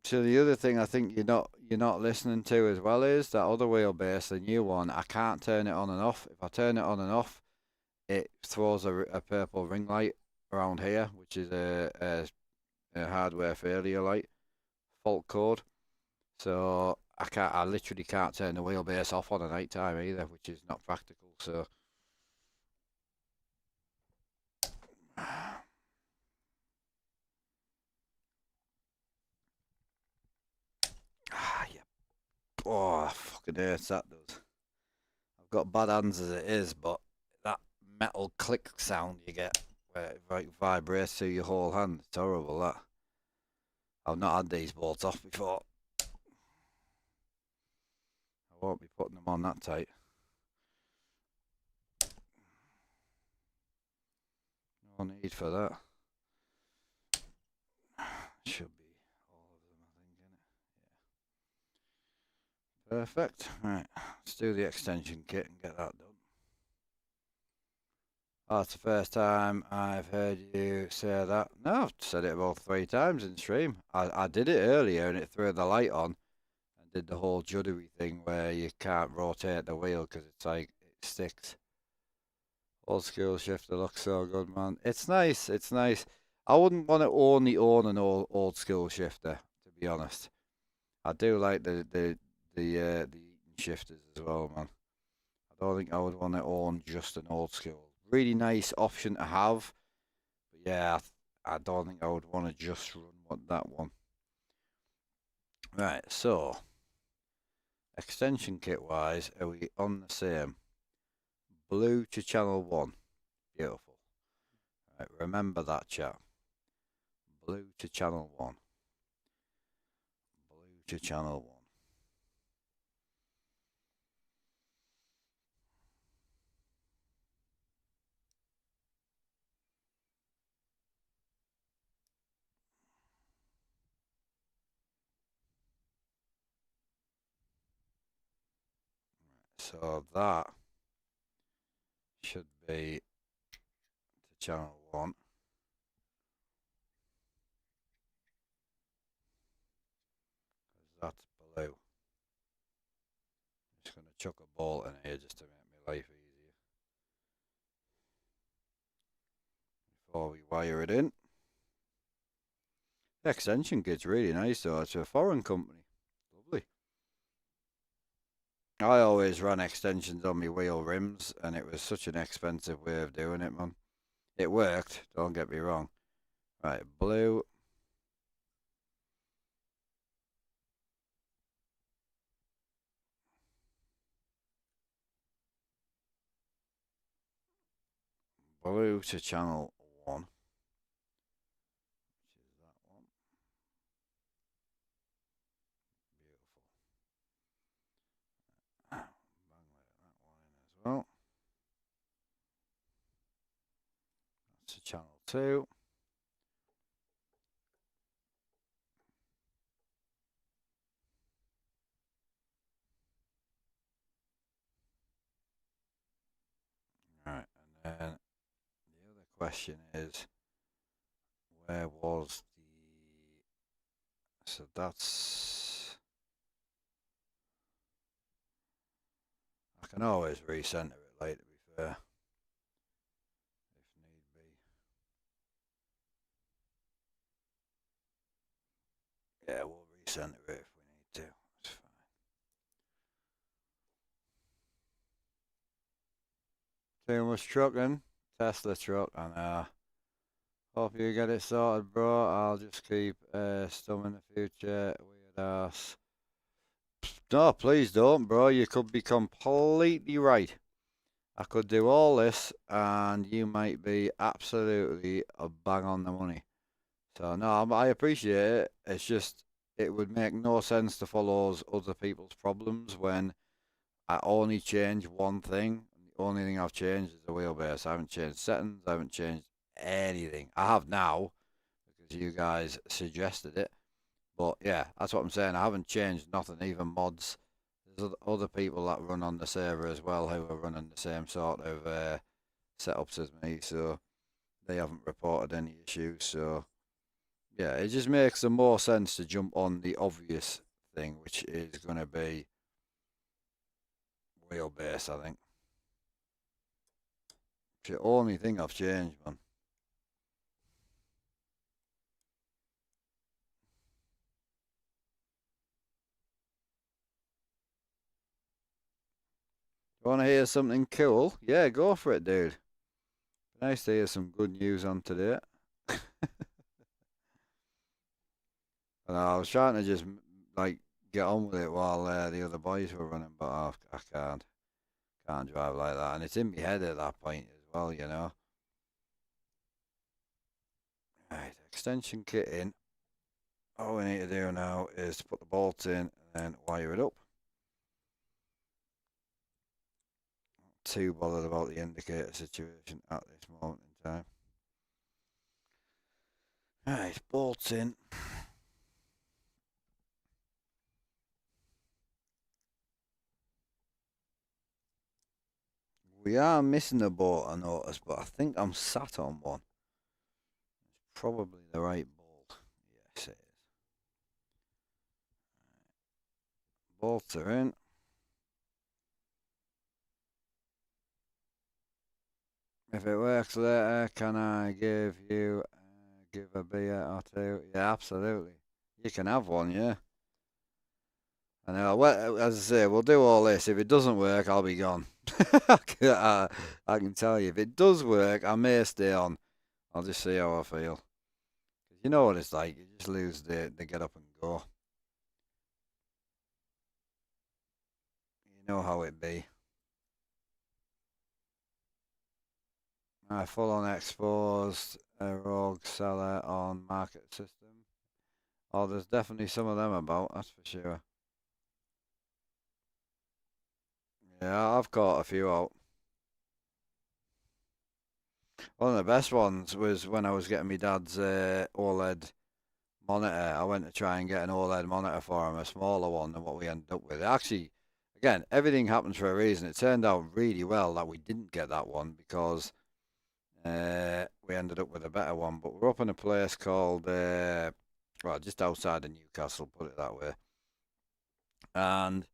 So the other thing I think you're not listening to as well is that other wheelbase, the new one. I can't turn it on and off. If I turn it on and off, it throws a purple ring light around here, which is a hardware failure light fault code. So I literally can't turn the wheelbase off on a night time either, which is not practical. So yeah. Oh, fucking hurts that does. I've got bad hands as it is, but that metal click sound you get where it like vibrates through your whole hand, it's horrible that. I've not had these bolts off before. I won't be putting them on that tight. No need for that. Should be all of them, I think, innit? Yeah. Perfect. Right, let's do the extension kit and get that done. Oh, it's the first time I've heard you say that. No, I've said it about 3 times in stream. I did it earlier and it threw the light on and did the whole juddery thing where you can't rotate the wheel because it's like it sticks. Old school shifter looks so good, man. It's nice. It's nice. I wouldn't want to only own an old school shifter, to be honest. I do like the Eaton shifters as well, man. I don't think I would want to own just an old school. Really nice option to have, but yeah, I don't think I would want to just run that one. Right, so extension kit wise, are we on the same? Blue to channel 1. Beautiful. Right, remember that, chat. Blue to channel 1. Blue to channel 1. So that should be to channel 1. Because that's blue. Just going to chuck a bolt in here just to make my life easier before we wire it in. The extension kit's really nice though. It's a foreign company. Lovely. I always ran extensions on my wheel rims and it was such an expensive way of doing it, man. It worked, don't get me wrong. Right, blue. Blue to channel 1. Which is that one. Beautiful. Bang that one in as well. That's to channel 2. Right, and then the other question is, where was the... So that's... I can always recenter it later, to be fair, if need be. Yeah, we'll recenter it if we need to. It's fine. Too much trucking. Tesla truck, and hope you get it sorted, bro. I'll just keep some in the future. Weird ass. No, please don't, bro. You could be completely right. I could do all this, and you might be absolutely a bang on the money. So no, I appreciate it. It's just it would make no sense to follow other people's problems when I only change one thing. The only thing I've changed is the wheelbase. I haven't changed settings. I haven't changed anything. I have now because you guys suggested it. But yeah, that's what I'm saying. I haven't changed nothing, even mods. There's other people that run on the server as well who are running the same sort of setups as me, so they haven't reported any issues. So yeah, it just makes the more sense to jump on the obvious thing, which is going to be wheelbase, I think. It's the only thing I've changed, man. Want to hear something cool? Yeah, go for it, dude. Nice to hear some good news on today. And I was trying to just like get on with it while the other boys were running, but I can't drive like that, and it's in my head at that point as well, you know. Right, extension kit in. All we need to do now is to put the bolts in and then wire it up. Not too bothered about the indicator situation at this moment in time. Right, bolts in. We are missing a bolt, I noticed, but I think I'm sat on one. It's probably the right bolt. Yes, it is. Bolts are in. If it works later, can I give you give a beer or two? Yeah, absolutely. You can have one, yeah. I know. Well, as I say, we'll do all this. If it doesn't work, I'll be gone. I can tell you. If it does work, I may stay on. I'll just see how I feel. You know what it's like. You just lose the get up and go. You know how it be. Full on exposed rogue seller on market system. Oh, there's definitely some of them about, that's for sure. Yeah, I've caught a few out. One of the best ones was when I was getting my dad's OLED monitor. I went to try and get an OLED monitor for him, a smaller one than what we ended up with. Actually, again, everything happens for a reason. It turned out really well that we didn't get that one because we ended up with a better one. But we're up in a place called, well, just outside of Newcastle, put it that way. And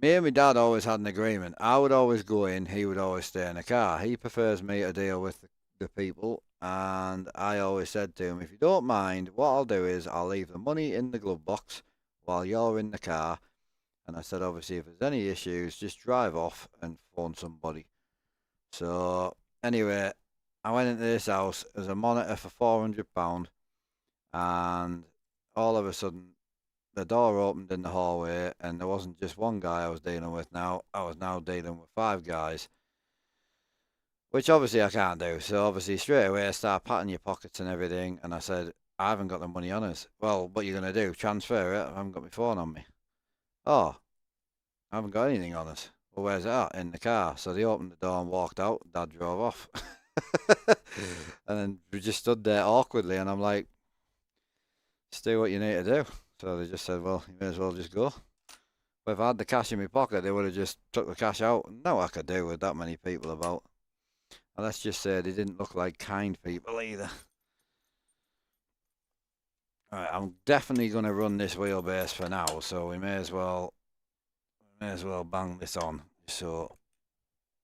me and my dad always had an agreement. I would always go in, he would always stay in the car. He prefers me to deal with the people, and I always said to him, if you don't mind, what I'll do is I'll leave the money in the glove box while you're in the car. And I said, obviously, if there's any issues, just drive off and phone somebody. So, anyway, I went into this house. There's a monitor for £400, and all of a sudden, the door opened in the hallway, and there wasn't just one guy I was dealing with now. I was now dealing with 5 guys, which obviously I can't do. So obviously straight away I start patting your pockets and everything, and I said, I haven't got the money on us. Well, what are you going to do? Transfer it? I haven't got my phone on me. Oh, I haven't got anything on us. Well, where's it at? In the car. So they opened the door and walked out. Dad drove off. And then we just stood there awkwardly, and I'm like, just do what you need to do. So they just said, well, you may as well just go. But if I had the cash in my pocket, they would have just took the cash out. No, I could do with that many people about. And let's just say they didn't look like kind people either. Alright, I'm definitely going to run this wheelbase for now, so we may as well bang this on, so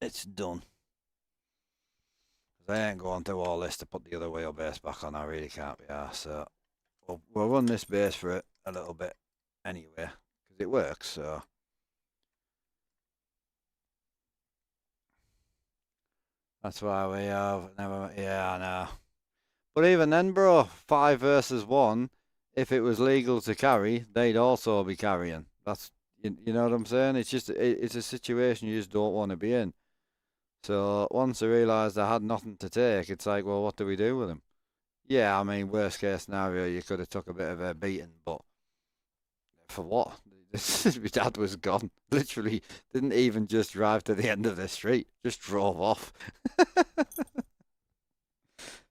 it's done. I ain't going through all this to put the other wheelbase back on. I really can't be arsed, so we'll run this base for a little bit anyway, because it works, so. That's why we have never. Yeah, I know. But even then, bro, 5 versus 1. If it was legal to carry, they'd also be carrying. That's you know what I'm saying. It's just it's a situation you just don't want to be in. So once I realised I had nothing to take, it's like, well, what do we do with him? Yeah, I mean, worst case scenario, you could have took a bit of a beating, but for what? My dad was gone. Literally, didn't even just drive to the end of the street. Just drove off.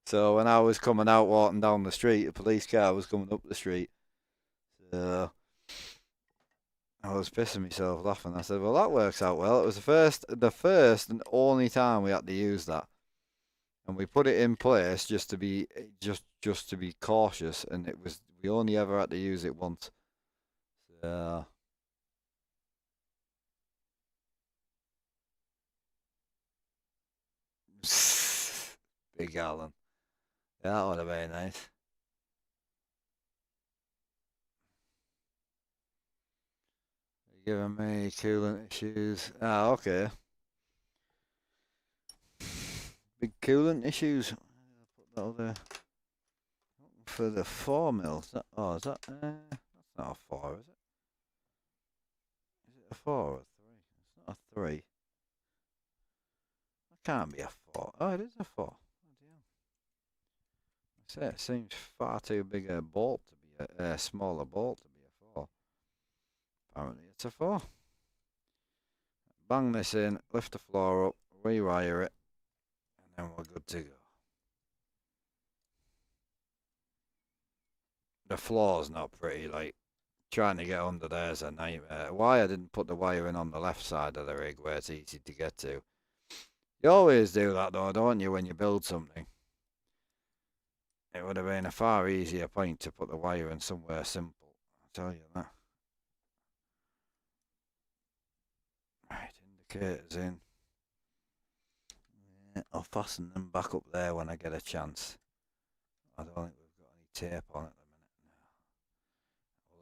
So when I was coming out walking down the street, a police car was coming up the street. So I was pissing myself laughing. I said, "Well, that works out well." It was the first and only time we had to use that, and we put it in place just to be just to be cautious. And it was we only ever had to use it once. So big Alan, yeah, that would have been nice. Giving me coolant issues. Ah, okay. Big coolant issues. Put that over for the 4 mil. Is that? That's not a 4, is it? Is it a 4 or a 3? It's not a 3. That can't be a 4. Oh, it is a 4. Oh, dear. I say it seems far too big a bolt to be a smaller bolt to be a 4. Apparently, it's a 4. Bang this in, lift the floor up, rewire it, and then we're good to go. The floor's not pretty, like, trying to get under there's a nightmare. Why I didn't put the wiring on the left side of the rig where it's easy to get to. You always do that though, don't you, when you build something? It would have been a far easier point to put the wiring somewhere simple. I'll tell you that. Right, indicators in. Yeah, I'll fasten them back up there when I get a chance. I don't think we've got any tape on at the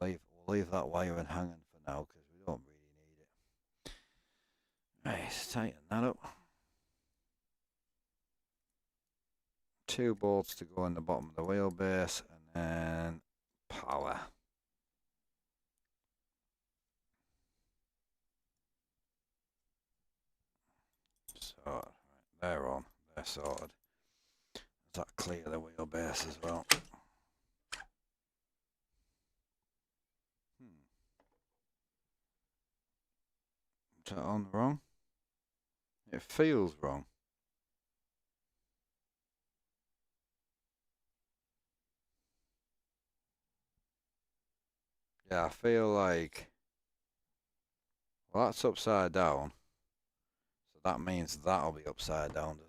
minute. No. We'll leave that wiring hanging for now because we don't really need it. Right, tighten that up. 2 bolts to go in the bottom of the wheelbase and then power. So, right, they're on. They're sorted. Does that clear the wheelbase as well? Is that on wrong? It feels wrong. Yeah, I feel like, well, that's upside down. So that means that'll be upside down, doesn't it?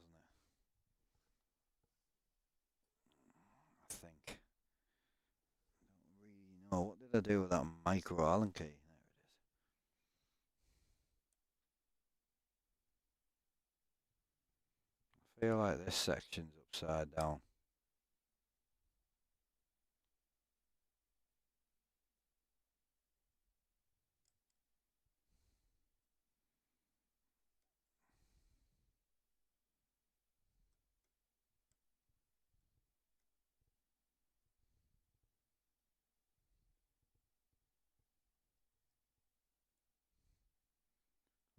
I think. Don't really know. What did I do with that micro Allen key? There it is. I feel like this section's upside down.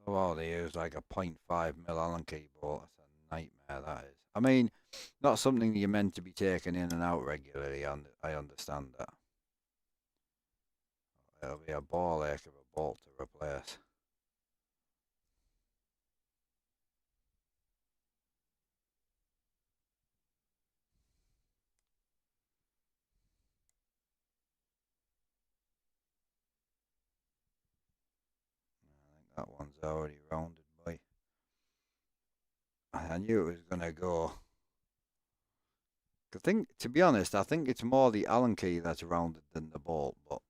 Oh, they use like a .5 mil Allen key bolt. That's a nightmare, that is. I mean, not something you're meant to be taking in and out regularly, and I understand that. It'll be a ball ache of a bolt to replace. I think that one's already rounded, boy. I knew it was gonna go. I think, to be honest, I think it's more the Allen key that's rounded than the bolt, but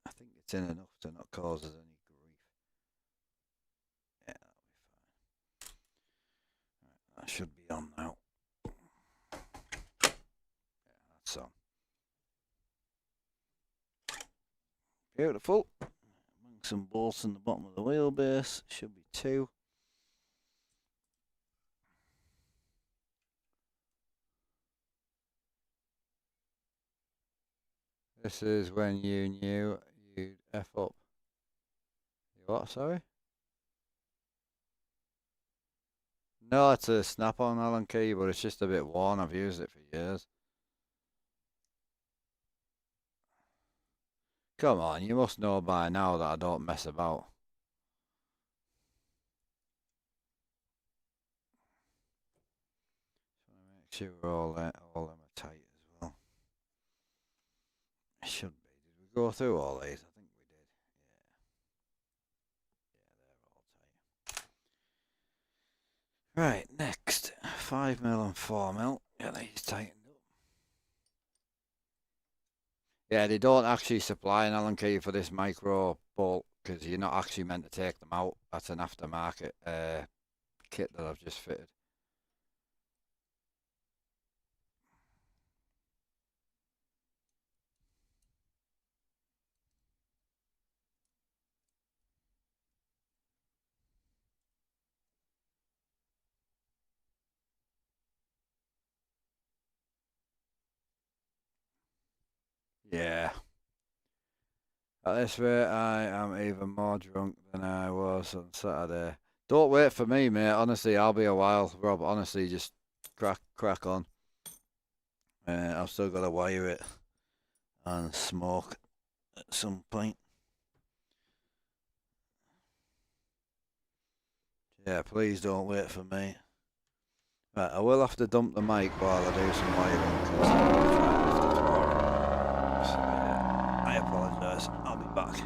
I think it's in enough to not cause us any grief. Yeah, that'll be fine. Right, that should be on now. Yeah, that's on. Beautiful. Some bolts in the bottom of the wheelbase. Should be 2. This is when you knew you'd F up. You what, sorry? No, it's a snap-on Allen key, but it's just a bit worn. I've used it for years. Come on, you must know by now that I don't mess about. Make sure all them are tight as well. It should be. Did we go through all these? I think we did. Yeah. Yeah, they're all tight. Right, next. 5mm and 4mm. Get these tightened up. Yeah, they don't actually supply an Allen key for this micro bolt because you're not actually meant to take them out. That's an aftermarket kit that I've just fitted. Yeah. At this rate, I am even more drunk than I was on Saturday. Don't wait for me, mate. Honestly, I'll be a while. Rob, honestly, just crack on. I've still got to wire it and smoke at some point. Yeah, please don't wait for me. Right, I will have to dump the mic while I do some wiring because I'm going to try and lift it tomorrow. So, yeah, I apologise. I'll be back.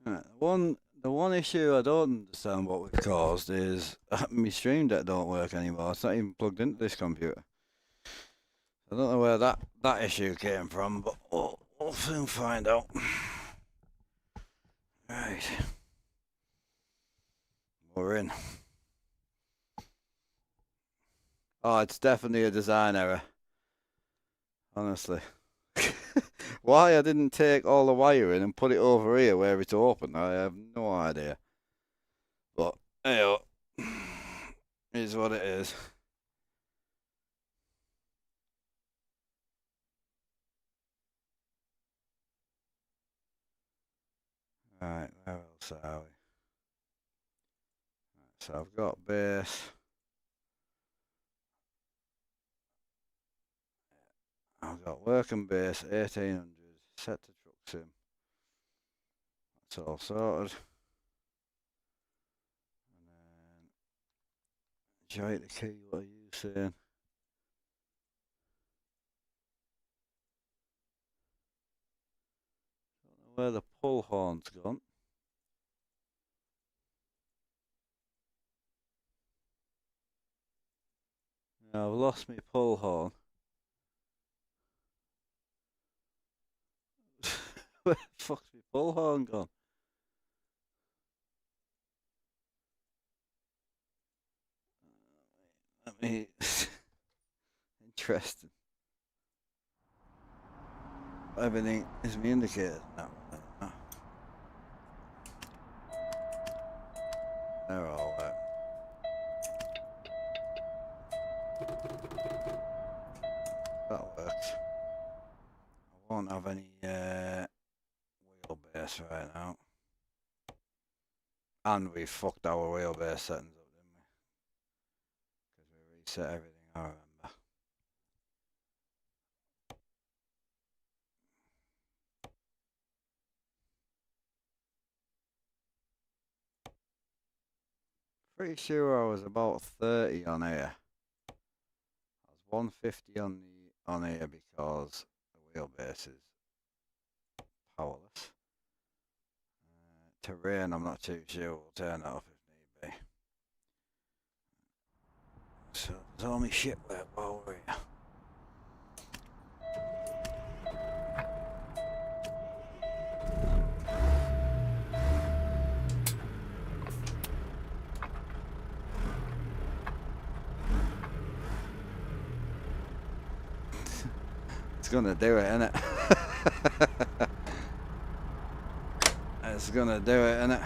The one issue I don't understand what we've caused is my stream deck don't work anymore. It's not even plugged into this computer. I don't know where that issue came from, but we'll soon find out. Right. We're in. Oh, it's definitely a design error. Honestly. Why I didn't take all the wiring and put it over here where it's open, I have no idea. But, hey, is what it is. Right, where else are we? Right, so I've got base. I've got working base, 1800, set to truck sim. That's all sorted. And then, generate the key, what are you saying? Don't know where the pull horn's gone. Now I've lost my pull horn. Where the fuck's my pull horn gone? Let me. Interesting. Everything is me indicated. No. They're all right. That works. I won't have any wheelbase right now. And we fucked our wheelbase settings up, didn't we? Because we reset everything, I remember. Pretty sure I was about 30 on here. I was 150 on here because the wheelbase is powerless. Terrain, I'm not too sure. We'll turn it off if need be. So there's all my shit work while we're here. It's gonna do it, innit? It's gonna do it, innit?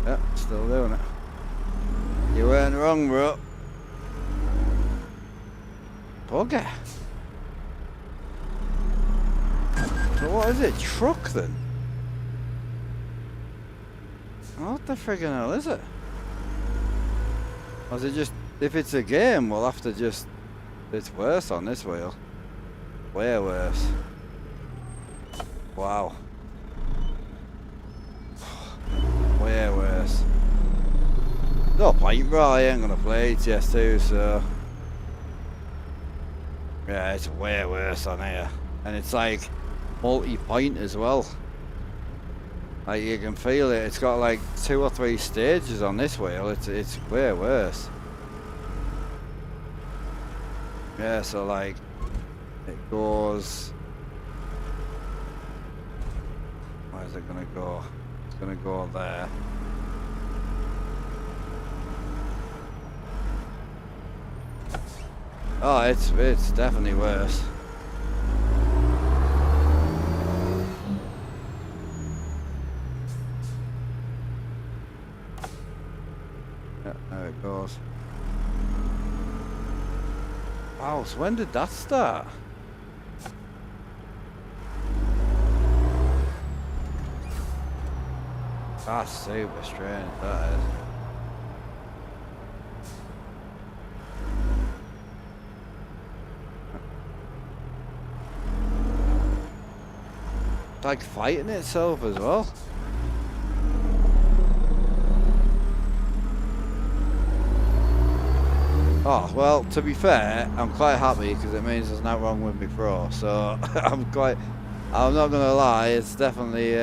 Yep, still doing it. You weren't wrong, bro. Bugger. So what is it? Truck then? What the friggin' hell is it? Or is it just, if it's a game, we'll have to just, it's worse on this wheel. Way worse. Wow. Way worse. No point, bro, I ain't gonna play TS2, so. Yeah, it's way worse on here. And it's like multi-point as well. Like you can feel it. It's got like 2 or 3 stages on this wheel. It's way worse. Yeah, so like it goes. Where's it gonna go? It's gonna go there. Oh, it's definitely worse. Yeah, there it goes. Wow, so when did that start? That's super strange, that is. It's like fighting itself as well. Oh, well, to be fair, I'm quite happy because it means there's nothing wrong with me pro. So I'm not gonna lie, it's definitely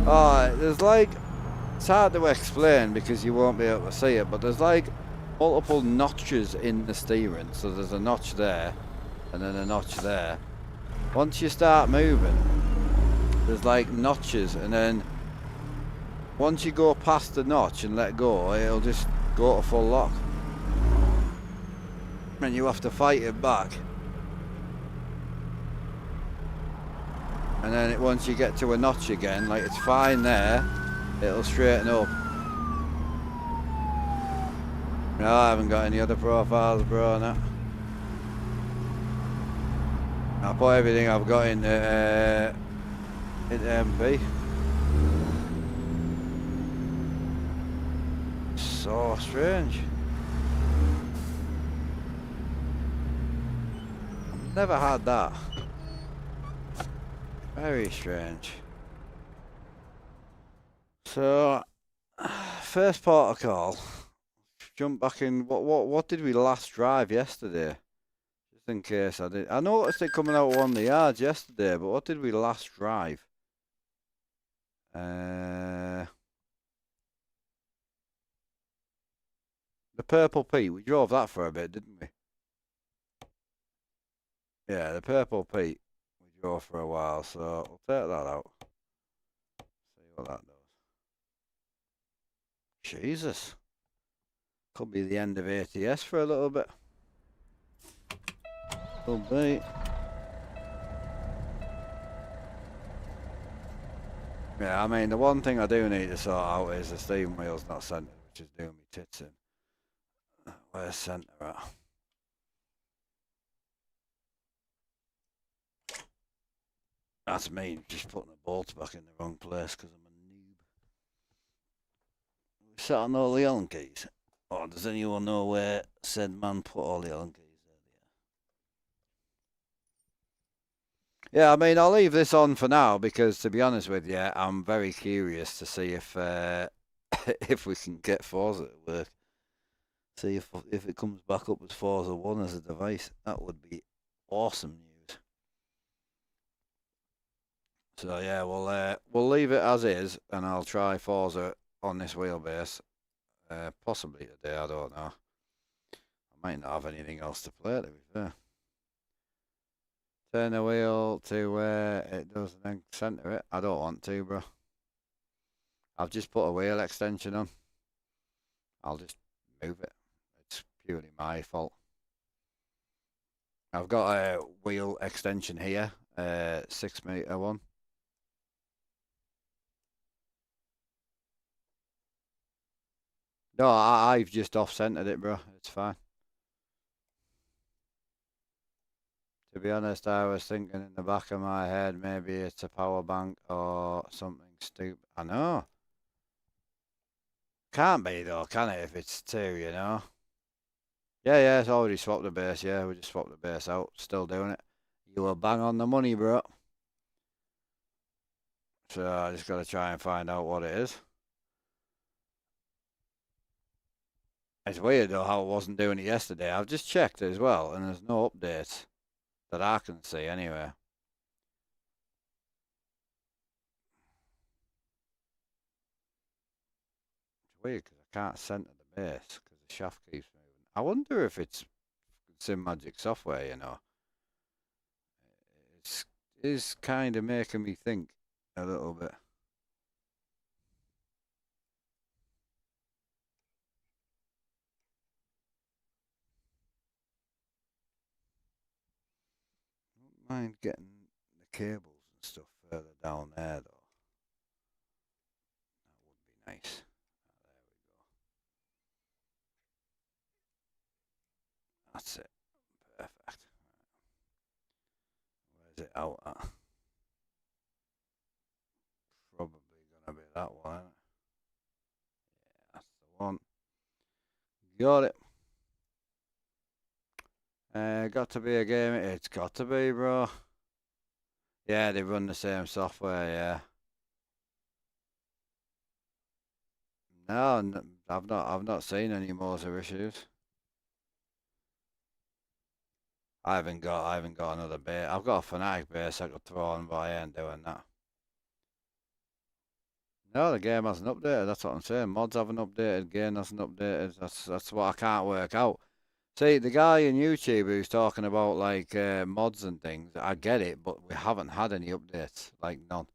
oh, there's like, it's hard to explain because you won't be able to see it, but there's like multiple notches in the steering. So there's a notch there, and then a notch there. Once you start moving, there's like notches, and then once you go past the notch and let go, it'll just go to full lock. And you have to fight it back. And then once you get to a notch again, like it's fine there, it'll straighten up. No, I haven't got any other profiles, bro, no. I put everything I've got in MP. So strange. I've never had that. Very strange. So, first port of call. Jump back in. What did we last drive yesterday? Just in case I did. I noticed it coming out on the yards yesterday, but what did we last drive? The Purple Pete. We drove that for a bit, didn't we? Yeah, the Purple Pete. We drove for a while, so we'll take that out. See what that does. Jesus. Could be the end of ATS for a little bit. Could be. Yeah, I mean, the one thing I do need to sort out is the steering wheel's not centered, which is doing me tits in. Where's centre at? That's me, just putting the bolts back in the wrong place because I'm a noob. We sat on all the Allen keys. Oh, does anyone know where said man put all the Allen keys earlier? Yeah, I mean, I'll leave this on for now because, to be honest with you, I'm very curious to see if if we can get Forza to work. See if it comes back up as Forza 1 as a device. That would be awesome news. So yeah, we'll leave it as is, and I'll try Forza on this wheelbase. Possibly today, I don't know. I might not have anything else to play, to be fair. Turn the wheel to where it does and then centre it. I don't want to, bro. I've just put a wheel extension on. I'll just move it. It's purely my fault. I've got a wheel extension here, 6 metre one. No, I've just off-centered it, bro. It's fine. To be honest, I was thinking in the back of my head, maybe it's a power bank or something stupid. I know. Can't be though, can it, if it's two, you know? Yeah, it's already swapped the base, yeah. We just swapped the base out. Still doing it. You were bang on the money, bro. So I just got to try and find out what it is. It's weird though how it wasn't doing it yesterday. I've just checked as well, and there's no updates that I can see anyway. It's weird because I can't center the base because the shaft keeps moving. I wonder if it's SimMagic software, you know. It is kind of making me think a little bit. Don't mind getting the cables and stuff further down there though. That would be nice. That's it. Perfect. Where's it out at? Probably gonna be that one. Yeah, that's the one. Got it. Got to be a game. It's got to be, bro. Yeah, they run the same software, yeah. No, I've not seen any motor issues. I haven't got another base. I've got a Fnatic base I could throw on, but I ain't doing that. No, the game hasn't updated. That's what I'm saying. Mods haven't updated. Game hasn't updated. That's what I can't work out. See, the guy in YouTube who's talking about like mods and things, I get it, but we haven't had any updates. Like none.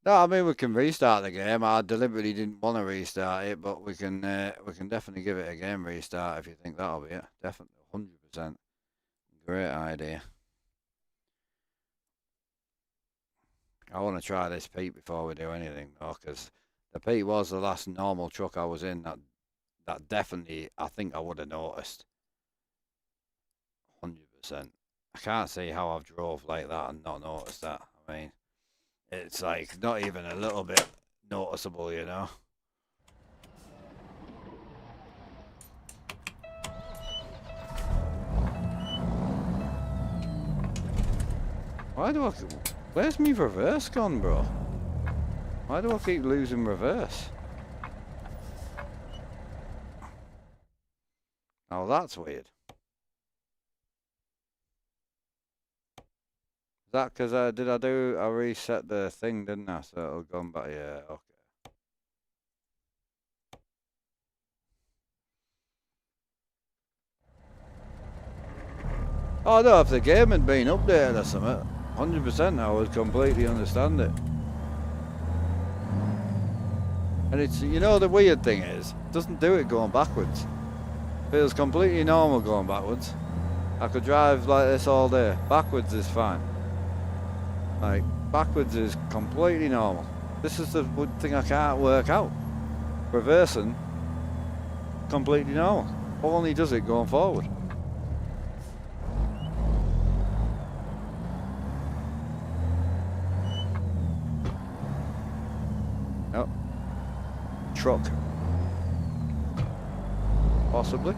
No, I mean we can restart the game. I deliberately didn't want to restart it, but we can definitely give it a game restart if you think that'll be it. Definitely, 100%. Great idea. I want to try this Pete before we do anything though, because the Pete was the last normal truck I was in that definitely I think I would have noticed. 100%. I can't see how I've drove like that and not noticed that. I mean, it's like not even a little bit noticeable, you know. Why do I? Where's me reverse gone, bro? Why do I keep losing reverse? Oh, that's weird. Is that because I reset the thing, didn't I? So it'll go back. Yeah, okay. Oh no, if the game had been updated or something, 100% I would completely understand it. And it's, you know, the weird thing is, it doesn't do it going backwards. Feels completely normal going backwards. I could drive like this all day. Backwards is fine. Like, backwards is completely normal. This is the one thing I can't work out. Reversing, completely normal. Only does it going forward. Nope. Truck. Possibly.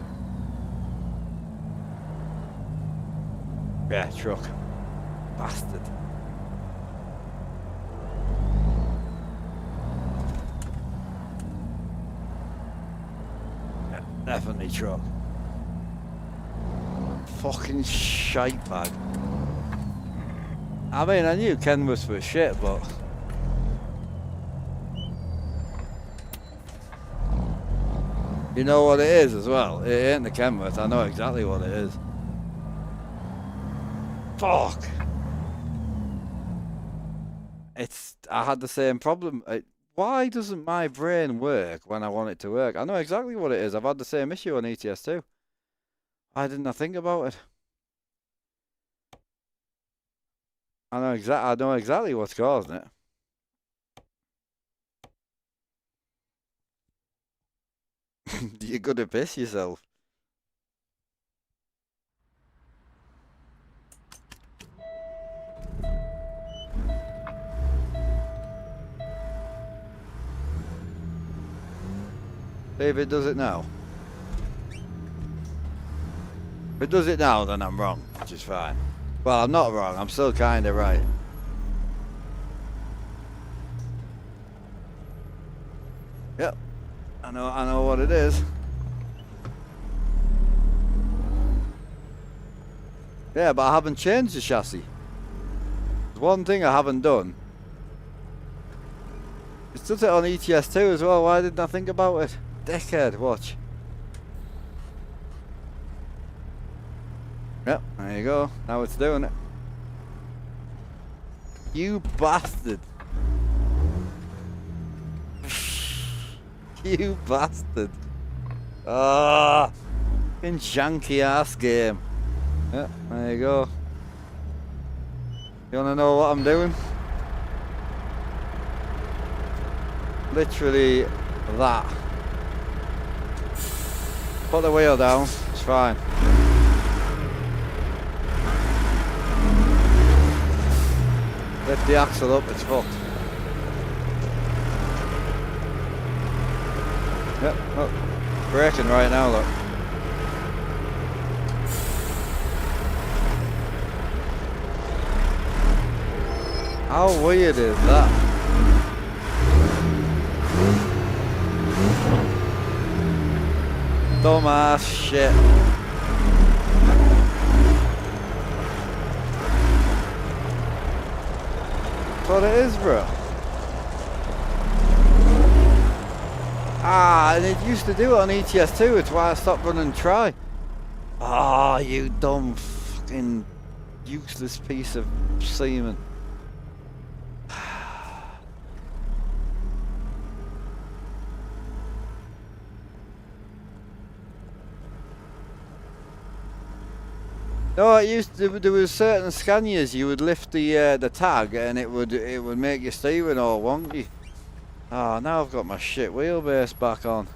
Yeah, truck. Bastard. Yeah, definitely truck. Fucking shite bag. I mean, I knew Ken was for shit, but... You know what it is as well? It ain't the Kenworth, I know exactly what it is. Fuck! I had the same problem. Why doesn't my brain work when I want it to work? I know exactly what it is. I've had the same issue on ETS2. Why didn't I think about it? I know exactly what's causing it. You're gonna piss yourself. See if it does it now. If it does it now, then I'm wrong, which is fine. Well, I'm not wrong. I'm still kind of right. Yep. I know what it is. Yeah, but I haven't changed the chassis. There's one thing I haven't done. It does it on ETS2 as well. Why didn't I think about it? Dickhead, watch. Yep, there you go. Now it's doing it. You bastard. You bastard. Ah, fucking janky ass game. Yep, there you go. You wanna know what I'm doing? Literally that. Put the wheel down, it's fine. Lift the axle up, it's fucked. Yep, oh, braking right now, look. How weird is that? Dumbass shit. That's what it is, bro. Ah, and it used to do it on ETS2, it's why I stopped running try. Ah, you dumb fucking useless piece of semen. No, it used to, there was certain Scanias you would lift the tag and it would make your steering all wonky. Ah, now I've got my shit wheelbase back on.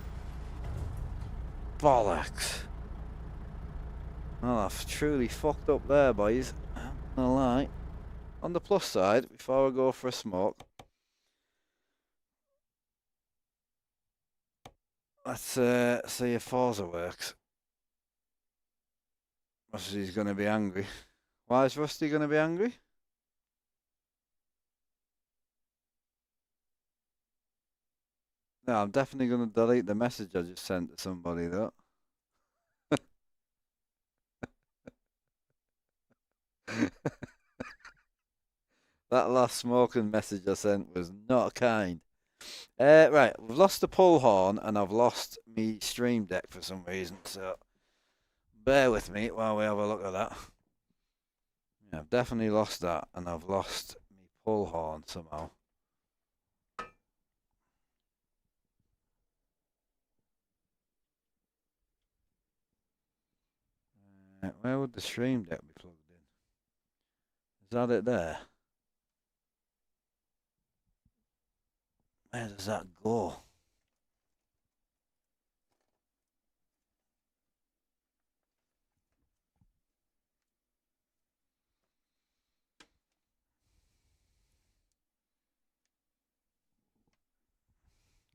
Bollocks. Well, I've truly fucked up there, boys. I'm not gonna lie. On the plus side, before I go for a smoke, let's see if Forza works. Rusty's gonna be angry. Why is Rusty gonna be angry? No, I'm definitely gonna delete the message I just sent to somebody though. That last smoking message I sent was not kind. Right, we've lost the pull horn and I've lost me stream deck for some reason, so bear with me while we have a look at that. Yeah, I've definitely lost that and I've lost me pull horn somehow. Where would the stream deck be plugged in? Is that it there? Where does that go?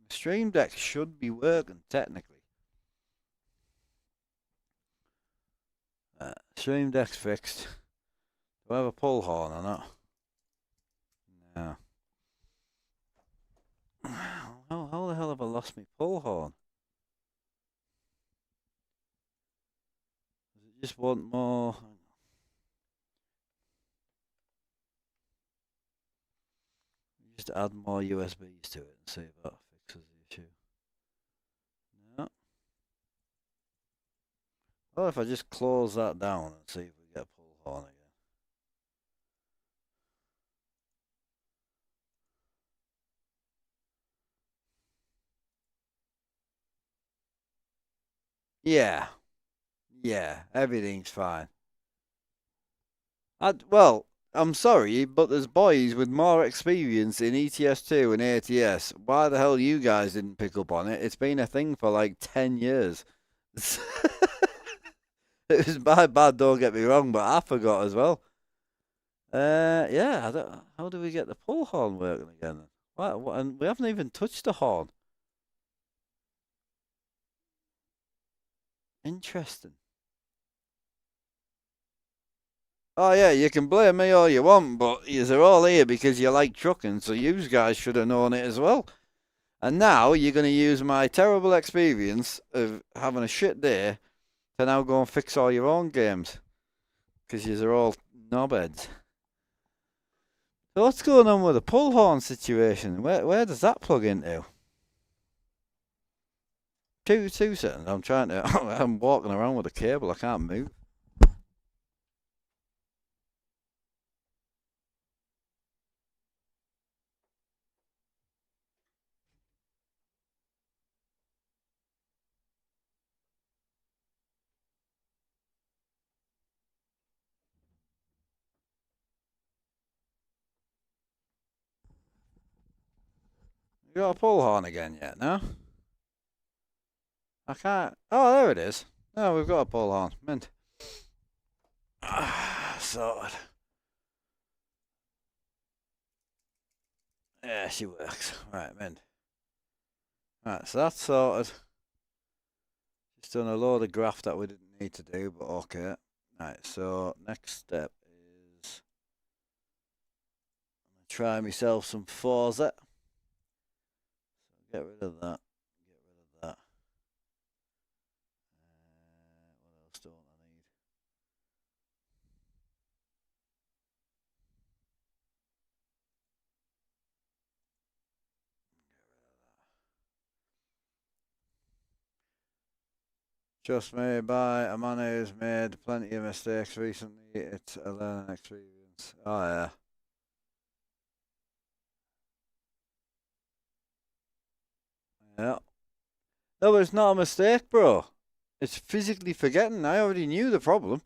The stream deck should be working technically. Stream deck's fixed. Do I have a pull horn or not? No. How the hell have I lost my pull horn? Does it just want more? Just add more USBs to it and see if that fixes the issue. No. Well, if I just close that down and see if we get a pull horn again. Yeah. Yeah, everything's fine. Well, I'm sorry, but there's boys with more experience in ETS2 and ATS. Why the hell you guys didn't pick up on it? It's been a thing for like 10 years. It was my bad, don't get me wrong, but I forgot as well. Yeah, how do we get the pull horn working again? What, and we haven't even touched the horn. Interesting. Oh yeah, you can blame me all you want, but you're all here because you like trucking, so you guys should have known it as well. And now you're going to use my terrible experience of having a shit day to now go and fix all your own games. Because you're all knobheads. So what's going on with the pull horn situation? Where does that plug into? Two seconds. I'm trying to. I'm walking around with a cable. I can't move. You got a pull horn again yet? No. I can't. Oh, there it is. No, we've got a pull horn. Mint. Sorted. Yeah, she works. Right, mint. Right, so that's sorted. Just done a load of graph that we didn't need to do, but okay. Right, so next step is I'm gonna try myself some Forza. So get rid of that. Get rid of that. What else don't I need? Trust me, by a man who's made plenty of mistakes recently, it's a learning experience. Oh yeah. Yeah. No, but it's not a mistake, bro. It's physically forgetting. I already knew the problem.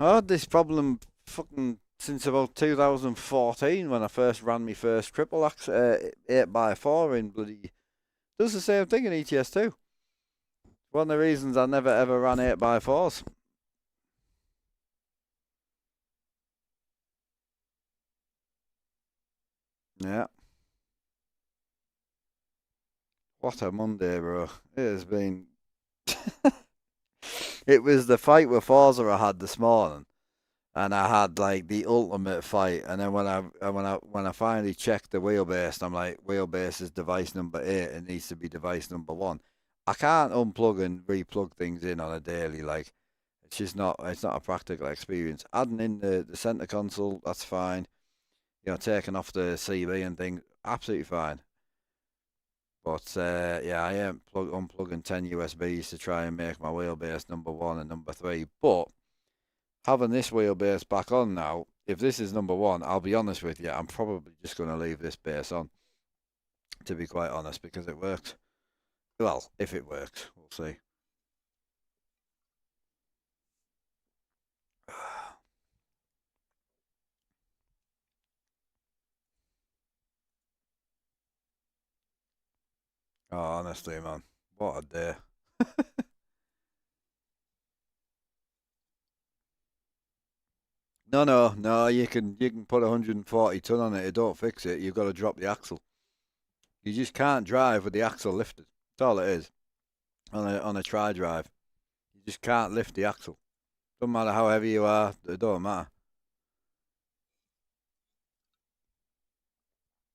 I had this problem fucking since about 2014 when I first ran my first triple axe 8x4 in bloody. Does the same thing in ETS2. One of the reasons I never ever ran 8x4s. Yeah. What a Monday, bro. It has been. It was the fight with Forza I had this morning, and I had like the ultimate fight. And then when I finally checked the wheelbase, I'm like, wheelbase is device number 8. It needs to be device number 1. I can't unplug and replug things in on a daily. Like it's just not. It's not a practical experience. Adding in the center console, that's fine. You know, taking off the CB and things, absolutely fine. But yeah, I am unplugging 10 USBs to try and make my wheelbase number 1 and number 3. But having this wheelbase back on now, if this is number 1, I'll be honest with you, I'm probably just going to leave this base on, to be quite honest, because it works. Well, if it works, we'll see. Oh, honestly, man, what a day. No. You can put 140 ton on it. It don't fix it. You've got to drop the axle. You just can't drive with the axle lifted. That's all it is. On a tri drive, you just can't lift the axle. Doesn't matter how heavy you are. It don't matter.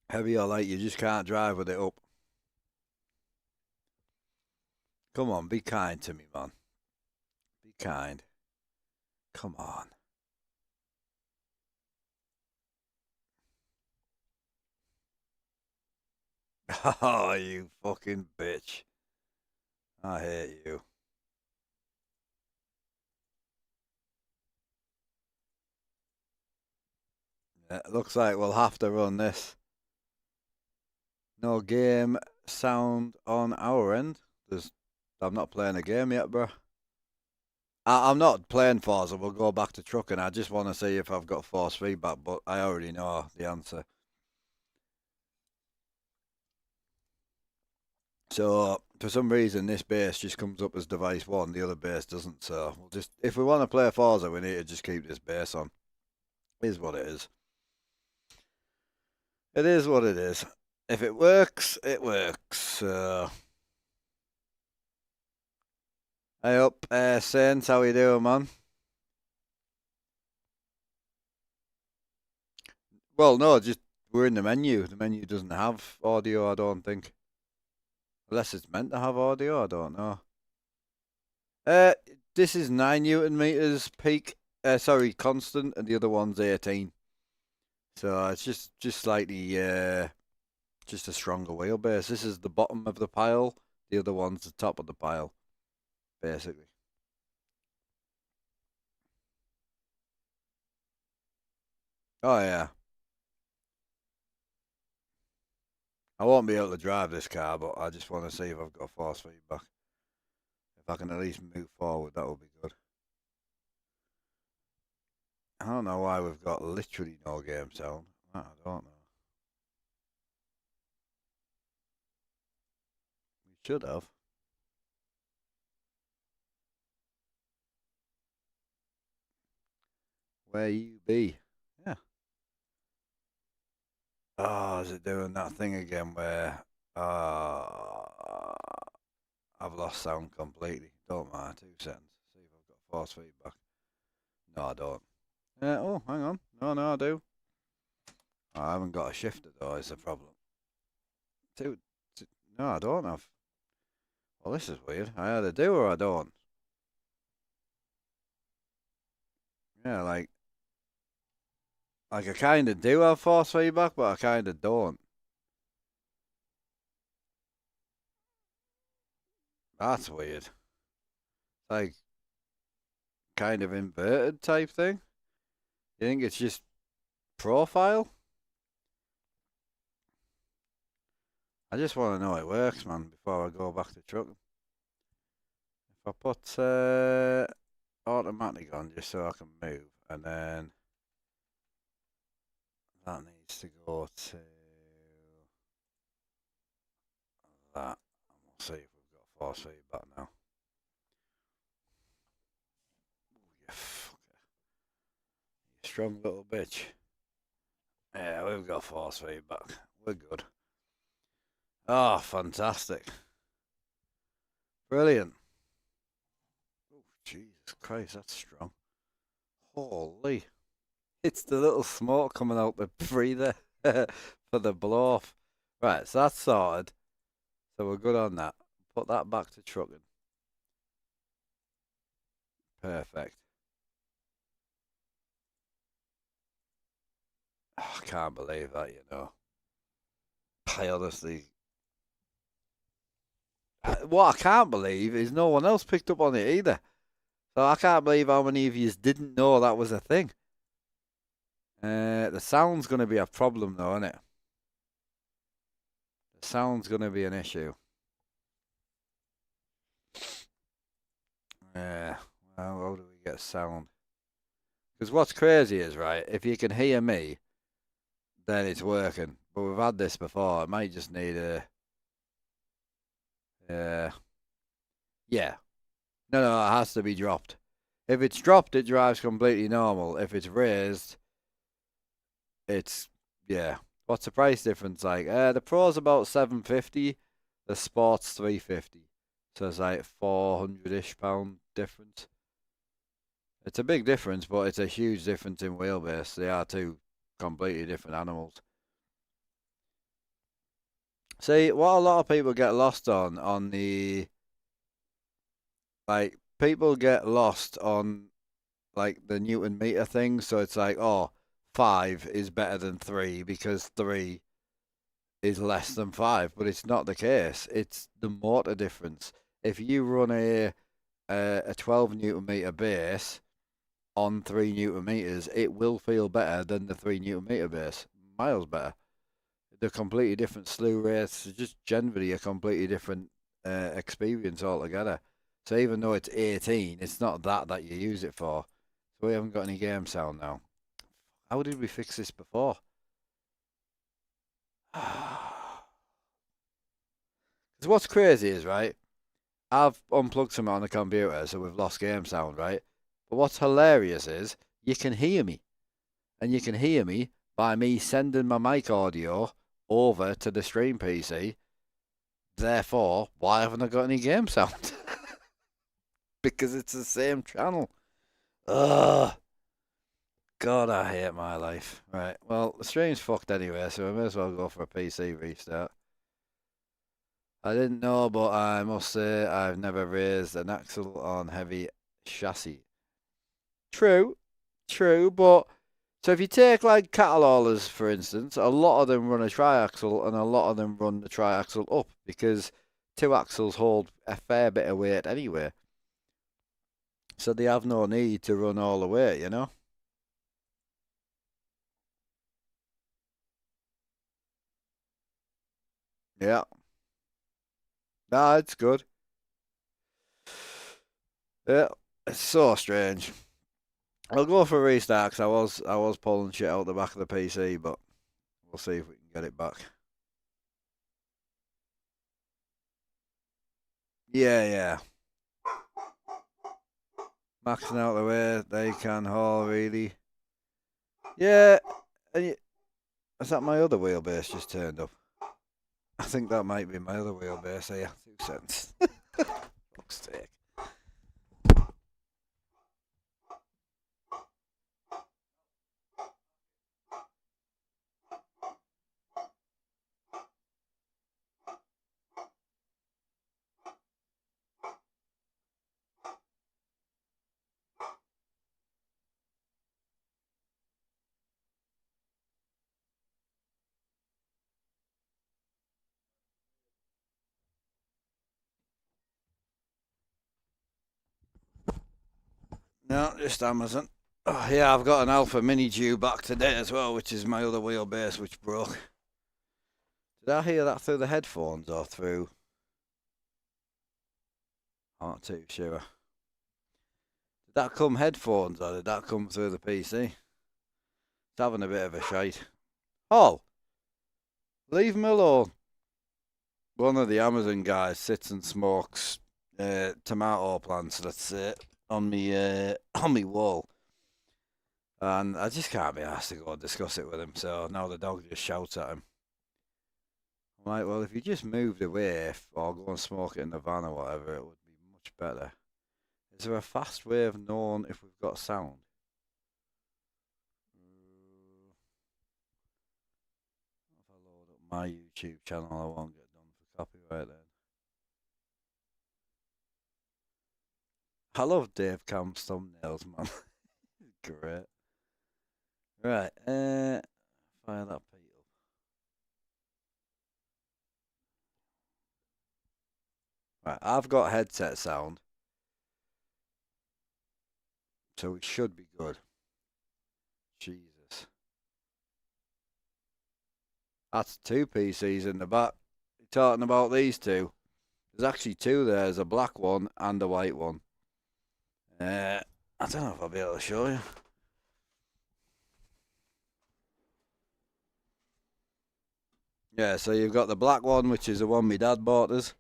Heavy or light, you just can't drive with it up. Come on, be kind to me, man. Be kind. Come on. Oh, you fucking bitch. I hate you. Yeah, looks like we'll have to run this. No game sound on our end. I'm not playing a game yet, bro. I'm not playing Forza. We'll go back to trucking. I just want to see if I've got force feedback, but I already know the answer. So for some reason, this base just comes up as device 1. The other base doesn't. So we'll just, if we want to play Forza, we need to just keep this base on. It is what it is. It is what it is. If it works, it works. Hey up, Saints, how you doing, man? Well, no, just we're in the menu. The menu doesn't have audio, I don't think. Unless it's meant to have audio, I don't know. Uh, this is 9 Newton meters peak. Sorry, constant, and the other one's 18. So it's just slightly just a stronger wheelbase. This is the bottom of the pile. The other one's the top of the pile, basically. Oh yeah. I won't be able to drive this car, but I just want to see if I've got force feedback. If I can at least move forward, that would be good. I don't know why we've got literally no game sound. I don't know. We should have. Where you be? Yeah. Oh, is it doing that thing again where? I've lost sound completely. Don't mind. 2 seconds. See if I've got force feedback. No, I don't. Oh, hang on. No, I do. I haven't got a shifter though. Is the problem? No, I don't have. Well, this is weird. I either do or I don't. Yeah, like I kind of do have force feedback, but I kind of don't. That's weird. Like kind of inverted type thing. You think it's just profile? I just want to know it works, man, before I go back to trucking. If I put automatic on just so I can move, and then that needs to go to that. And we'll see if we've got force feedback now. Ooh, you fucker. You strong little bitch. Yeah, we've got force feedback. We're good. Oh, fantastic. Brilliant. Oh, Jesus Christ, that's strong. Holy. It's the little smoke coming out the breather for the blow off. Right, so that's sorted. So we're good on that. Put that back to trucking. Perfect. Oh, I can't believe that, you know. I honestly. What I can't believe is no one else picked up on it either. So I can't believe how many of you didn't know that was a thing. The sound's going to be a problem, though, isn't it? The sound's going to be an issue. Yeah. Well, how do we get sound? Because what's crazy is, right, if you can hear me, then it's working. But we've had this before. It might just need a. Yeah. No, it has to be dropped. If it's dropped, it drives completely normal. If it's raised, it's yeah. What's the price difference like? The Pro's about £750. The Sport's £350. So it's like £400-ish difference. It's a big difference, but it's a huge difference in wheelbase. They are two completely different animals. See, what a lot of people get lost on the like people get lost on like the Newton meter thing. So it's like, oh, 5 is better than 3 because 3 is less than 5, but it's not the case. It's the motor difference. If you run a 12 Newton meter base on 3 Newton meters, it will feel better than the 3 Newton meter base. Miles better. They're completely different slew rates. It's just generally a completely different experience altogether. So even though it's 18, it's not that you use it for. So we haven't got any game sound now. How did we fix this before? Because what's crazy is, right, I've unplugged something on the computer, so we've lost game sound, right? But what's hilarious is you can hear me. And you can hear me by me sending my mic audio over to the stream PC. Therefore, why haven't I got any game sound? Because it's the same channel. Ugh. God, I hate my life. Right, well, the stream's fucked anyway, so I may as well go for a PC restart. I didn't know, but I must say I've never raised an axle on heavy chassis. True, but so if you take like cattle haulers, for instance, a lot of them run a triaxle and a lot of them run the triaxle up because 2 axles hold a fair bit of weight anyway. So they have no need to run all the way, you know? Yeah. Nah, it's good. Yeah, it's so strange. I'll go for a restart because I was pulling shit out the back of the PC, but we'll see if we can get it back. Yeah. Maxing out the way they can haul, really. Yeah, and is that my other wheelbase just turned up? I think that might be my other wheelbase here. 2 cents. No, just Amazon. Oh, yeah, I've got an Alpha Mini due back today as well, which is my other wheelbase, which broke. Did I hear that through the headphones or through? I'm not too sure. Did that come headphones or did that come through the PC? It's having a bit of a shite. Oh, leave me alone. One of the Amazon guys sits and smokes tomato plants, let's say, on me wall. And I just can't be asked to go and discuss it with him, so now the dog just shouts at him. I'm like, well, if you just moved away or go and smoke it in the van or whatever, it would be much better. Is there a fast way of knowing if we've got sound? If I load up my YouTube channel, I won't get done for copyright then. I love Dave Cam's thumbnails, man. Great. Right, fire that Pete up. Right, I've got headset sound, so it should be good. Jesus. That's two PCs in the back. You're talking about these two? There's actually two there. There's a black one and a white one. I don't know if I'll be able to show you. Yeah, so you've got the black one, which is the one my dad bought us.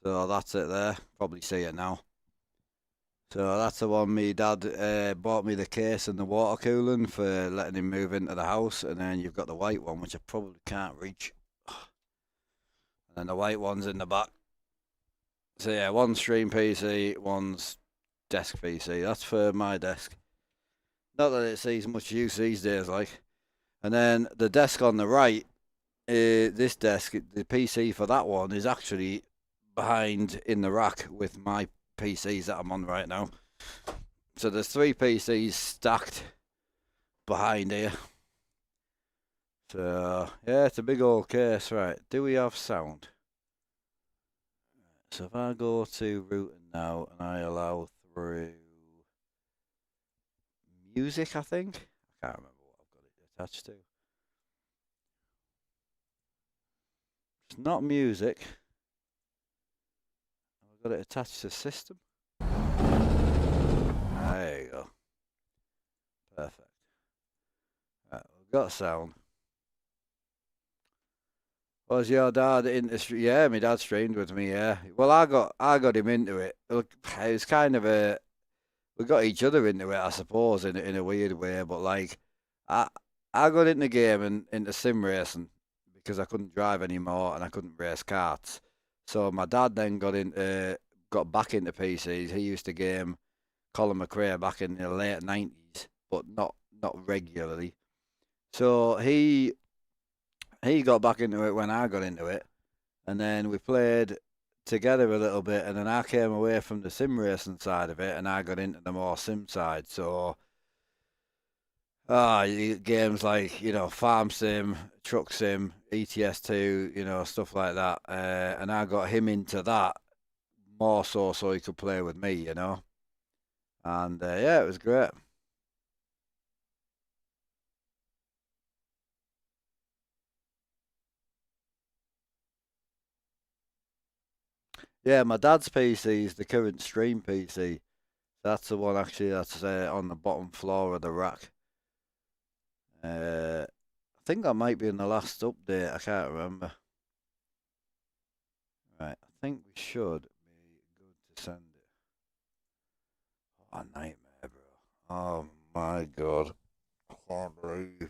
So that's it there. Probably see it now. So that's the one my dad bought me the case and the water cooling for letting him move into the house. And then you've got the white one, which I probably can't reach. And then the white one's in the back. So yeah, one's stream PC, one's desk PC. That's for my desk. Not that it sees much use these days, like. And then the desk on the right, this desk, the PC for that one is actually behind in the rack with my PCs that I'm on right now. So there's three PCs stacked behind here. So yeah, it's a big old case, right? Do we have sound? So if I go to routing now and I allow through music, I think. I can't remember what I've got it attached to. It's not music. I've got it attached to system. There you go. Perfect. Right, we've got sound. Was your dad into? Yeah, my dad streamed with me. Yeah. Well, I got him into it. Look, it was kind of a. We got each other into it, I suppose, in a weird way. But like, I I got into game and into sim racing because I couldn't drive anymore and I couldn't race karts. So my dad then got back into PCs. He used to game Colin McRae back in the late 90s, but not regularly. So he got back into it when I got into it, and then we played together a little bit, and then I came away from the sim racing side of it, and I got into the more sim side. So, games like Farm Sim, Truck Sim, ETS2, stuff like that, and I got him into that more so he could play with me, and yeah, it was great. Yeah, my dad's PC is the current stream PC. That's the one actually that's on the bottom floor of the rack. I think that might be in the last update. I can't remember. Right, I think we should be good to send it. Oh, nightmare, bro. Oh my god. I can't breathe.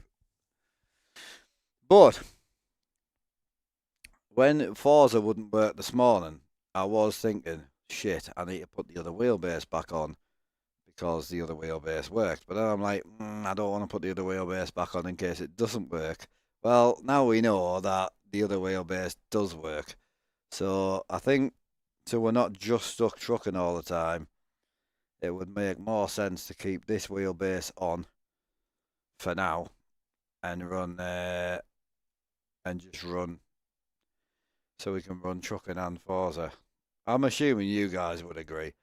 But when Forza wouldn't work this morning, I was thinking, shit, I need to put the other wheelbase back on because the other wheelbase worked. But then I'm like, I don't want to put the other wheelbase back on in case it doesn't work. Well, now we know that the other wheelbase does work. So I think so we're not just stuck trucking all the time. It would make more sense to keep this wheelbase on for now and run and just run so we can run trucking and Forza. I'm assuming you guys would agree.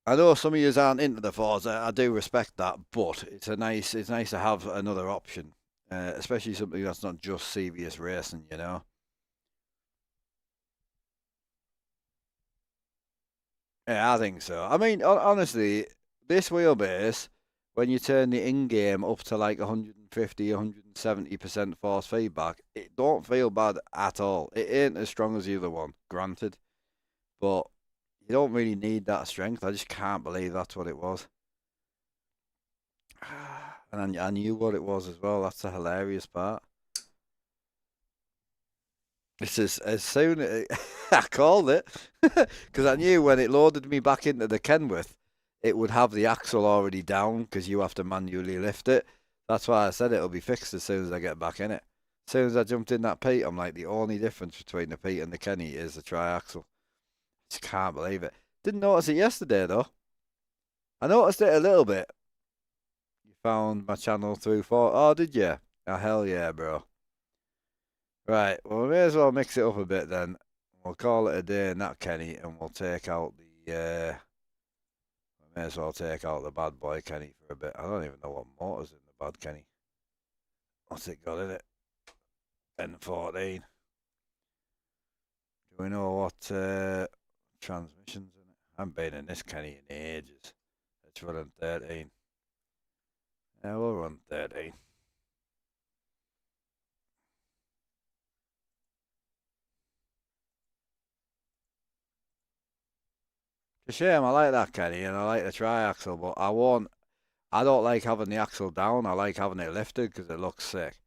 I know some of you aren't into the Forza. I do respect that, but it's nice to have another option, especially something that's not just serious racing. You know. Yeah, I think so. I mean, honestly, this wheelbase, when you turn the in-game up to like 150, 170% force feedback, it don't feel bad at all. It ain't as strong as the other one, granted, but you don't really need that strength. I just can't believe that's what it was. And I knew what it was as well. That's the hilarious part. It's as soon as I called it because I knew when it loaded me back into the Kenworth, it would have the axle already down because you have to manually lift it. That's why I said it'll be fixed as soon as I get back in it. As soon as I jumped in that Pete, I'm like, the only difference between the Pete and the Kenny is the triaxle. Just can't believe it. Didn't notice it yesterday though. I noticed it a little bit. You found my channel through for. Oh, did you? Oh, hell yeah, bro. Right, well, we may as well mix it up a bit then. We'll call it a day in that Kenny, and we'll take out the. We may as well take out the bad boy Kenny for a bit. I don't even know what motor's in the bad Kenny. What's it got in it? N14. Do we know what transmissions in it? I haven't been in this Kenny in ages. It's running 13. Yeah, we'll run 13. It's a shame. I like that Kenny, and I like the triaxle, but I won't. I don't like having the axle down. I like having it lifted because it looks sick.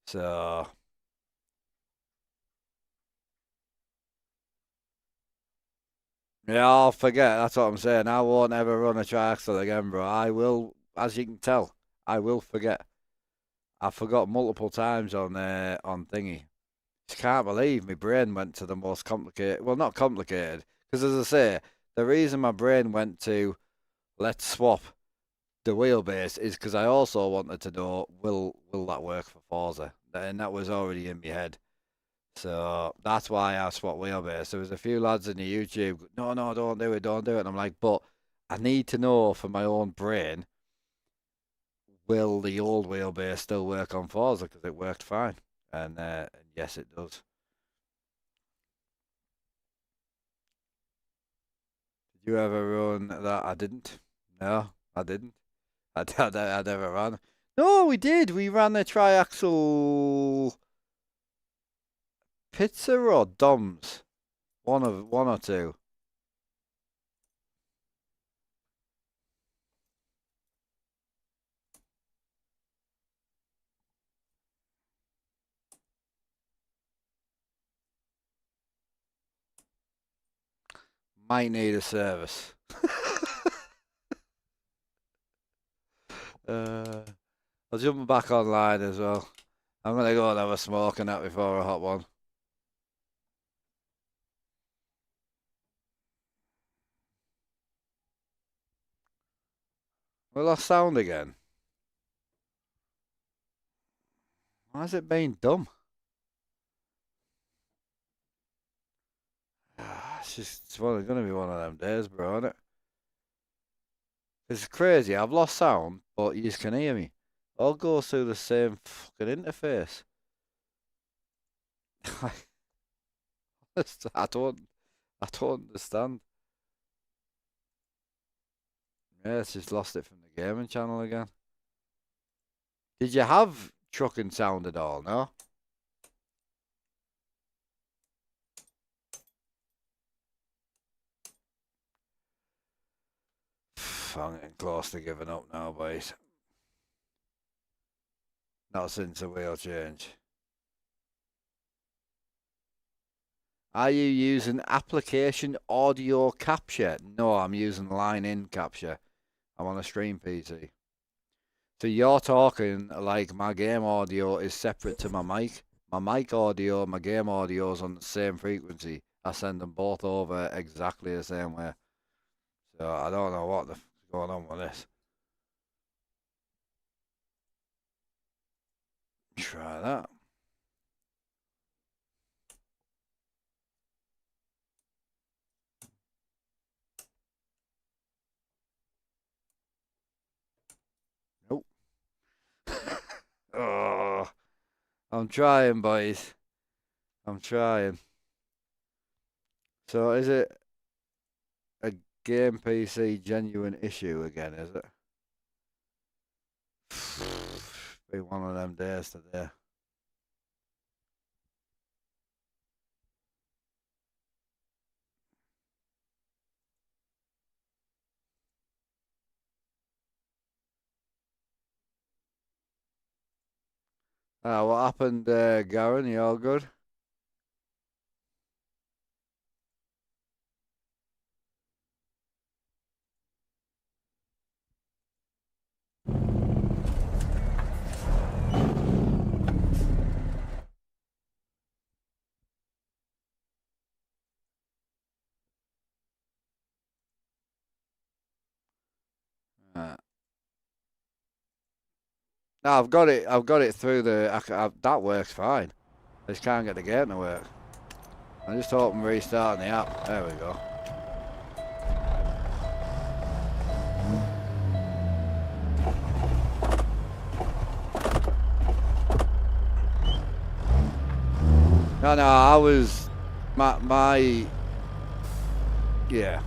So yeah, I'll forget. That's what I'm saying. I won't ever run a triaxle again, bro. I will, as you can tell, I will forget. I forgot multiple times on thingy. Just can't believe my brain went to the most complicated. Well, not complicated, because as I say, the reason my brain went to let's swap the wheelbase is because I also wanted to know will that work for Forza, and that was already in my head. So that's why I swapped wheelbase. There was a few lads in the YouTube, no, no, don't do it, don't do it. And I'm like, but I need to know for my own brain, will the old wheelbase still work on Forza? Because it worked fine. And yes, it does. Did you ever run that? I didn't. No, I didn't. I never ran. No, we did. We ran the triaxle pizza or Dom's. One or two. Might need a service. uh, I'll jump back online as well. I'm gonna go and have a smoke and that before a hot one. We lost sound again. Why is it being dumb? It's gonna be one of them days, bro, isn't it? It's crazy. I've lost sound, but you just can hear me. All goes through the same fucking interface. I don't understand. Yeah, it's just lost it from the gaming channel again. Did you have trucking sound at all? No. I'm getting close to giving up now, boys. Not since the wheel change. Are you using application audio capture? No, I'm using line in capture. I'm on a stream PC. So you're talking like my game audio is separate to my mic. My mic audio, my game audio is on the same frequency. I send them both over exactly the same way. So I don't know what the f is going on with this. Try that. I'm trying, boys. I'm trying. So is it a game PC genuine issue again, is it? Be one of them days today. What happened, Garen? You all good? No, I've got it. I've got it through the. That works fine. I just can't get the game to work. I just hope I'm restarting the app. There we go. No, I was my yeah.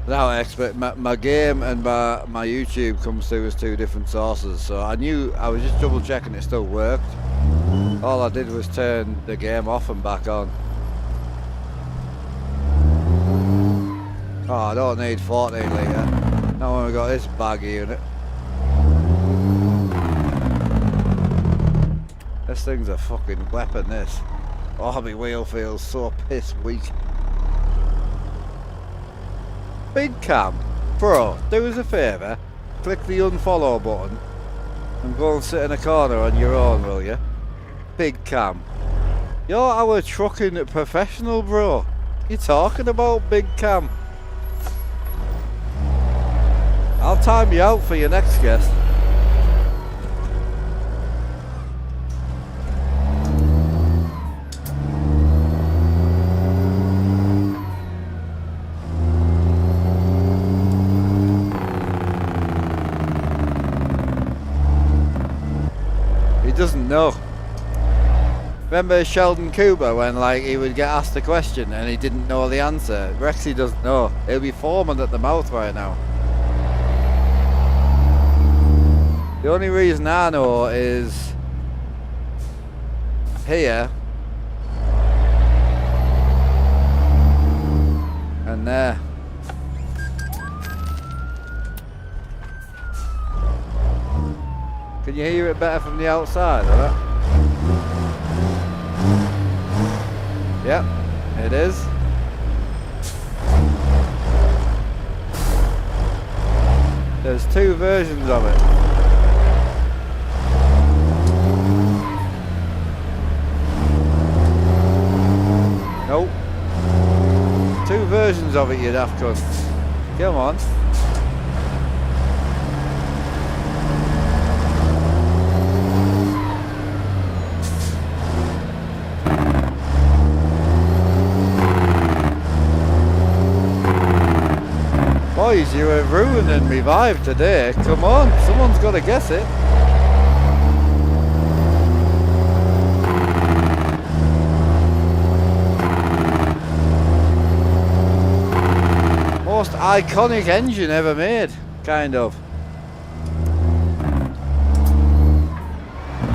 Now I expect my game and my YouTube comes through as two different sources, so I was just double checking it still worked. All I did was turn the game off and back on. Oh, I don't need 14 litre. Now when we got this baggy unit. This thing's a fucking weapon, this. Oh, my wheel feels so piss weak. Big Cam, bro, do us a favour, click the unfollow button and go and sit in a corner on your own, will you? Big Cam, you're our trucking professional, bro. You talking about, Big Cam? I'll time you out for your next guest. Doesn't know. Remember Sheldon Cooper when like he would get asked a question and he didn't know the answer? Rexy doesn't know. He'll be foaming at the mouth right now. The only reason I know is here and there. Can you hear it better from the outside, or that? Yep, it is. There's two versions of it. Nope. Two versions of it, you daft cunts. Come on. Boys, you are ruining me vibe today. Come on, someone's got to guess it. Most iconic engine ever made, kind of.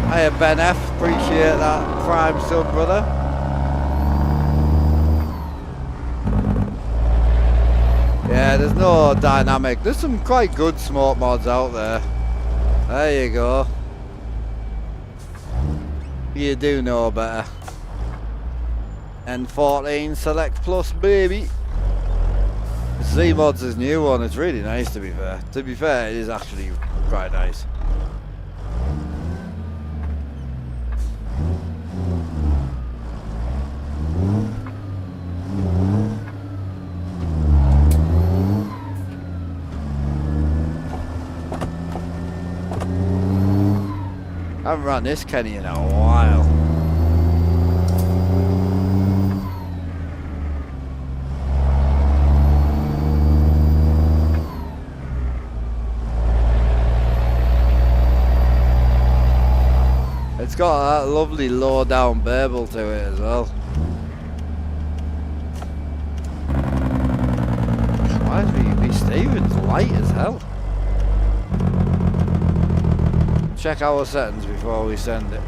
Hiya Ben F, appreciate that prime sub, brother. Yeah, there's no dynamic. There's some quite good smoke mods out there. There you go. You do know better. N14 Select Plus, baby. Z-Mods is new one. It's really nice, to be fair. To be fair, it is actually quite nice. I haven't run this Kenny in a while. It's got that lovely low down burble to it as well. Why is VP Stevens light as hell? Check our settings before we send it.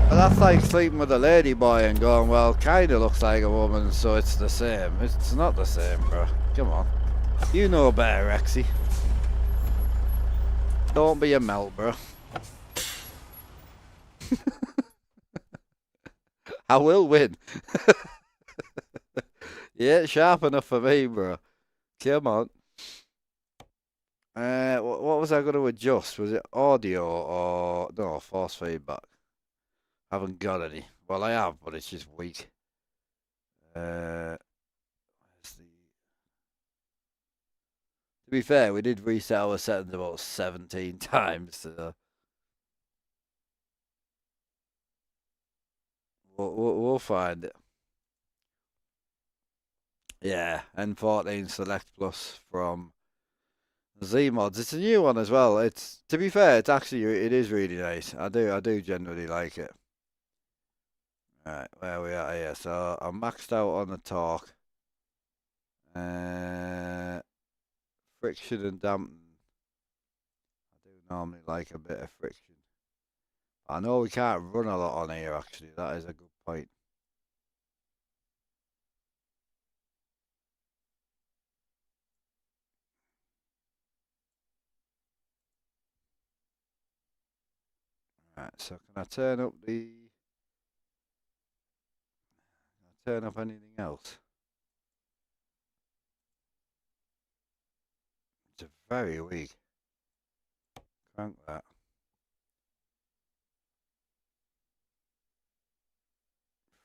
But that's like sleeping with a lady boy and going, well, kinda looks like a woman, so it's the same. It's not the same, bro. Come on. You know better, Rexy. Don't be a melt, bro. I will win. Yeah, sharp enough for me, bro. Come on. What was I going to adjust? Was it audio or no force feedback? Haven't got any. Well, I have, but it's just weak. To be fair, we did reset our settings about 17 times. So we'll find it. Yeah, N14 Select Plus from Z-Mods. It's a new one as well. It's, to be fair, it is really nice. I do generally like it. Alright, where we at here? So I'm maxed out on the torque. Friction and dampen. I do normally like a bit of friction. I know we can't run a lot on here actually. That is a good point. Right, so can I turn up anything else? It's a very weak. Crank that.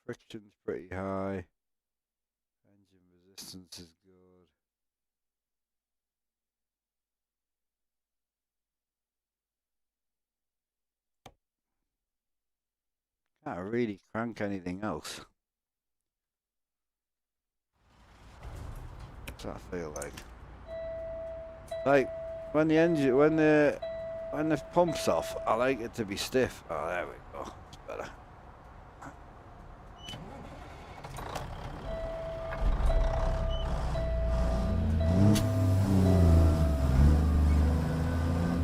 Friction's pretty high. Engine resistance is good. Can't really crank anything else. What's that feel like? Like when the pump's off, I like it to be stiff. Oh, there we go. It's better.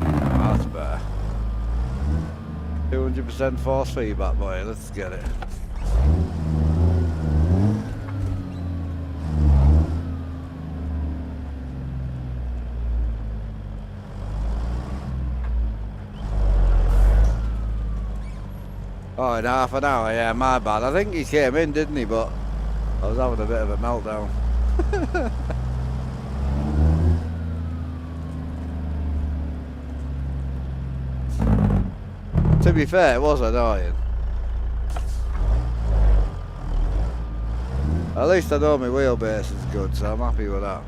Oh, that's better. 200% force feedback, boy. Let's get it. Oh, in half an hour, yeah, my bad. I think he came in, didn't he? But I was having a bit of a meltdown. To be fair, it was annoying. At least I know my wheelbase is good, so I'm happy with that.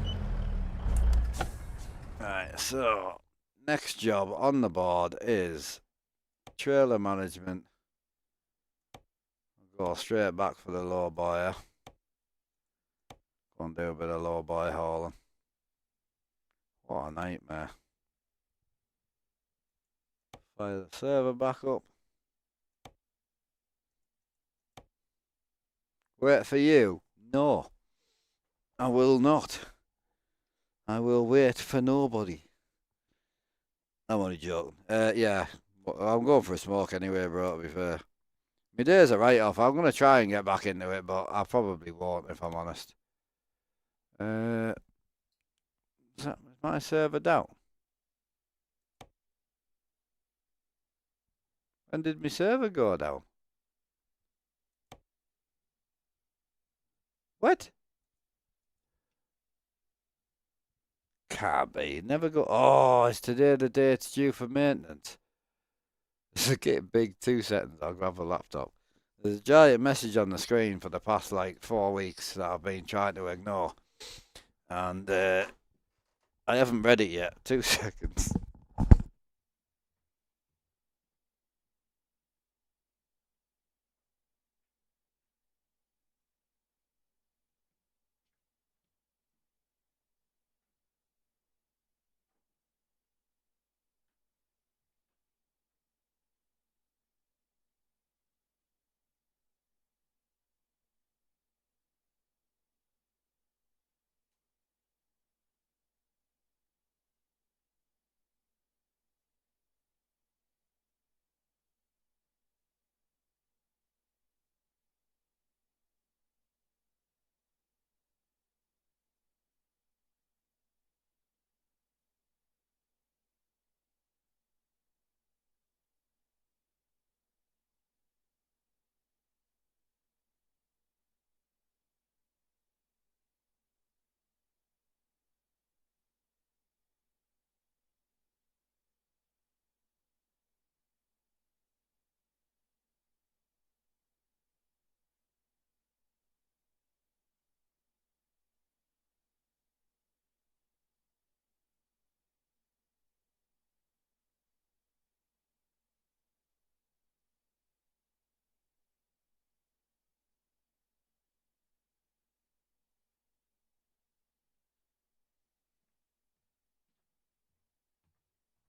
Right, so next job on the board is trailer management. I'll go straight back for the low buyer. Go and do a bit of low buy hauling. What a nightmare. Fire the server back up. Wait for you? No. I will not. I will wait for nobody. I'm only joking. Yeah. I'm going for a smoke anyway, bro, to be fair. My day's a write-off. I'm going to try and get back into it, but I probably won't, if I'm honest. Is my server down? When did my server go down? What? Can't be. Never go. Oh, it's today the day it's due for maintenance. This is getting big. 2 seconds. I'll grab a laptop. There's a giant message on the screen for the past like 4 weeks that I've been trying to ignore. And I haven't read it yet. 2 seconds.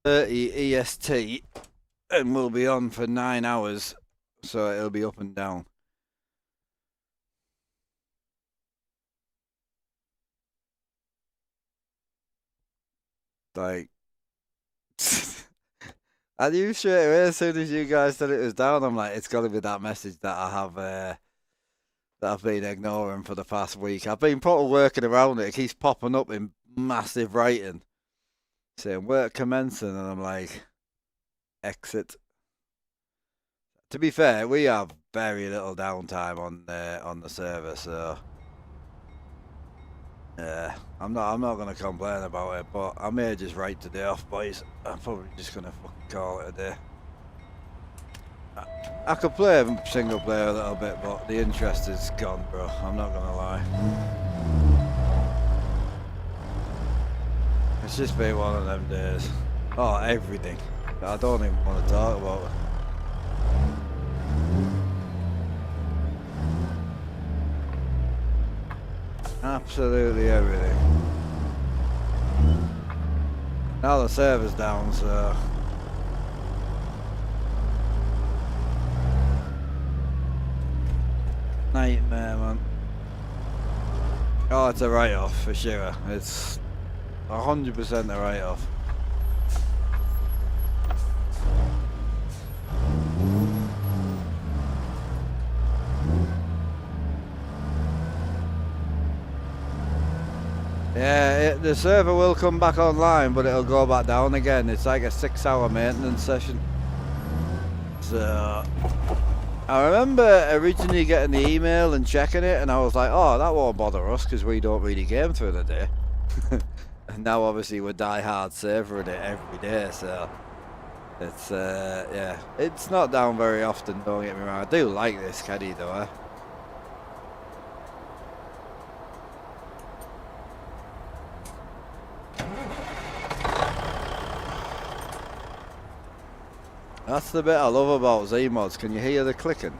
30 EST, and we'll be on for 9 hours, so it'll be up and down. Like, I knew straight away as soon as you guys said it was down. I'm like, it's got to be that message that I have that I've been ignoring for the past week. I've been probably working around it. It keeps popping up in massive writing, saying work commencing, and I'm like, exit. To be fair, we have very little downtime on the server, so yeah, I'm not gonna complain about it. But I may just write today off, boys. I'm probably just gonna fucking call it a day. I could play single player a little bit, but the interest is gone, bro. I'm not gonna lie. It's just been one of them days. Oh, everything. I don't even want to talk about it. Absolutely everything. Now the server's down, so nightmare, man. Oh, it's a write-off for sure. It's 100% a write-off. Yeah, the server will come back online, but it'll go back down again. It's like a 6-hour maintenance session. So I remember originally getting the email and checking it, and I was like, oh, that won't bother us because we don't really game through the day. And now obviously we're die-hard savouring it every day, so it's yeah, it's not down very often, don't get me wrong. I do like this caddy though, eh? That's the bit I love about Z-mods. Can you hear the clicking?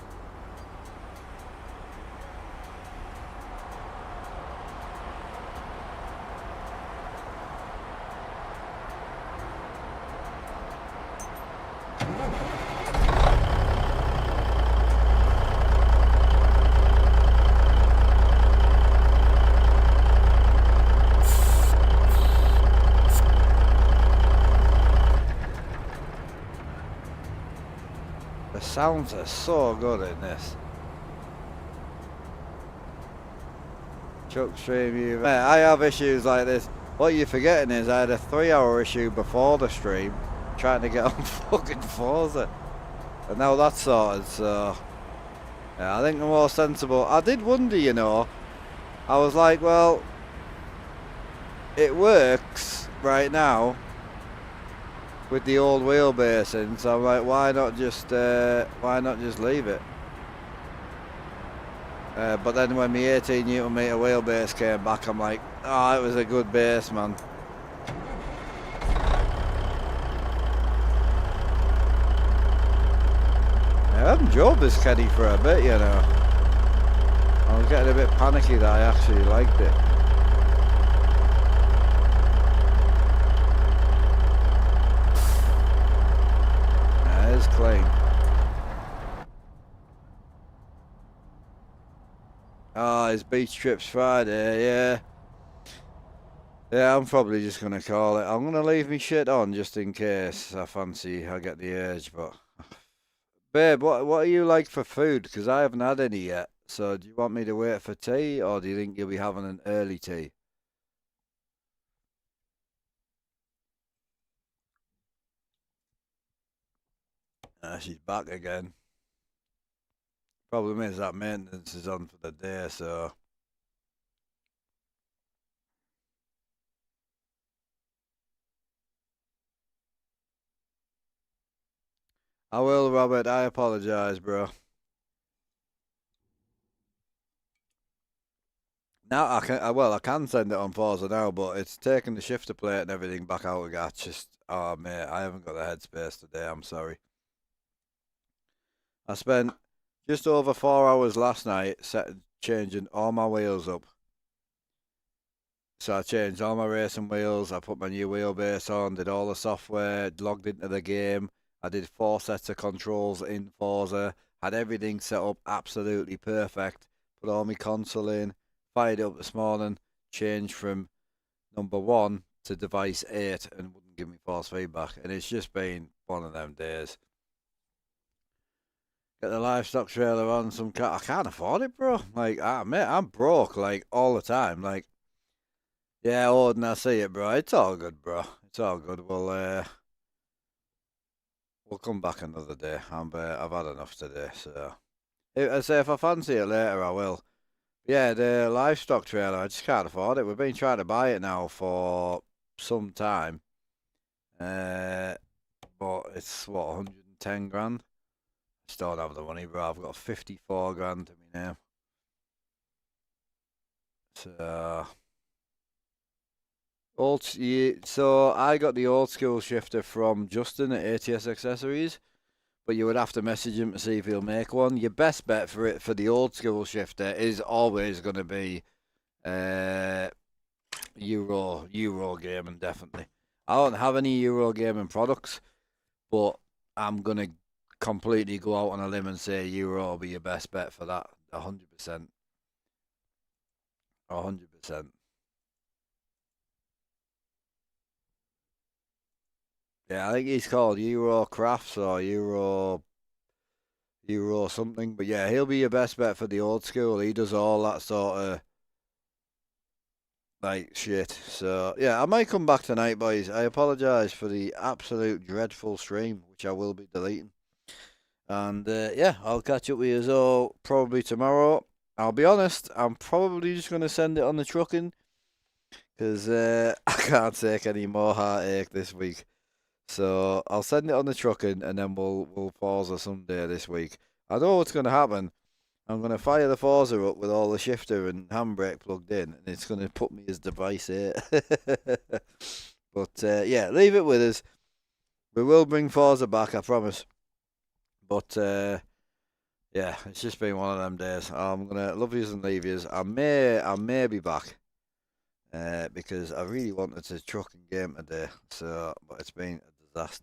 The sounds are so good in this. Chuck stream you. Mate, I have issues like this. What you're forgetting is I had a 3-hour issue before the stream trying to get on fucking Forza. And now that's sorted, so yeah, I think the more sensible. I did wonder, you know. I was like, well, it works right now with the old wheelbase in, so I'm like, why not just leave it? But then when the 18 Newton meter wheelbase came back, I'm like, oh, it was a good base, man. I haven't drove this caddy for a bit, you know. I was getting a bit panicky that I actually liked it. It's clean. Oh, it's beach trips Friday, yeah. Yeah, I'm probably just gonna call it. I'm gonna leave me shit on just in case I fancy I get the urge, but babe, what are you like for food? Because I haven't had any yet. So do you want me to wait for tea, or do you think you'll be having an early tea? She's back again. Problem is that maintenance is on for the day, so I will, Robert. I apologise, bro. Now I can send it on Forza now, but it's taking the shifter plate and everything back out again. It's just, oh mate, I haven't got the headspace today. I'm sorry. I spent just over 4 hours last night changing all my wheels up. So I changed all my racing wheels. I put my new wheelbase on, did all the software, logged into the game. I did 4 sets of controls in Forza. Had everything set up absolutely perfect. Put all my console in. Fired it up this morning. Changed from number 1 to device 8 and wouldn't give me force feedback. And it's just been one of them days. Get the livestock trailer on some car. I can't afford it, bro. Like, mate, I'm broke, like, all the time. Like, yeah, Odin, I see it, bro. It's all good, bro. It's all good. We'll come back another day. I've had enough today, so. I say if I fancy it later, I will. Yeah, the livestock trailer, I just can't afford it. We've been trying to buy it now for some time. But it's, what, 110 grand? I just don't have the money, bro. I've got 54 grand to me now. So... So I got the old school shifter from Justin at ATS Accessories, but you would have to message him to see if he'll make one. Your best bet for the old school shifter is always going to be Euro gaming, definitely. I don't have any Euro gaming products, but I'm going to completely go out on a limb and say Euro will be your best bet for that. 100%. 100%. Yeah, I think he's called Euro Crafts or Euro something. But yeah, he'll be your best bet for the old school. He does all that sort of like shit. So yeah, I might come back tonight, boys. I apologise for the absolute dreadful stream, which I will be deleting. And yeah, I'll catch up with you all probably tomorrow. I'll be honest, I'm probably just going to send it on the trucking because I can't take any more heartache this week. So I'll send it on the trucking and then we'll Forza someday this week. I know what's going to happen. I'm going to fire the Forza up with all the shifter and handbrake plugged in, and it's going to put me as device 8. But yeah, leave it with us. We will bring Forza back, I promise. But yeah, it's just been one of them days. I'm going to love yous and leave yous. I may be back. Because I really wanted to truck and game today, so but it's been a disaster.